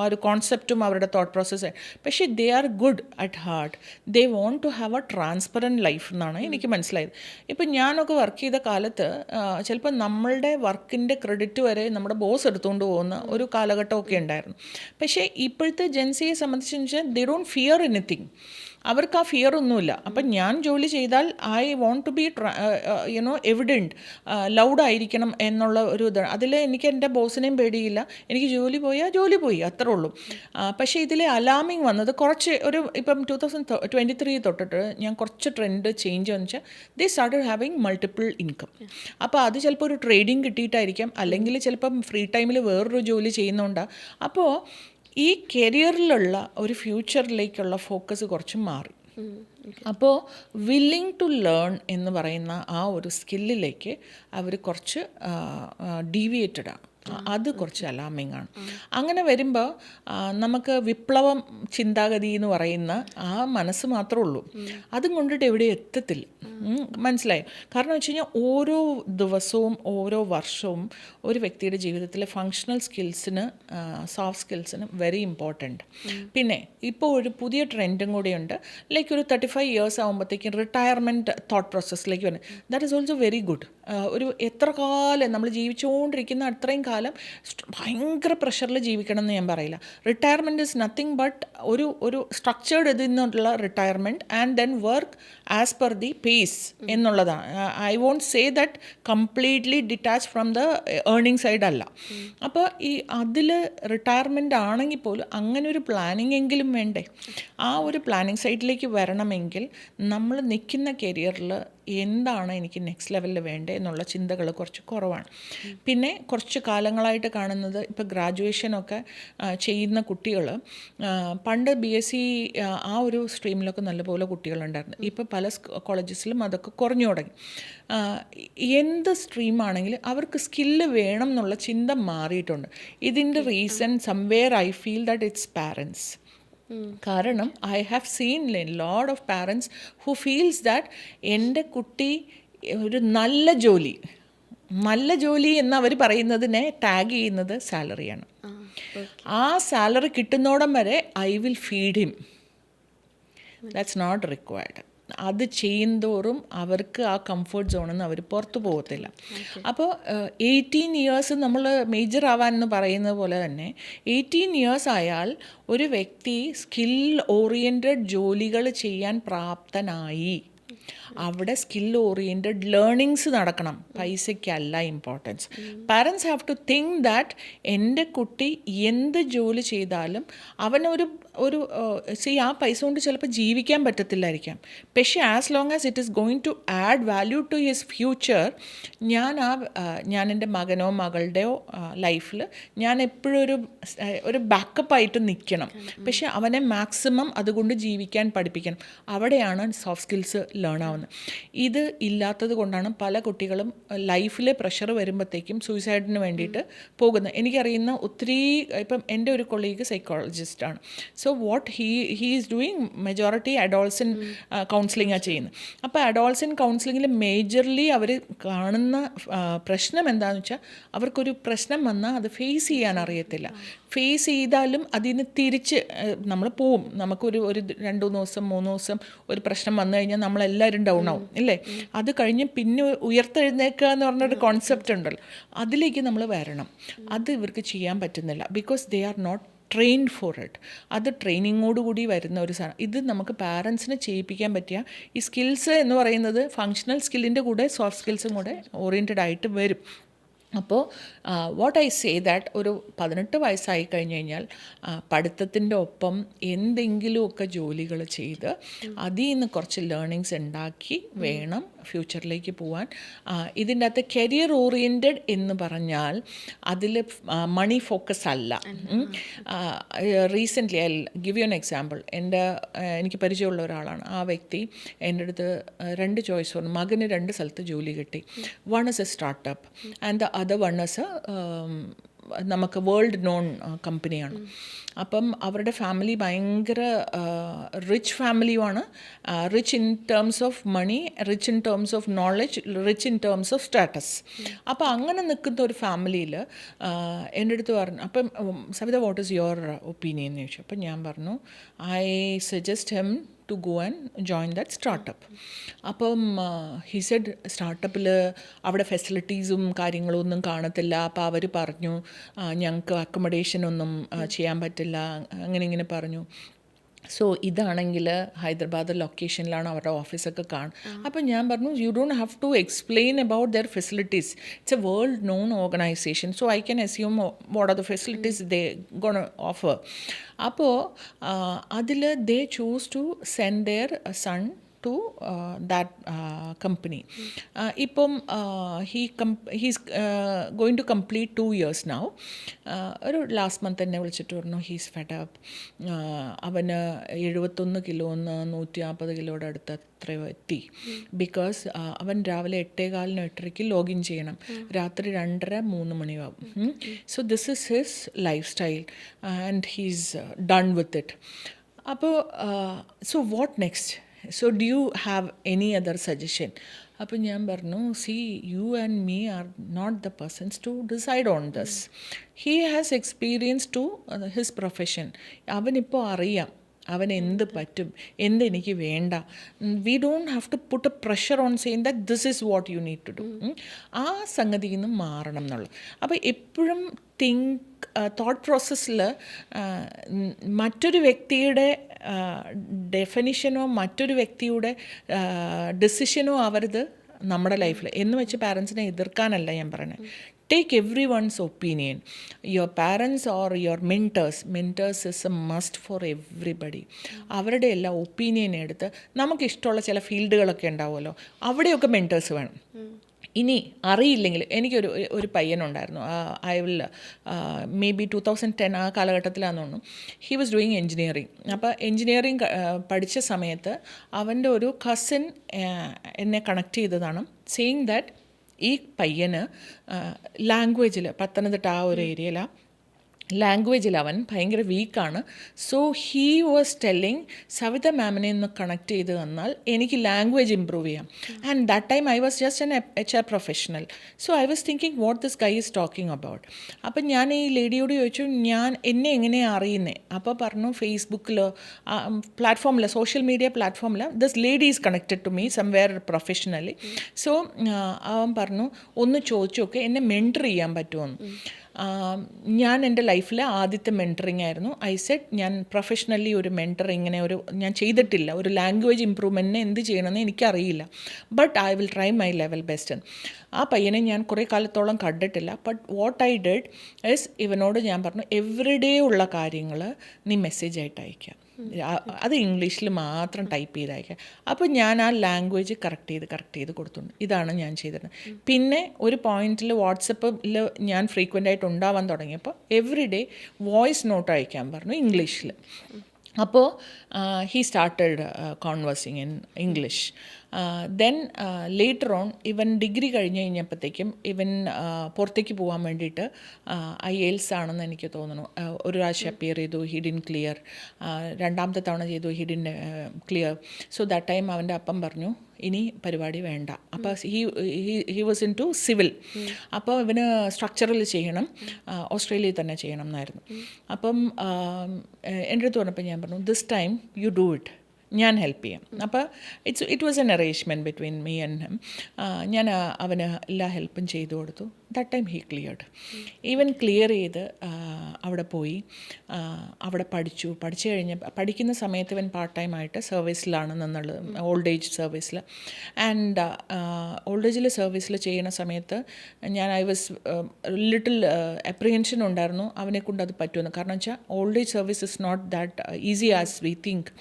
ഒരു കോൺസെപ്റ്റും അവരുടെ തോട്ട് പ്രോസസ്സ്. പക്ഷേ they are good at heart. They want to have a transparent life എന്നാണ് എനിക്ക് മനസ്സിലായത്. ഇപ്പം ഞാനൊക്കെ വർക്ക് ചെയ്ത കാലത്ത് ചിലപ്പോൾ നമ്മളുടെ വർക്കിൻ്റെ ക്രെഡിറ്റ് വരെ നമ്മുടെ ബോസ് എടുത്തുകൊണ്ട് പോകുന്ന ഒരു കാലഘട്ടമൊക്കെ ഉണ്ടായിരുന്നു. പക്ഷേ ഇപ്പോഴത്തെ ജെൻസിയെ സംബന്ധിച്ചെന്ന് വെച്ചാൽ ദേ ഡോണ്ട് ഫിയർ എനിത്തിങ്. അവർക്ക് ആ ഫിയർ ഒന്നുമില്ല. അപ്പം ഞാൻ ജോലി ചെയ്താൽ I want to be evident, ലൗഡായിരിക്കണം എന്നുള്ള ഒരു ഇതാണ്. അതിൽ എനിക്ക് എൻ്റെ ബോസിനെയും പേടിയില്ല. എനിക്ക് ജോലി പോയി, അത്രേ ഉള്ളൂ. പക്ഷേ ഇതിൽ അലാമിങ് വന്നത് കുറച്ച് ഇപ്പം 2023 തൊട്ടിട്ട് ഞാൻ കുറച്ച് ട്രെൻഡ് ചേഞ്ച് എന്ന് വെച്ചാൽ ദേ സ്റ്റാർട്ടഡ് ഹാവിങ് മൾട്ടിപ്പിൾ ഇൻകം. അപ്പോൾ അത് ചിലപ്പോൾ ഒരു ട്രേഡിങ് കിട്ടിയിട്ടായിരിക്കാം, അല്ലെങ്കിൽ ചിലപ്പം ഫ്രീ ടൈമിൽ വേറൊരു ജോലി ചെയ്യുന്നുണ്ടാണ്. അപ്പോൾ ഈ കരിയറിലുള്ള ഒരു ഫ്യൂച്ചറിലേക്കുള്ള ഫോക്കസ് കുറച്ച് മാറി. അപ്പോൾ വില്ലിങ് ടു ലേൺ എന്ന് പറയുന്ന ആ ഒരു സ്കില്ലിലേക്ക് അവർ കുറച്ച് ഡീവിയേറ്റഡാണ്. അത് കുറച്ച് അലാമിങ് ആണ്. അങ്ങനെ വരുമ്പോൾ നമുക്ക് വിപ്ലവം ചിന്താഗതി എന്ന് പറയുന്ന ആ മനസ്സ് മാത്രമേ ഉള്ളൂ. അതും കൊണ്ടിട്ട് എവിടെ എത്തത്തില്ല. മനസ്സിലായോ? കാരണം വെച്ച് കഴിഞ്ഞാൽ ഓരോ ദിവസവും ഓരോ വർഷവും ഒരു വ്യക്തിയുടെ ജീവിതത്തിലെ ഫങ്ഷണൽ സ്കിൽസിന് സോഫ്റ്റ് സ്കിൽസിന് വെരി ഇമ്പോർട്ടൻറ്റ്. പിന്നെ ഇപ്പോൾ ഒരു പുതിയ ട്രെൻഡും കൂടിയുണ്ട്. ലൈക്ക് ഒരു 35 ഇയേഴ്സ് ആകുമ്പോഴത്തേക്കും റിട്ടയർമെൻറ്റ് തോട്ട് പ്രോസസ്സിലേക്ക് വരുന്നത്. That is also very good. ഒരു എത്ര കാലം നമ്മൾ ജീവിച്ചുകൊണ്ടിരിക്കുന്ന അത്രയും കാലം ഭയങ്കര പ്രഷറിൽ ജീവിക്കണം എന്ന് ഞാൻ പറയില്ല. റിട്ടയർമെൻറ്റ് ഇസ് നത്തിങ് ബട്ട് ഒരു സ്ട്രക്ചേർഡ് ഇതിൽ നിന്നുള്ള retirement and then work as per the pace എന്നുള്ളതാണ്. I won't say that completely detach from the earning side അല്ല. അപ്പോൾ ഈ അതിൽ റിട്ടയർമെൻ്റ് ആണെങ്കിൽ പോലും അങ്ങനെ ഒരു പ്ലാനിങ് എങ്കിലും വേണ്ടേ? ആ ഒരു പ്ലാനിങ് സൈഡിലേക്ക് വരണമെങ്കിൽ നമ്മൾ നിൽക്കുന്ന കരിയറിൽ എന്താണ് എനിക്ക് നെക്സ്റ്റ് ലെവലിൽ വേണ്ടത് എന്നുള്ള ചിന്തകൾ കുറച്ച് കുറവാണ്. പിന്നെ കുറച്ച് കാലങ്ങളായിട്ട് കാണുന്നത് ഇപ്പോൾ ഗ്രാജുവേഷനൊക്കെ ചെയ്യുന്ന കുട്ടികൾ, പണ്ട് BSc ആ ഒരു സ്ട്രീമിലൊക്കെ നല്ലപോലെ കുട്ടികളുണ്ടായിരുന്നു. ഇപ്പോൾ പല കോളേജസിലും അതൊക്കെ കുറഞ്ഞു തുടങ്ങി. എന്ത് സ്ട്രീമാണെങ്കിലും അവർക്ക് സ്കില്ല് വേണം എന്നുള്ള ചിന്ത മാറിയിട്ടുണ്ട്. ഇതിൻ്റെ reason somewhere I feel that it's parents. കാരണം I have seen a lot of parents who feels that എൻ്റെ കുട്ടി ഒരു നല്ല ജോലി എന്ന് അവർ പറയുന്നതിനെ ടാഗ് ചെയ്യുന്നത് സാലറിയാണ്. ആ സാലറി കിട്ടുന്നോടം വരെ I will feed him. That's not required. അത് ചെയ്യുന്തോറും അവർക്ക് ആ കംഫർട്ട് സോണിൽ നിന്ന് അവർ പുറത്തു പോകത്തില്ല. അപ്പോൾ 18 ഇയേഴ്സ് നമ്മൾ മേജർ ആവാൻ എന്ന് പറയുന്നത് പോലെ തന്നെ 18 ഇയേഴ്സ് ആയാൽ ഒരു വ്യക്തി സ്കിൽ ഓറിയൻറ്റഡ് ജോലികൾ ചെയ്യാൻ പ്രാപ്തനായി. അവിടെ സ്കിൽ ഓറിയൻറ്റഡ് ലേണിങ്സ് നടക്കണം, പൈസയ്ക്കല്ല importance. Parents have to think that എൻ്റെ കുട്ടി എന്ത് ജോലി ചെയ്താലും അവനൊരു ആ പൈസ കൊണ്ട് ചിലപ്പോൾ ജീവിക്കാൻ പറ്റത്തില്ലായിരിക്കാം. പക്ഷേ as long as it is going to add value to his future, ഞാൻ എൻ്റെ മകനോ മകളുടെയോ ലൈഫിൽ ഞാൻ എപ്പോഴും ഒരു ബാക്കപ്പായിട്ട് നിൽക്കണം. പക്ഷേ അവനെ മാക്സിമം അതുകൊണ്ട് ജീവിക്കാൻ പഠിപ്പിക്കണം. അവിടെയാണ് സോഫ്റ്റ് സ്കിൽസ് ലേൺ ആവുന്നത്. ഇത് ഇല്ലാത്തത് കൊണ്ടാണ് പല കുട്ടികളും ലൈഫിലെ പ്രഷർ വരുമ്പോഴത്തേക്കും സൂയിസൈഡിന് വേണ്ടിയിട്ട് പോകുന്നത്. എനിക്കറിയുന്ന ഒത്തിരി, ഇപ്പം എൻ്റെ ഒരു കൊളീഗ് സൈക്കോളജിസ്റ്റാണ്. So what he is doing majority adolescent കൗൺസിലിംഗാണ് ചെയ്യുന്നത്. അപ്പോൾ അഡോൾസൻ കൗൺസിലിങ്ങിൽ മേജർലി അവർ കാണുന്ന പ്രശ്നം എന്താണെന്ന് വെച്ചാൽ, അവർക്കൊരു പ്രശ്നം വന്നാൽ അത് ഫേസ് ചെയ്യാൻ അറിയത്തില്ല. ഫേസ് ചെയ്താലും അതിന് തിരിച്ച് നമ്മൾ പോവും. നമുക്കൊരു 2-3 ദിവസം 3 ദിവസം ഒരു പ്രശ്നം വന്നു കഴിഞ്ഞാൽ നമ്മളെല്ലാവരും ഡൗൺ ആവും, ഇല്ലേ? അത് കഴിഞ്ഞ് പിന്നെ ഉയർത്തെഴുന്നേക്കുക എന്ന് പറഞ്ഞൊരു കോൺസെപ്റ്റ് ഉണ്ടല്ലോ, അതിലേക്ക് നമ്മൾ വരണം. അത് ഇവർക്ക് ചെയ്യാൻ പറ്റുന്നില്ല. Because they are not trained for it. അത് ട്രെയിനിങ്ങോടുകൂടി വരുന്ന ഒരു സാധനം. ഇത് നമുക്ക് പാരൻസിനെ ചെയ്യിപ്പിക്കാൻ പറ്റിയ ഈ സ്കിൽസ് എന്ന് പറയുന്നത് ഫങ്ഷണൽ സ്കില്ലിൻ്റെ കൂടെ സോഫ്റ്റ് സ്കിൽസും കൂടെ ഓറിയൻറ്റഡ് ആയിട്ട് വരും. അപ്പോൾ വാട്ട് ഐ സേ ദാറ്റ് ഒരു 18 വയസ്സായി കഴിഞ്ഞ് കഴിഞ്ഞാൽ പഠിത്തത്തിൻ്റെ ഒപ്പം എന്തെങ്കിലുമൊക്കെ ജോലികൾ ചെയ്ത് അതിൽ നിന്ന് കുറച്ച് ലേണിങ്സ് ഉണ്ടാക്കി വേണം ഫ്യൂച്ചറിലേക്ക് പോകാൻ. ഇതിൻ്റെ അകത്ത് കരിയർ ഓറിയൻറ്റഡ് എന്ന് പറഞ്ഞാൽ അതിൽ മണി ഫോക്കസ് അല്ല. Recently I give you an example. എനിക്ക് പരിചയമുള്ള ഒരാളാണ്. ആ വ്യക്തി എൻ്റെ അടുത്ത് 2 ചോയ്സ് പറഞ്ഞു. മകന് 2 സ്ഥലത്ത് ജോലി കിട്ടി. One is a startup and the other one is നമുക്ക് വേൾഡ് നോൺ കമ്പനിയാണ്. അപ്പം അവരുടെ ഫാമിലി ഭയങ്കര റിച്ച് ഫാമിലിയുമാണ്. Rich in terms of money, rich in terms of knowledge, rich in terms of status. അപ്പോൾ അങ്ങനെ നിൽക്കുന്ന ഒരു ഫാമിലിയിൽ എൻ്റെ അടുത്ത് പറഞ്ഞു, അപ്പം Savitha what is your opinion എന്ന് ചോദിച്ചു. അപ്പം ഞാൻ പറഞ്ഞു, I suggest him to go and join that startup. അപ്പം he said സ്റ്റാർട്ടപ്പിൽ അവിടെ ഫെസിലിറ്റീസും കാര്യങ്ങളും ഒന്നും കാണത്തില്ല. അപ്പോൾ അവർ പറഞ്ഞു ഞങ്ങൾക്ക് അക്കോമഡേഷനൊന്നും ചെയ്യാൻ പറ്റില്ല, അങ്ങനെ ഇങ്ങനെ പറഞ്ഞു. സോ ഇതാണെങ്കിൽ ഹൈദരാബാദ് ലൊക്കേഷനിലാണ് അവരുടെ ഓഫീസൊക്കെ കാണും. അപ്പം ഞാൻ പറഞ്ഞു, you don't have to explain about their facilities. It's a world known organization. So I can assume what are the facilities they gonna offer. അപ്പോൾ അതിൽ they choose to send their son to that company. ഇപ്പം he's going to complete 2 years now. ഒരു last month തന്നെ വിളിച്ചിട്ട് പറഞ്ഞു he's fed up. അവന് 71 കിലോന്ന് 150 കിലോയുടെ അടുത്ത് അത്രയോ എത്തി. ബിക്കോസ് അവൻ രാവിലെ 8:15 8:30 ലോഗിൻ ചെയ്യണം, രാത്രി 2:30-3 മണിയാവും. So this is his lifestyle and he's done with it. അപ്പോൾ so what next? So do you have any other suggestion? അപ്പം ഞാൻ പറഞ്ഞു, see you and me are not the persons to decide on this. He has experience to his profession. അവനിപ്പോൾ അറിയാം അവൻ എന്ത് പറ്റും, എന്തെനിക്ക് വേണ്ട. We don't have to put a pressure on saying that this is what you need to do. ആ സംഗതിയിൽ നിന്ന് മാറണം എന്നുള്ളത്. അപ്പോൾ എപ്പോഴും തോട്ട് പ്രോസസ്സിൽ മറ്റൊരു വ്യക്തിയുടെ ഡെഫിനിഷനോ മറ്റൊരു വ്യക്തിയുടെ ഡെസിഷനോ ആവരുത് നമ്മുടെ ലൈഫിൽ എന്ന് വെച്ച് പാരൻസിനെ എതിർക്കാനല്ല ഞാൻ പറയണത്. Take everyone's opinion. Your parents or your mentors is a must for everybody. അവരുടെ എല്ലാ ഒപ്പീനിയൻ എടുത്ത് നമുക്കിഷ്ടമുള്ള ചില ഫീൽഡുകളൊക്കെ ഉണ്ടാവുമല്ലോ, അവിടെയൊക്കെ മെൻറ്റേഴ്സ് വേണം. ഇനി അറിയില്ലെങ്കിൽ, എനിക്കൊരു പയ്യനുണ്ടായിരുന്നു, ഐ വിൽ മേ ബി 2010 ആ കാലഘട്ടത്തിലാണെന്ന് തോന്നുന്നു. He was doing engineering. അപ്പോൾ എൻജിനീയറിങ് പഠിച്ച സമയത്ത് അവൻ്റെ ഒരു കസിൻ എന്നെ കണക്ട് ചെയ്തതാണ്, സെയിങ് ദാറ്റ് ഈ പയ്യന് ലാംഗ്വേജിൽ, പത്തനംതിട്ട ആ ഒരു ഏരിയയിലാണ്, ലാംഗ്വേജിൽ അവൻ ഭയങ്കര വീക്കാണ്. So he was telling, Savitha മാമിനെ ഒന്ന് കണക്ട് ചെയ്ത് തന്നാൽ എനിക്ക് ലാംഗ്വേജ് ഇമ്പ്രൂവ് ചെയ്യാം. And that time I was just an HR professional. So I was thinking what this guy is talking about. അപ്പം ഞാൻ ഈ ലേഡിയോട് ചോദിച്ചു, എന്നെ എങ്ങനെയാണ് അറിയുന്നത്? അപ്പോൾ പറഞ്ഞു, ഫേസ്ബുക്കിലോ പ്ലാറ്റ്ഫോമിൽ, സോഷ്യൽ മീഡിയ പ്ലാറ്റ്ഫോമിൽ this lady is connected to me somewhere professionally. So അവൻ പറഞ്ഞു, ഒന്ന് ചോദിച്ചു നോക്ക്, എന്നെ മെൻറ്റർ ചെയ്യാൻ പറ്റുമെന്ന്. ഞാൻ എൻ്റെ ലൈഫിലെ ആദ്യത്തെ മെൻറ്ററിങ് ആയിരുന്നു. ഐ സെഡ്, ഞാൻ പ്രൊഫഷണലി ഒരു മെൻറ്റർ ഇങ്ങനെ ഞാൻ ചെയ്തിട്ടില്ല. ഒരു ലാംഗ്വേജ് ഇമ്പ്രൂവ്മെൻറ്റിന് എന്ത് ചെയ്യണമെന്ന് എനിക്കറിയില്ല, but I will try my level best. ആ പയ്യനെ ഞാൻ കുറേ കാലത്തോളം കണ്ടിട്ടില്ല. But what I did is, ഇവനോട് ഞാൻ പറഞ്ഞു, എവറിഡേ ഉള്ള കാര്യങ്ങൾ നീ മെസ്സേജായിട്ട് അയക്കാം, അത് ഇംഗ്ലീഷിൽ മാത്രം ടൈപ്പ് ചെയ്ത് അയക്കാം. അപ്പോൾ ഞാൻ ആ ലാംഗ്വേജ് കറക്റ്റ് ചെയ്ത് കൊടുത്തിട്ടുണ്ട്. ഇതാണ് ഞാൻ ചെയ്തിരുന്നത്. പിന്നെ ഒരു പോയിന്റിൽ വാട്സപ്പിൽ ഞാൻ ഫ്രീക്വൻ്റ് ആയിട്ട് ഉണ്ടാവാൻ തുടങ്ങിയപ്പോൾ എവറി ഡേ വോയിസ് നോട്ട് അയക്കാൻ പറഞ്ഞു ഇംഗ്ലീഷിൽ. അപ്പോൾ he started conversing in English. Then later on ഇവൻ ഡിഗ്രി കഴിഞ്ഞ് കഴിഞ്ഞപ്പോഴത്തേക്കും ഇവൻ പുറത്തേക്ക് പോകാൻ വേണ്ടിയിട്ട് IELTS ആണെന്ന് എനിക്ക് തോന്നുന്നു, ഒരു പ്രാവശ്യം അപ്പിയർ ചെയ്തു, ഹി ഡിൻ ക്ലിയർ. രണ്ടാമത്തെ തവണ ചെയ്തു, he didn't clear. So that time അവൻ്റെ അപ്പം പറഞ്ഞു, ഇനി പരിപാടി വേണ്ട. അപ്പോൾ he was into civil. അപ്പോൾ ഇവന് സ്ട്രക്ചറൽ ചെയ്യണം, ഓസ്ട്രേലിയയിൽ തന്നെ ചെയ്യണം എന്നായിരുന്നു. അപ്പം എൻ്റെ അടുത്ത് പറഞ്ഞപ്പോൾ ഞാൻ പറഞ്ഞു, this time you do it, ഞാൻ ഹെൽപ്പ് ചെയ്യാം. അപ്പോൾ it was an arrangement between me and him. ഞാൻ അവന് എല്ലാ ഹെൽപ്പും ചെയ്തു കൊടുത്തു. That time he cleared. Even clear ചെയ്ത് അവിടെ പോയി, അവിടെ പഠിച്ചു കഴിഞ്ഞ് പഠിക്കുന്ന സമയത്ത് ഇവൻ പാർട്ട് ടൈം ആയിട്ട് സർവീസിലാണ് നിന്നുള്ളത്, ഓൾഡ് ഏജ് സർവീസിൽ. ആൻഡ് ഓൾഡ് ഏജിൽ സർവീസിൽ ചെയ്യുന്ന സമയത്ത് ഐ വാസ് ലിറ്റിൽ അപ്രിഹെൻഷൻ ഉണ്ടായിരുന്നു അവനെ കൊണ്ട് അത് പറ്റുമെന്ന്. കാരണം വെച്ചാൽ old age service is not that easy as we think.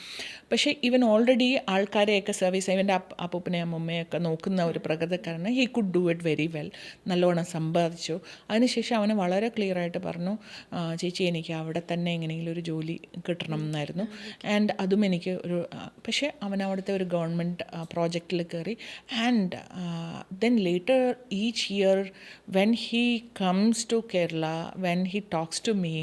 പക്ഷേ ഇവൻ ഓൾറെഡി ആൾക്കാരെയൊക്കെ സർവീസ്, ഇവൻ്റെ അപ്പൂപ്പനെയും അമ്മൂമ്മയൊക്കെ നോക്കുന്ന ഒരു പ്രകൃതക്കാരന്, he could do it very well, നല്ലോണം സമ്പാദിച്ചു. അതിനുശേഷം അവന് വളരെ ക്ലിയറായിട്ട് പറഞ്ഞു, ചേച്ചി എനിക്ക് അവിടെ തന്നെ എങ്ങനെയെങ്കിലും ഒരു ജോലി കിട്ടണം എന്നായിരുന്നു. ആൻഡ് അതും എനിക്ക് പക്ഷേ അവൻ അവിടുത്തെ ഒരു ഗവൺമെൻറ് പ്രോജക്റ്റിൽ കയറി. And then later each year when he comes to Kerala, when he talks to me,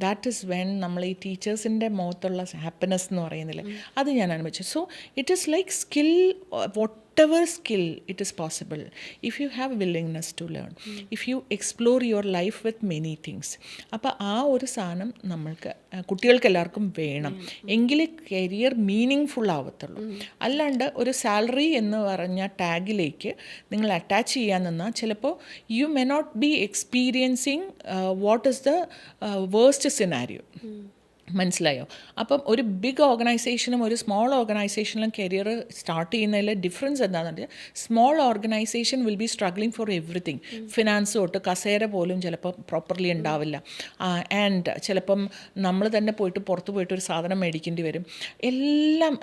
that is when നമ്മൾ ഈ ടീച്ചേഴ്സിൻ്റെ മുഖത്തുള്ള ഹാപ്പിനെസ് എന്ന് പറയുന്നില്ല, അത് ഞാൻ അനുഭവിച്ചു. So it is like skill, whatever skill it is possible, if you have willingness to learn, if you explore your life with many things. അപ്പോൾ ആ ഒരു സാധനം നമ്മൾക്ക് കുട്ടികൾക്ക് എല്ലാവർക്കും വേണം, എങ്കിലേ കരിയർ മീനിങ് ഫുൾ ആവത്തുള്ളൂ. അല്ലാണ്ട് ഒരു സാലറി എന്ന് പറഞ്ഞ ടാഗിലേക്ക് നിങ്ങൾ അറ്റാച്ച് ചെയ്യാൻ നിന്നാൽ ചിലപ്പോൾ you may not be experiencing what is the worst scenario. മനസ്സിലായോ? അപ്പം ഒരു ബിഗ് ഓർഗനൈസേഷനും ഒരു സ്മോൾ ഓർഗനൈസേഷനിലും കരിയർ സ്റ്റാർട്ട് ചെയ്യുന്നതിൽ ഡിഫറൻസ് എന്താണെന്ന് വെച്ചാൽ, small organization will be struggling for everything. Finance തൊട്ട് കസേര പോലും ചിലപ്പോൾ പ്രോപ്പർലി ഉണ്ടാവില്ല. ആൻഡ് ചിലപ്പം നമ്മൾ തന്നെ പുറത്ത് പോയിട്ട് ഒരു സാധനം മേടിക്കേണ്ടി വരും എല്ലാം.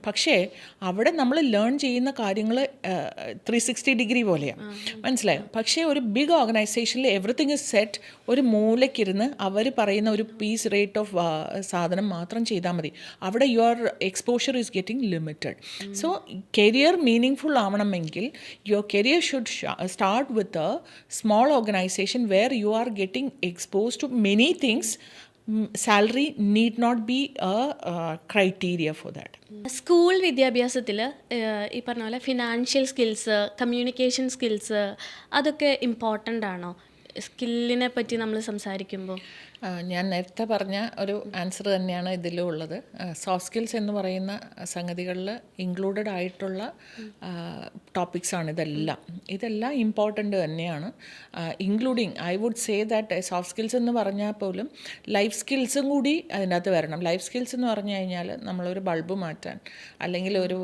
പക്ഷേ അവിടെ നമ്മൾ ലേൺ ചെയ്യുന്ന കാര്യങ്ങൾ 360 ഡിഗ്രി പോലെയാണ്. മനസ്സിലായോ? പക്ഷേ ഒരു ബിഗ് ഓർഗനൈസേഷനിൽ എവറിത്തിങ് ഇസ് സെറ്റ്. ഒരു മൂലയ്ക്കിരുന്ന് അവർ പറയുന്ന ഒരു പീസ് റേറ്റ് ഓഫ് സാധനം മാത്രം ചെയ്താൽ മതി. അവിടെ your exposure is getting limited. So career meaningful ആവണമെങ്കിൽ your career should start with a small organisation where you are getting expose to many things salary need not be a criteria for that. School വിദ്യാഭ്യാസത്തിൽ ഈ പറഞ്ഞ പോലെ financial skills, communication skills അതൊക്കെ important ആണോ സ്കില്ലിനെ പറ്റി നമ്മൾ സംസാരിക്കുമ്പോൾ? ഞാൻ നേരത്തെ പറഞ്ഞ ഒരു ആൻസർ തന്നെയാണ് ഇതിലും ഉള്ളത്. സോഫ്റ്റ് സ്കിൽസ് എന്ന് പറയുന്ന സംഗതികളിൽ ഇൻക്ലൂഡഡ് ആയിട്ടുള്ള ടോപ്പിക്സാണ് ഇതെല്ലാം ഇമ്പോർട്ടൻ്റ് തന്നെയാണ്. Including I would say that soft skills എന്ന് പറഞ്ഞാൽ പോലും ലൈഫ് സ്കിൽസും കൂടി അതിനകത്ത് വരണം. ലൈഫ് സ്കിൽസ് എന്ന് പറഞ്ഞു കഴിഞ്ഞാൽ നമ്മളൊരു ബൾബ് മാറ്റാൻ, അല്ലെങ്കിൽ ഒരു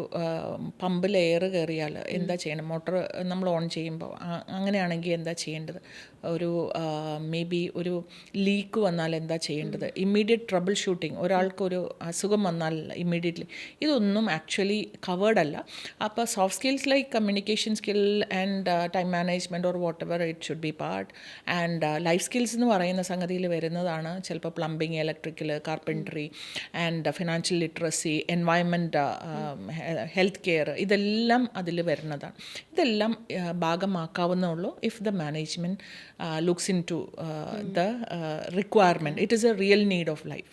പമ്പിൽ എയർ കയറിയാൽ എന്താ ചെയ്യണം, മോട്ടർ നമ്മൾ ഓൺ ചെയ്യുമ്പോൾ അങ്ങനെയാണെങ്കിൽ എന്താ ചെയ്യേണ്ടത്, ഒരു മേ ബി ഒരു ലീക്ക് വന്നാൽ എന്താ ചെയ്യേണ്ടത്, ഇമ്മീഡിയറ്റ് ട്രബിൾ ഷൂട്ടിംഗ്, ഒരാൾക്കൊരു അസുഖം വന്നാൽ ഇമ്മീഡിയറ്റ്ലി, ഇതൊന്നും ആക്ച്വലി കവേർഡ് അല്ല. അപ്പോൾ soft skills like communication skill and time management or whatever it should be part. And life skills എന്ന് പറയുന്ന സംഗതിയിൽ വരുന്നതാണ് ചിലപ്പോൾ plumbing, electrical, carpentry and financial literacy, environment, health care, ഇതെല്ലാം അതിൽ വരുന്നതാണ്. ഇതെല്ലാം ഭാഗമാക്കാവുന്നുള്ളൂ if the management looks into the requirement. It is a real need of life.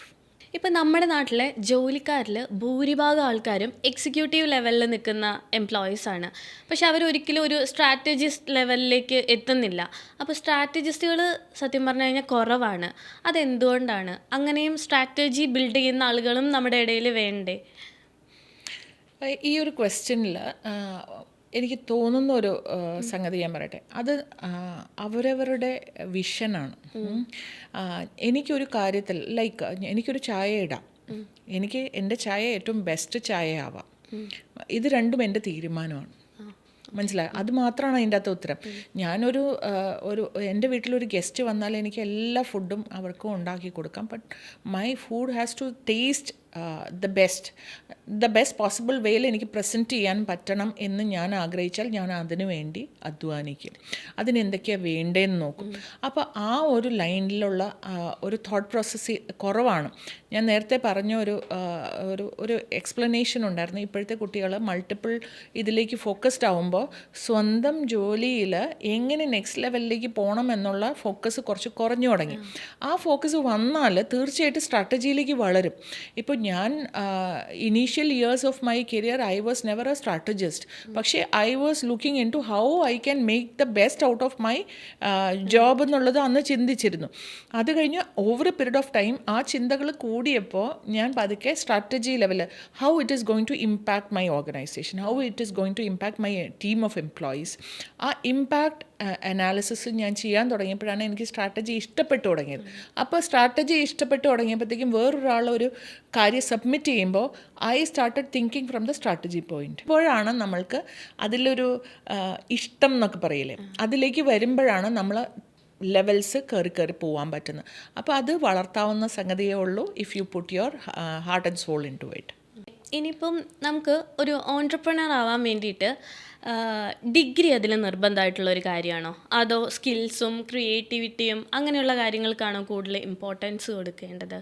ഇപ്പം നമ്മുടെ നാട്ടിലെ ജോലിക്കാരിൽ ഭൂരിഭാഗം ആൾക്കാരും എക്സിക്യൂട്ടീവ് ലെവലിൽ നിൽക്കുന്ന എംപ്ലോയീസാണ്. പക്ഷെ അവരൊരിക്കലും ഒരു സ്ട്രാറ്റജിസ്റ്റ് ലെവലിലേക്ക് എത്തുന്നില്ല. അപ്പോൾ സ്ട്രാറ്റജിസ്റ്റുകൾ സത്യം പറഞ്ഞു കഴിഞ്ഞാൽ കുറവാണ്. അതെന്തുകൊണ്ടാണ്? അങ്ങനെയും സ്ട്രാറ്റജി ബിൽഡ് ചെയ്യുന്ന ആളുകളും നമ്മുടെ ഇടയിൽ വേണ്ടേ? ഈ ഒരു ക്വസ്റ്റ്യനിൽ എനിക്ക് തോന്നുന്ന ഒരു സംഗതി ഞാൻ പറയട്ടെ. അത് അവരവരുടെ വിഷനാണ്. എനിക്കൊരു കാര്യത്തിൽ ലൈക്ക് എനിക്കൊരു ചായ ഇടാം, എനിക്ക് എൻ്റെ ചായ ഏറ്റവും ബെസ്റ്റ് ചായ ആവാം, ഇത് രണ്ടും എൻ്റെ തീരുമാനമാണ്. മനസ്സിലായി? അത് മാത്രമാണ് അതിൻ്റെ അകത്ത് ഉത്തരം. ഞാനൊരു എൻ്റെ വീട്ടിലൊരു ഗസ്റ്റ് വന്നാൽ എനിക്ക് എല്ലാ ഫുഡും അവർക്കും ഉണ്ടാക്കി കൊടുക്കാം. But my food has to taste the best possible വേയിൽ എനിക്ക് പ്രസൻറ്റ് ചെയ്യാൻ പറ്റണം എന്ന് ഞാൻ ആഗ്രഹിച്ചാൽ ഞാൻ അതിനു വേണ്ടി അധ്വാനിക്കും. അതിനെന്തൊക്കെയാണ് വേണ്ടതെന്ന് നോക്കും. അപ്പോൾ ആ ഒരു ലൈനിലുള്ള ഒരു തോട്ട് പ്രോസസ്സ് കുറവാണ്. ഞാൻ നേരത്തെ പറഞ്ഞ ഒരു എക്സ്പ്ലനേഷൻ ഉണ്ടായിരുന്നു. ഇപ്പോഴത്തെ കുട്ടികൾ മൾട്ടിപ്പിൾ ഇതിലേക്ക് ഫോക്കസ്ഡ് ആവുമ്പോൾ സ്വന്തം ജോലിയിൽ എങ്ങനെ നെക്സ്റ്റ് ലെവലിലേക്ക് പോകണം എന്നുള്ള ഫോക്കസ് കുറച്ച് കുറഞ്ഞു തുടങ്ങി. ആ ഫോക്കസ് വന്നാൽ തീർച്ചയായിട്ടും സ്ട്രാറ്റജിയിലേക്ക് വളരും. ഇപ്പോൾ ഞാൻ initial years of my career I was never a strategist. പക്ഷേ I was looking into how I can make the best out of my job എന്നുള്ളത് അന്ന് ചിന്തിച്ചിരുന്നു. അത് കഴിഞ്ഞ് over a period of time ആ ചിന്തകൾ കൂടിയപ്പോൾ ഞാൻ പതുക്കെ strategy level how it is going to impact my organisation, how it is going to impact my team of employees, ആ ഇമ്പാക്ട് അനാലിസിസ് ഞാൻ ചെയ്യാൻ തുടങ്ങിയപ്പോഴാണ് എനിക്ക് സ്ട്രാറ്റജി ഇഷ്ടപ്പെട്ടു തുടങ്ങിയത്. അപ്പോൾ സ്ട്രാറ്റജി ഇഷ്ടപ്പെട്ടു തുടങ്ങിയപ്പോഴത്തേക്കും വേറൊരാൾ ഒരു കാര്യം സബ്മിറ്റ് ചെയ്യുമ്പോൾ I started thinking from the strategy point. ഇപ്പോഴാണ് നമ്മൾക്ക് അതിലൊരു ഇഷ്ടം എന്നൊക്കെ പറയില്ലേ, അതിലേക്ക് വരുമ്പോഴാണ് നമ്മൾ ലെവൽസ് കയറി പോകാൻ പറ്റുന്നത്. അപ്പോൾ അത് വളർത്താവുന്ന സംഗതിയേ ഉള്ളൂ if you put your heart and soul into it. ഇനിയിപ്പം നമുക്ക് ഒരു ഓൺട്രപ്രണർ ആവാൻ വേണ്ടിയിട്ട് ഡിഗ്രി അതിൽ നിർബന്ധമായിട്ടുള്ളൊരു കാര്യമാണോ, അതോ സ്കിൽസും ക്രിയേറ്റിവിറ്റിയും അങ്ങനെയുള്ള കാര്യങ്ങൾക്കാണോ കൂടുതൽ ഇമ്പോർട്ടൻസ് കൊടുക്കേണ്ടത്?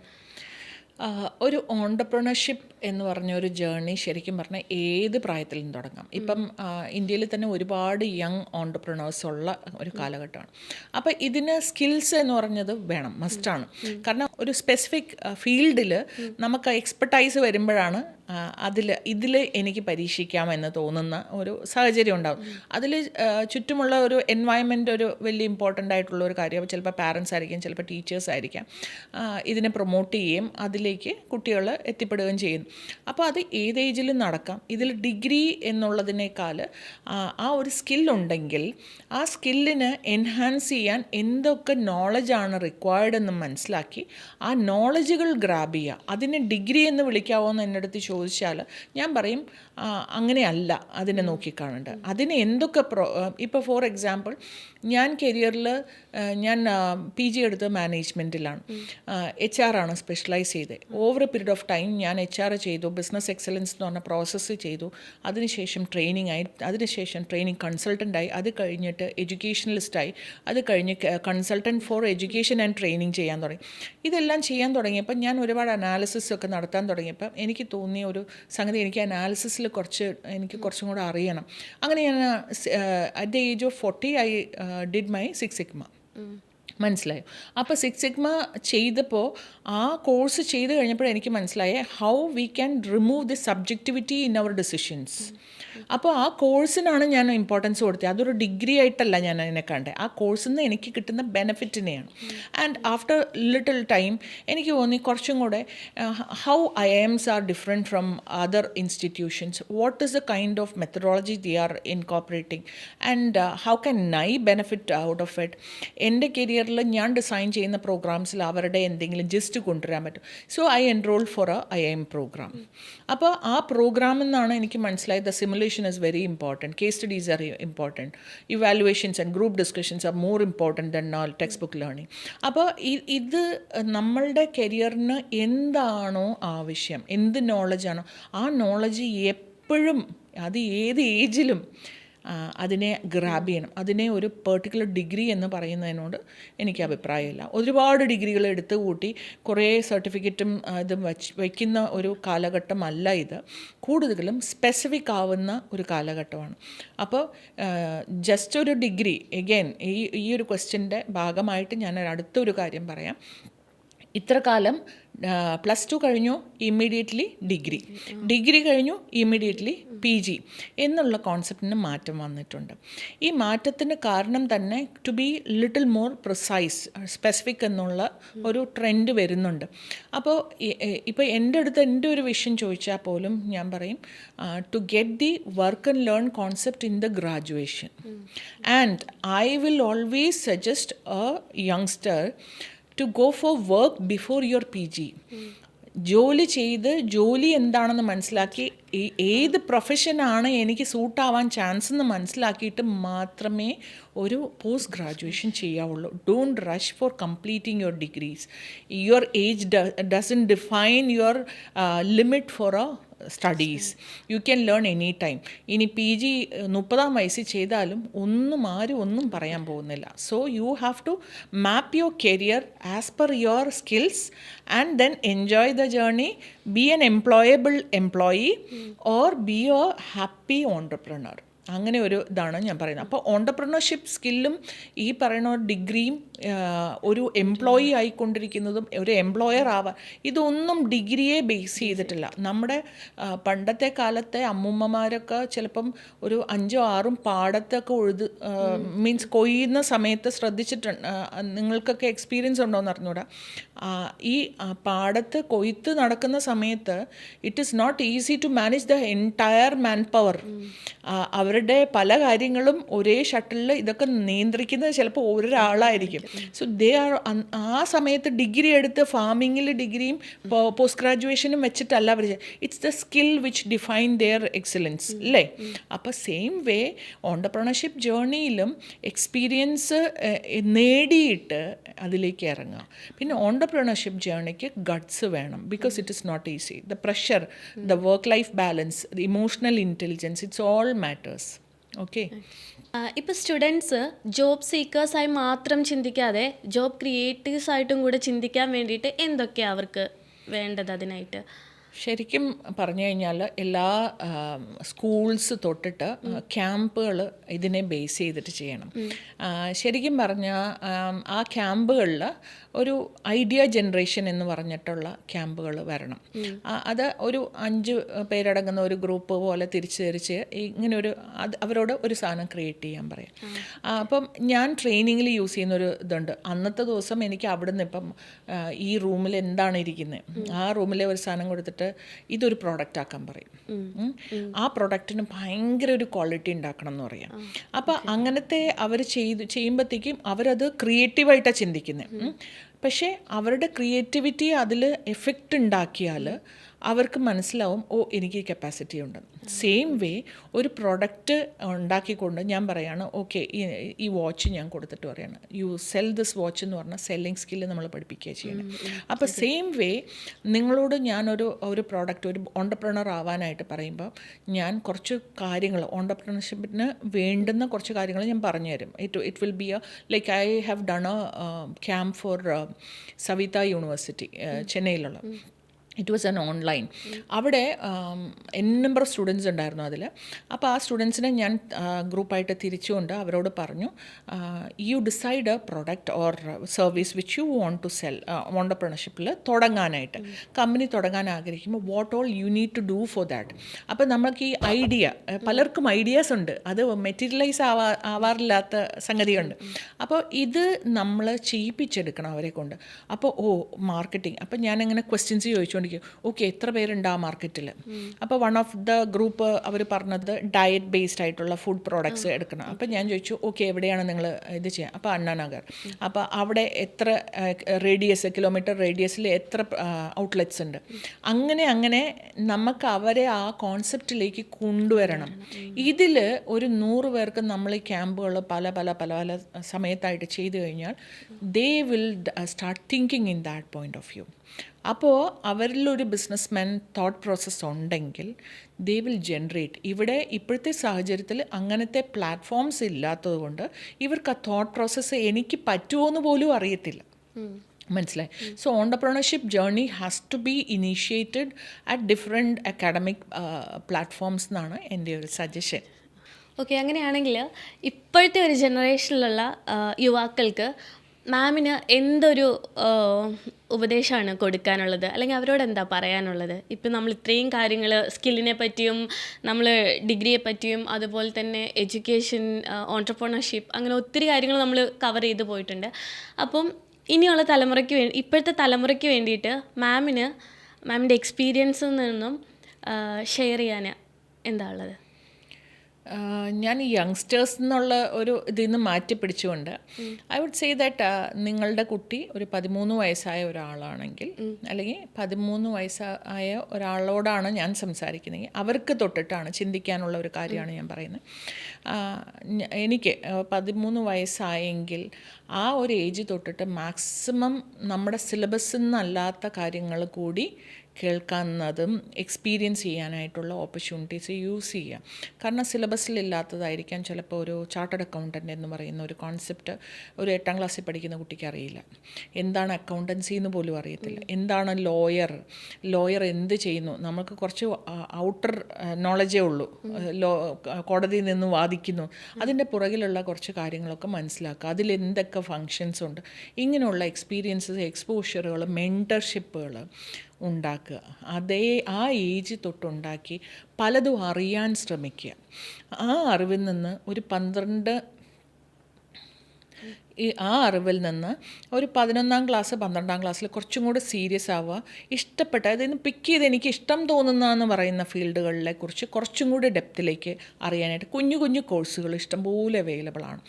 ഒരു ഓൺട്രപ്രണർഷിപ്പ് എന്ന് പറഞ്ഞ ഒരു ജേർണി ശരിക്കും പറഞ്ഞാൽ ഏത് പ്രായത്തിലും തുടങ്ങാം. ഇപ്പം ഇന്ത്യയിൽ തന്നെ ഒരുപാട് യങ് ഓൺട്രപ്രണേഴ്സ് ഉള്ള ഒരു കാലഘട്ടമാണ്. അപ്പോൾ ഇതിന് സ്കിൽസ് എന്ന് പറഞ്ഞത് വേണം, മസ്റ്റാണ്. കാരണം ഒരു സ്പെസിഫിക് ഫീൽഡിൽ നമുക്ക് എക്സ്പെർട്ടൈസ് വരുമ്പോഴാണ് ഇതിൽ എനിക്ക് പരീക്ഷിക്കാമെന്ന് തോന്നുന്ന ഒരു സാഹചര്യം ഉണ്ടാകും. അതിൽ ചുറ്റുമുള്ള ഒരു എൻവയൺമെൻറ്റ് ഒരു വലിയ ഇമ്പോർട്ടൻ്റ് ആയിട്ടുള്ള ഒരു കാര്യം. ചിലപ്പോൾ പാരൻസ് ആയിരിക്കും, ചിലപ്പോൾ ടീച്ചേഴ്സ് ആയിരിക്കാം, ഇതിനെ പ്രൊമോട്ട് ചെയ്യുകയും അതിലേക്ക് കുട്ടികൾ എത്തിപ്പെടുകയും ചെയ്യുന്നു. അപ്പോൾ അത് ഏത് ഏജിലും നടക്കാം. ഇതിൽ ഡിഗ്രി എന്നുള്ളതിനേക്കാൾ ആ ഒരു സ്കില്ലുണ്ടെങ്കിൽ ആ സ്കില്ലിന് എൻഹാൻസ് ചെയ്യാൻ എന്തൊക്കെ നോളജാണ് റിക്വയർഡ് എന്ന് മനസ്സിലാക്കി ആ നോളജുകൾ ഗ്രാബ് ചെയ്യുക. അതിനെ ഡിഗ്രി എന്ന് വിളിക്കാവോ എന്ന് എൻ്റെ അടുത്ത് ചോദിച്ചാൽ ഞാൻ പറയും അങ്ങനെയല്ല അതിനെ നോക്കിക്കാണേണ്ടത്. അതിന് എന്തൊക്കെ ഇപ്പോൾ ഫോർ എക്സാമ്പിൾ ഞാൻ കരിയറിൽ ഞാൻ PG എടുത്ത് മാനേജ്മെൻറ്റിലാണ്, HR ആണ് സ്പെഷ്യലൈസ് ചെയ്തത്. Over a period of time ഞാൻ HR ചെയ്തു, ബിസിനസ് എക്സലൻസ് എന്ന് പറഞ്ഞ പ്രോസസ്സ് ചെയ്തു, അതിനുശേഷം ട്രെയിനിങ് ആയി, അതിനുശേഷം ട്രെയിനിങ് കൺസൾട്ടൻ്റായി, അത് കഴിഞ്ഞിട്ട് എഡ്യൂക്കേഷണലിസ്റ്റായി, അത് കഴിഞ്ഞ് consultant for education and training ചെയ്യാൻ തുടങ്ങി. ഇതെല്ലാം ചെയ്യാൻ തുടങ്ങിയപ്പോൾ ഞാൻ ഒരുപാട് അനാലിസിസ് ഒക്കെ നടത്താൻ തുടങ്ങിയപ്പോൾ എനിക്ക് തോന്നിയ ഒരു സംഗതി, എനിക്ക് അനാലിസിസിൽ എനിക്ക് കുറച്ചും കൂടെ അറിയണം. അങ്ങനെ ഞാൻ at the age of 40 I did my 6 Sigma. മനസ്സിലായോ? അപ്പോൾ സിക്സ് സിഗ്മ ചെയ്തപ്പോൾ ആ കോഴ്സ് ചെയ്ത് കഴിഞ്ഞപ്പോൾ എനിക്ക് മനസ്സിലായേ how we can remove the subjectivity in our decisions. അപ്പോൾ ആ കോഴ്സിനാണ് ഞാൻ ഇമ്പോർട്ടൻസ് കൊടുത്തത്. അതൊരു ഡിഗ്രി ആയിട്ടല്ല ഞാൻ അതിനെ കണ്ടത്, ആ കോഴ്സിൽ നിന്ന് എനിക്ക് കിട്ടുന്ന ബെനിഫിറ്റിനെയാണ്. ആൻഡ് ആഫ്റ്റർ ലിറ്റിൽ ടൈം എനിക്ക് തോന്നി കുറച്ചും കൂടെ how IIMs are different from other institutions, what is the kind of methodology they are incorporating and how can I benefit out of it. എൻ്റെ കരിയറിൽ ഞാൻ ഡിസൈൻ ചെയ്യുന്ന പ്രോഗ്രാംസിൽ അവരുടെ എന്തെങ്കിലും ജസ്റ്റ് കൊണ്ടുവരാൻ പറ്റും. So I enroll for IIM program. അപ്പോൾ ആ പ്രോഗ്രാമിൽ നിന്നാണ് എനിക്ക് മനസ്സിലായത് the simulation is very important, case studies are important, evaluations and group discussions are more important than all textbook learning. അപ്പോൾ ഇത് നമ്മളുടെ കരിയറിന് എന്താണോ ആവശ്യം, എന്ത് നോളജാണോ ആ നോളജ് എപ്പോഴും അത് ഏത് ഏജിലും അതിനെ ഗ്രാബ് ചെയ്യണം. അതിനെ ഒരു പെർട്ടിക്കുലർ ഡിഗ്രി എന്ന് പറയുന്നതിനോട് എനിക്ക് അഭിപ്രായമില്ല. ഒരുപാട് ഡിഗ്രികൾ എടുത്തു കൂട്ടി കുറേ സർട്ടിഫിക്കറ്റും ഇതും വയ്ക്കുന്ന ഒരു കാലഘട്ടമല്ല ഇത്. കൂടുതലും സ്പെസിഫിക് ആവുന്ന ഒരു കാലഘട്ടമാണ്. അപ്പോൾ ജസ്റ്റ് ഒരു ഡിഗ്രി, എഗെയിൻ ഈ ഒരു ക്വസ്റ്റ്യൻ്റെ ഭാഗമായിട്ട് ഞാൻ അടുത്തൊരു കാര്യം പറയാം. ഇത്ര കാലം +2 കഴിഞ്ഞു ഇമ്മീഡിയറ്റ്ലി ഡിഗ്രി കഴിഞ്ഞു ഇമ്മീഡിയറ്റ്ലി PG എന്നുള്ള കോൺസെപ്റ്റിന് മാറ്റം വന്നിട്ടുണ്ട്. ഈ മാറ്റത്തിന് കാരണം തന്നെ to be little more precise, specific എന്നുള്ള ഒരു ട്രെൻഡ് വരുന്നുണ്ട്. അപ്പോൾ ഇപ്പോൾ എൻ്റെ അടുത്ത് എൻ്റെ ഒരു വിഷൻ ചോദിച്ചാൽ പോലും ഞാൻ പറയും to get the work and learn concept in the graduation. And I will always suggest a youngster to go for work before your PG. ജോലി ചെയ്ത് ജോലി എന്താണെന്ന് മനസ്സിലാക്കി ഏത് പ്രൊഫഷനാണ് എനിക്ക് സൂട്ടാവാൻ ചാൻസ് എന്ന് മനസ്സിലാക്കിയിട്ട് മാത്രമേ ഒരു പോസ്റ്റ് ഗ്രാജുവേഷൻ ചെയ്യാവുള്ളൂ. Don't rush for completing your degrees. Your age doesn't define your limit for a studies. You can learn any time. ഇനി PG 30-ാം വയസ്സിൽ ചെയ്താലും ആരും ഒന്നും പറയാൻ പോകുന്നില്ല. So you have to map your career as per your skills and then enjoy the journey. Be an employable employee or be a happy entrepreneur. അങ്ങനെ ഒരു ഇതാണ് ഞാൻ പറയുന്നത്. അപ്പോൾ ഓൺടർപ്രണർഷിപ്പ് സ്കില്ലും ഈ പറയുന്ന ഡിഗ്രിയും ഒരു എംപ്ലോയി ആയിക്കൊണ്ടിരിക്കുന്നതും ഒരു എംപ്ലോയർ ആവാൻ ഇതൊന്നും ഡിഗ്രിയെ ബേസ് ചെയ്തിട്ടില്ല. നമ്മുടെ പണ്ടത്തെ കാലത്തെ അമ്മൂമ്മമാരൊക്കെ ചിലപ്പം ഒരു 5-6 പാടത്തൊക്കെ മീൻസ് കൊയ്യുന്ന സമയത്ത് ശ്രദ്ധിച്ചിട്ടുണ്ട്. നിങ്ങൾക്കൊക്കെ എക്സ്പീരിയൻസ് ഉണ്ടോയെന്ന് അറിഞ്ഞൂടാ. ഈ പാടത്ത് കൊയ്ത്ത് നടക്കുന്ന സമയത്ത് it is not easy to manage the entire manpower. അവരുടെ പല കാര്യങ്ങളും ഒരേ ഷട്ടിലിൽ ഇതൊക്കെ നിയന്ത്രിക്കുന്നത് ചിലപ്പോൾ ഒരാളായിരിക്കും. സോ ദേ ആർ ആ സമയത്ത് ഡിഗ്രി എടുത്ത് ഫാമിങ്ങിൽ ഡിഗ്രിയും പോസ്റ്റ് ഗ്രാജുവേഷനും വെച്ചിട്ടല്ല അവർ. It's the skill which define their excellence അല്ലേ? അപ്പോൾ സെയിം വേ ഓൺടർപ്രണർഷിപ്പ് ജേർണിയിലും എക്സ്പീരിയൻസ് നേടിയിട്ട് അതിലേക്ക് ഇറങ്ങുക. പിന്നെ ഓൺടർപ്രണർഷിപ്പ് ജേർണിക്ക് ഗട്ട്സ് വേണം. Because it is not easy. The pressure, the work life balance, the emotional intelligence, it's all matters. Okay. ഇപ്പോൾ സ്റ്റുഡൻസ് ജോബ് സീക്കേഴ്സായി മാത്രം ചിന്തിക്കാതെ ജോബ് ക്രിയേറ്റീവ്സ് ആയിട്ടും കൂടെ ചിന്തിക്കാൻ വേണ്ടിയിട്ട് എന്തൊക്കെയാണ് അവർക്ക് വേണ്ടത്? അതിനായിട്ട് ശരിക്കും പറഞ്ഞു കഴിഞ്ഞാൽ എല്ലാ സ്കൂൾസ് തൊട്ടിട്ട് ക്യാമ്പുകൾ ഇതിനെ ബേസ് ചെയ്തിട്ട് ചെയ്യണം. ശരിക്കും പറഞ്ഞാൽ ആ ക്യാമ്പുകളിൽ ഒരു ഐഡിയ ജനറേഷൻ എന്ന് പറഞ്ഞിട്ടുള്ള ക്യാമ്പുകൾ വരണം. അത് ഒരു 5 പേരടങ്ങുന്ന ഒരു ഗ്രൂപ്പ് പോലെ തിരിച്ച് ഇങ്ങനെ അവരോട് ഒരു സാധനം ക്രിയേറ്റ് ചെയ്യാൻ പറയാം. അപ്പം ഞാൻ ട്രെയിനിങ്ങിൽ യൂസ് ചെയ്യുന്നൊരു ഇതുണ്ട്. അന്നത്തെ ദിവസം എനിക്ക് അവിടെ നിന്ന് ഇപ്പം ഈ റൂമിൽ എന്താണ് ഇരിക്കുന്നത്, ആ റൂമിലെ ഒരു സാധനം കൊടുത്തിട്ട് ഇതൊരു പ്രോഡക്റ്റ് ആക്കാൻ പറയും. ആ പ്രൊഡക്റ്റിന് ഭയങ്കര ഒരു ക്വാളിറ്റി ഉണ്ടാക്കണം എന്ന് പറയാം. അപ്പം അങ്ങനത്തെ അവർ ചെയ്യുമ്പോഴത്തേക്കും അവരത് ക്രിയേറ്റീവായിട്ടാണ് ചിന്തിക്കുന്നത്. പക്ഷേ അവരുടെ ക്രിയേറ്റിവിറ്റി അതിൽ എഫക്റ്റ് ഉണ്ടാക്കിയാൽ അവർക്ക് മനസ്സിലാവും, ഓ എനിക്ക് കപ്പാസിറ്റി ഉണ്ട്. സെയിം വേ ഒരു പ്രൊഡക്റ്റ് ഉണ്ടാക്കിക്കൊണ്ട് ഞാൻ പറയാണ്, ഓക്കെ ഈ വാച്ച് ഞാൻ കൊടുത്തിട്ട് പറയാണ് യു സെൽ ദിസ് വാച്ച് എന്ന് പറഞ്ഞാൽ സെല്ലിങ് സ്കില്ല് നമ്മൾ പഠിപ്പിക്കുക ചെയ്യണം. അപ്പോൾ സെയിം വേ നിങ്ങളോട് ഞാനൊരു പ്രോഡക്റ്റ് ഒരു ഓൺടർപ്രണർ ആവാനായിട്ട് പറയുമ്പോൾ ഞാൻ കുറച്ച് കാര്യങ്ങൾ ഓൺടർപ്രണർഷിപ്പിന് വേണ്ടുന്ന കുറച്ച് കാര്യങ്ങൾ ഞാൻ പറഞ്ഞുതരും. It will be like I have done a camp for Savitha university ചെന്നൈയിലുള്ള. It was an online. അവിടെ നമ്പർ ഓഫ് സ്റ്റുഡൻസ് ഉണ്ടായിരുന്നു അതിൽ. അപ്പോൾ ആ സ്റ്റുഡൻസിനെ ഞാൻ ഗ്രൂപ്പായിട്ട് തിരിച്ചുകൊണ്ട് അവരോട് പറഞ്ഞു, you decide a product or service which you want to sell ഓണ്ടർപ്രണർഷിപ്പിൽ തുടങ്ങാനായിട്ട്, കമ്പനി തുടങ്ങാൻ ആഗ്രഹിക്കുമ്പോൾ what all you need to do for that. അപ്പോൾ നമ്മൾക്ക് ഈ ഐഡിയ, പലർക്കും ഐഡിയാസ് ഉണ്ട്, അത് മെറ്റീരിയലൈസ് ആവാറില്ലാത്ത സംഗതിയുണ്ട്. അപ്പോൾ ഇത് നമ്മൾ ചെയ്യിപ്പിച്ചെടുക്കണം അവരെ കൊണ്ട്. അപ്പോൾ മാർക്കറ്റിംഗ്, അപ്പോൾ ഞാനിങ്ങനെ ക്വസ്റ്റ്യൻസ് ചോദിച്ചുകൊണ്ട് ഓക്കെ എത്ര പേരുണ്ട് ആ മാർക്കറ്റിൽ. അപ്പോൾ വൺ ഓഫ് ദ ഗ്രൂപ്പ് അവർ പറഞ്ഞത് ഡയറ്റ് ബേസ്ഡ് ആയിട്ടുള്ള ഫുഡ് പ്രോഡക്ട്സ് എടുക്കണം. അപ്പോൾ ഞാൻ ചോദിച്ചു ഓക്കെ എവിടെയാണ് നിങ്ങൾ ഇത് ചെയ്യുക. അപ്പോൾ അണ്ണാനഗർ. അപ്പോൾ അവിടെ എത്ര കിലോമീറ്റർ റേഡിയസിൽ എത്ര ഔട്ട്ലെറ്റ്സ് ഉണ്ട്. അങ്ങനെ നമുക്ക് അവരെ ആ കോൺസെപ്റ്റിലേക്ക് കൊണ്ടുവരണം. ഇതിൽ ഒരു 100 പേർക്ക് നമ്മൾ ഈ ക്യാമ്പുകൾ പല പല പല പല സമയത്തായിട്ട് ചെയ്തു കഴിഞ്ഞാൽ they will start thinking in that point of view. അപ്പോൾ അവരിലൊരു ബിസിനസ്മാൻ തോട്ട് പ്രോസസ്സ് ഉണ്ടെങ്കിൽ ദേ വിൽ ജനറേറ്റ്. ഇവിടെ ഇപ്പോഴത്തെ സാഹചര്യത്തിൽ അങ്ങനത്തെ പ്ലാറ്റ്ഫോംസ് ഇല്ലാത്തത് കൊണ്ട് ഇവർക്ക് ആ തോട്ട് പ്രോസസ്സ് എനിക്ക് പറ്റുമോ എന്ന് പോലും അറിയത്തില്ല. മനസ്സിലായി? So entrepreneurship journey has to be initiated at different academic platforms എന്നാണ് എൻ്റെ ഒരു സജഷൻ. ഓക്കെ, അങ്ങനെയാണെങ്കിൽ ഇപ്പോഴത്തെ ഒരു ജനറേഷനിലുള്ള യുവാക്കൾക്ക് മാമിന് എന്തൊരു ഉപദേശമാണ് കൊടുക്കാനുള്ളത്, അല്ലെങ്കിൽ അവരോട് എന്താ പറയാനുള്ളത്? ഇപ്പം നമ്മൾ ഇത്രയും കാര്യങ്ങൾ സ്കില്ലിനെ പറ്റിയും നമ്മൾ ഡിഗ്രിയെ പറ്റിയും അതുപോലെ തന്നെ എഡ്യൂക്കേഷൻ, ഓൺട്രപ്രണർഷിപ്പ്, അങ്ങനെ ഒത്തിരി കാര്യങ്ങൾ നമ്മൾ കവർ ചെയ്ത് പോയിട്ടുണ്ട്. അപ്പം ഇനിയുള്ള തലമുറയ്ക്ക് ഇപ്പോഴത്തെ തലമുറയ്ക്ക് വേണ്ടിയിട്ട് മാമിൻ്റെ എക്സ്പീരിയൻസിൽ നിന്നും ഷെയർ ചെയ്യാൻ എന്താ ഉള്ളത്? ഞാൻ യങ്സ്റ്റേഴ്സ് എന്നുള്ള ഒരു ഇതിൽ നിന്ന് മാറ്റി പിടിച്ചുകൊണ്ട് ഐ വുഡ് സേ ദാറ്റ് നിങ്ങളുടെ കുട്ടി ഒരു 13 വയസ്സായ ഒരാളാണെങ്കിൽ, അല്ലെങ്കിൽ 13 വയസ്സായ ഒരാളോടാണ് ഞാൻ സംസാരിക്കുന്നതെങ്കിൽ അവർക്ക് തൊട്ടിട്ടാണ് ചിന്തിക്കാനുള്ള ഒരു കാര്യമാണ് ഞാൻ പറയുന്നത്. എനിക്ക് 13 വയസ്സായെങ്കിൽ ആ ഒരു ഏജ് തൊട്ടിട്ട് മാക്സിമം നമ്മുടെ സിലബസിൽ നിന്നല്ലാത്ത കാര്യങ്ങൾ കൂടി കേൾക്കുന്നതും എക്സ്പീരിയൻസ് ചെയ്യാനായിട്ടുള്ള ഓപ്പർച്യൂണിറ്റീസ് യൂസ് ചെയ്യുക. കാരണം സിലബസിലില്ലാത്തതായിരിക്കാം ചിലപ്പോൾ ഒരു ചാർട്ടേഡ് അക്കൗണ്ടൻ്റ് എന്ന് പറയുന്ന ഒരു കോൺസെപ്റ്റ് ഒരു 8ാം ക്ലാസ്സിൽ പഠിക്കുന്ന കുട്ടിക്ക് അറിയില്ല. എന്താണ് അക്കൗണ്ടൻസി എന്ന് പോലും അറിയത്തില്ല. എന്താണ് ലോയർ എന്ത് ചെയ്യുന്നു, നമുക്ക് കുറച്ച് ഔട്ടർ നോളജേ ഉള്ളൂ. കോടതിയിൽ നിന്ന് വാദിക്കുന്നു, അതിൻ്റെ പുറകിലുള്ള കുറച്ച് കാര്യങ്ങളൊക്കെ മനസ്സിലാക്കുക, അതിലെന്തൊക്കെ ഫങ്ഷൻസ് ഉണ്ട്. ഇങ്ങനെയുള്ള എക്സ്പീരിയൻസസ്, എക്സ്പോഷറുകൾ, മെൻറ്റർഷിപ്പുകൾ ഉണ്ടാക്കുക. ആ ഏജ് തൊട്ടുണ്ടാക്കി പലതും അറിയാൻ ശ്രമിക്കുക. ആ അറിവിൽ നിന്ന് ഒരു 11ാം ക്ലാസ് 12ാം ക്ലാസ്സിൽ കുറച്ചും കൂടെ സീരിയസ് ആവുക. ഇഷ്ടപ്പെട്ട അതിന് പിക്ക് ചെയ്ത് എനിക്ക് ഇഷ്ടം തോന്നുന്നതെന്ന് പറയുന്ന ഫീൽഡുകളിലെ കുറിച്ച് കുറച്ചും കൂടി ഡെപ്തിലേക്ക് അറിയാനായിട്ട് കുഞ്ഞു കോഴ്സുകൾ ഇഷ്ടംപോലെ അവൈലബിൾ ആണ്.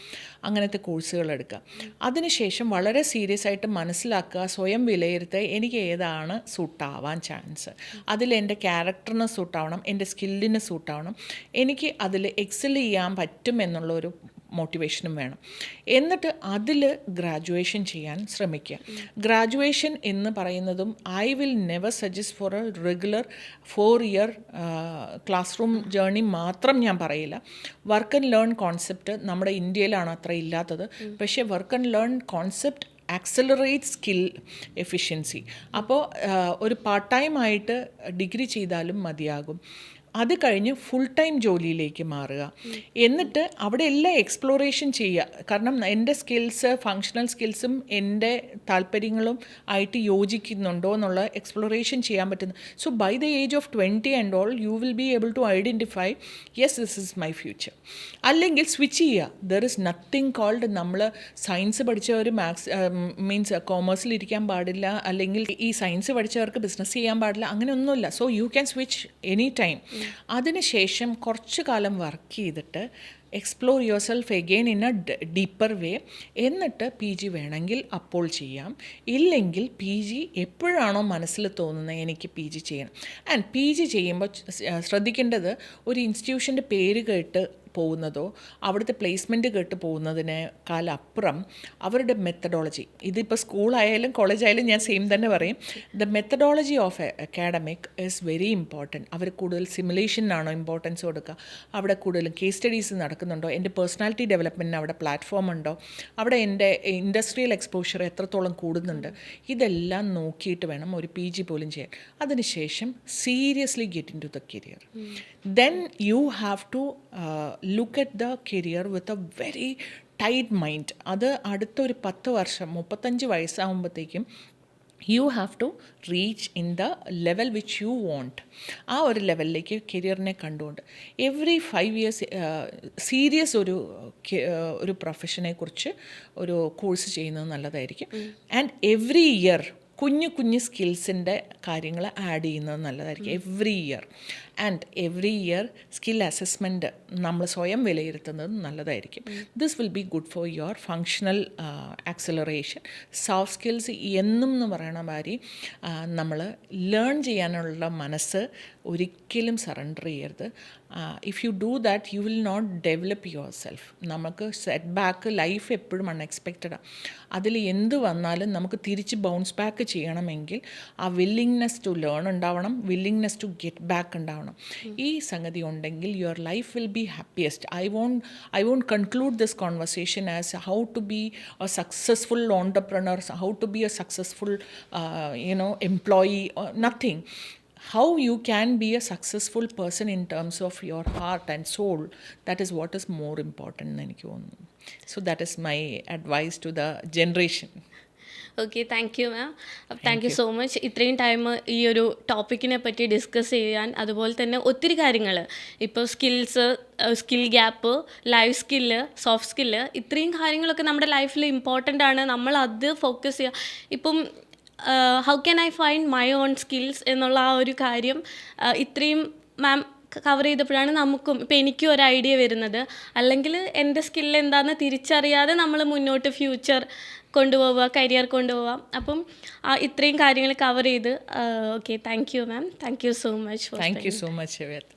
അങ്ങനത്തെ കോഴ്സുകൾ എടുക്കുക. അതിനുശേഷം വളരെ സീരിയസ് ആയിട്ട് മനസ്സിലാക്കുക, സ്വയം വിലയിരുത്തുക, എനിക്ക് ഏതാണ് സൂട്ടാവാൻ ചാൻസ്, അതിൽ എൻ്റെ ക്യാരക്ടറിന് സൂട്ടാവണം, എൻ്റെ സ്കില്ലിന് സൂട്ടാവണം, എനിക്ക് അതിൽ എക്സൽ ചെയ്യാൻ പറ്റും എന്നുള്ളൊരു മോട്ടിവേഷനും വേണം. എന്നിട്ട് അതിൽ ഗ്രാജുവേഷൻ ചെയ്യാൻ ശ്രമിക്കുക. ഗ്രാജുവേഷൻ എന്ന് പറയുന്നതും I will never suggest for a regular 4 year classroom journey മാത്രം ഞാൻ പറയില്ല. വർക്ക് ആൻഡ് ലേൺ കോൺസെപ്റ്റ് നമ്മുടെ ഇന്ത്യയിലാണ് അത്ര ഇല്ലാത്തത്. പക്ഷേ work and learn concept accelerate skill efficiency. അപ്പോൾ ഒരു പാർട്ട് ടൈം ആയിട്ട് ഡിഗ്രി ചെയ്താലും മതിയാകും. അത് കഴിഞ്ഞ് ഫുൾ ടൈം ജോലിയിലേക്ക് മാറുക. എന്നിട്ട് അവിടെ എല്ലാം എക്സ്പ്ലോറേഷൻ ചെയ്യുക. കാരണം എൻ്റെ സ്കിൽസ്, ഫങ്ഷണൽ സ്കിൽസും എൻ്റെ താല്പര്യങ്ങളും ആയിട്ട് യോജിക്കുന്നുണ്ടോ എന്നുള്ള എക്സ്പ്ലോറേഷൻ ചെയ്യാൻ പറ്റുന്നു. So by the age of 20 and all you will be able to identify yes this is my future. അല്ലെങ്കിൽ സ്വിച്ച് ചെയ്യുക. ദർ ഇസ് നത്തിങ് കോൾഡ് നമ്മൾ സയൻസ് പഠിച്ചവർ മീൻസ് കോമേഴ്സിൽ ഇരിക്കാൻ പാടില്ല, അല്ലെങ്കിൽ ഈ സയൻസ് പഠിച്ചവർക്ക് ബിസിനസ് ചെയ്യാൻ പാടില്ല, അങ്ങനെയൊന്നുമില്ല. So you can switch any time. അതിനുശേഷം കുറച്ച് കാലം വർക്ക് ചെയ്തിട്ട് explore yourself again in a deeper way. എന്നിട്ട് PG വേണമെങ്കിൽ അപ്പോൾ ചെയ്യാം. ഇല്ലെങ്കിൽ PG എപ്പോഴാണോ മനസ്സിൽ തോന്നുന്നത് എനിക്ക് PG ചെയ്യണം. ആൻഡ് PG ചെയ്യുമ്പോൾ ശ്രദ്ധിക്കേണ്ടത് ഒരു ഇൻസ്റ്റിറ്റ്യൂഷൻ്റെ പേര് കേട്ട് പോകുന്നതോ അവിടുത്തെ പ്ലേസ്മെൻറ്റ് കേട്ട് പോകുന്നതിനേക്കാളപ്പുറം അവരുടെ മെത്തഡോളജി, ഇതിപ്പോൾ സ്കൂളായാലും കോളേജായാലും ഞാൻ സെയിം തന്നെ പറയും, the methodology of academic is very important. അവർ കൂടുതൽ സിമുലേഷനാണോ ഇമ്പോർട്ടൻസ് കൊടുക്കുക, അവിടെ കൂടുതലും കേസ് സ്റ്റഡീസ് നടക്കുന്നുണ്ടോ, എൻ്റെ പേഴ്സണാലിറ്റി ഡെവലപ്മെൻറ്റിന് അവിടെ പ്ലാറ്റ്ഫോം ഉണ്ടോ, അവിടെ എൻ്റെ ഇൻഡസ്ട്രിയൽ എക്സ്പോഷർ എത്രത്തോളം കൂടുന്നുണ്ട്, ഇതെല്ലാം നോക്കിയിട്ട് വേണം ഒരു PG പോലും ചെയ്യാൻ. അതിനുശേഷം seriously get into the career. Then you have to look at the career with a very tight mind. അത് അടുത്തൊരു 10 വർഷം 35 വയസ്സാകുമ്പോഴത്തേക്കും you have to reach in the level which you want. ആ ഒരു ലെവലിലേക്ക് കരിയറിനെ കണ്ടുകൊണ്ട് എവറി 5 ഇയേഴ്സ് സീരിയസ് ഒരു പ്രൊഫഷനെ കുറിച്ച് ഒരു കോഴ്സ് ചെയ്യുന്നത് നല്ലതായിരിക്കും. ആൻഡ് എവറി ഇയർ കുഞ്ഞു സ്കിൽസിൻ്റെ കാര്യങ്ങൾ ആഡ് ചെയ്യുന്നത് നല്ലതായിരിക്കും every year. And every year skill assessment നമ്മൾ സ്വയം വിലയിരുത്തുന്നത് നല്ലതായിരിക്കും. This will be good for your functional acceleration. Soft skills എന്നും എന്ന് പറയണ മാതിരി നമ്മൾ ലേൺ ചെയ്യാനുള്ള മനസ്സ് ഒരിക്കലും സറണ്ടർ ചെയ്യരുത്. If you do that you will not develop yourself. നമുക്ക് സെറ്റ് ബാക്ക് ലൈഫ് എപ്പോഴും അൺഎക്സ്പെക്റ്റഡാണ്. അതിൽ എന്ത് വന്നാലും നമുക്ക് തിരിച്ച് ബൗൺസ് ബാക്ക് ചെയ്യണമെങ്കിൽ ആ വില്ലിങ്നെസ് ടു ലേൺ ഉണ്ടാവണം, വില്ലിങ്നെസ് ടു ഗെറ്റ് ബാക്ക് ഉണ്ടാവണം. ഈ സംഗതി ഉണ്ടെങ്കിൽ your life will be happiest. I won't conclude this conversation as how to be a successful entrepreneur, how to be a successful employee, or nothing. How you can be a successful person in terms of your heart and soul, that is what is more important എന്ന് എനിക്ക് തോന്നുന്നു. So that is my advice to the generation. Okay, thank you ma'am. Thank you so much ഇത്രയും time ഈ ഒരു ടോപ്പിക്കിനെ പറ്റി discuss ചെയ്യാൻ. അതുപോലെ തന്നെ ഒത്തിരി കാര്യങ്ങൾ, ഇപ്പോൾ skills, skill gap, life skill, soft skill, ഇത്രയും കാര്യങ്ങളൊക്കെ നമ്മുടെ ലൈഫിൽ ഇമ്പോർട്ടൻ്റ് ആണ്. നമ്മൾ അത് ഫോക്കസ് ചെയ്യുക. ഇപ്പം how can I find my own skills എന്നുള്ള ആ ഒരു കാര്യം ഇത്രയും മാം കവർ ചെയ്തപ്പോഴാണ് നമുക്കും ഇപ്പം എനിക്കും ഒരു ഐഡിയ വരുന്നത്. അല്ലെങ്കിൽ എൻ്റെ സ്കിൽ എന്താണെന്ന് തിരിച്ചറിയാതെ നമ്മൾ മുന്നോട്ട് ഫ്യൂച്ചർ കൊണ്ടുപോവുക, കരിയർ കൊണ്ടുപോവാം. അപ്പം ഇത്രയും കാര്യങ്ങൾ കവർ ചെയ്ത് okay, thank you ma'am. Thank you so much. Thank you so much, Shivet.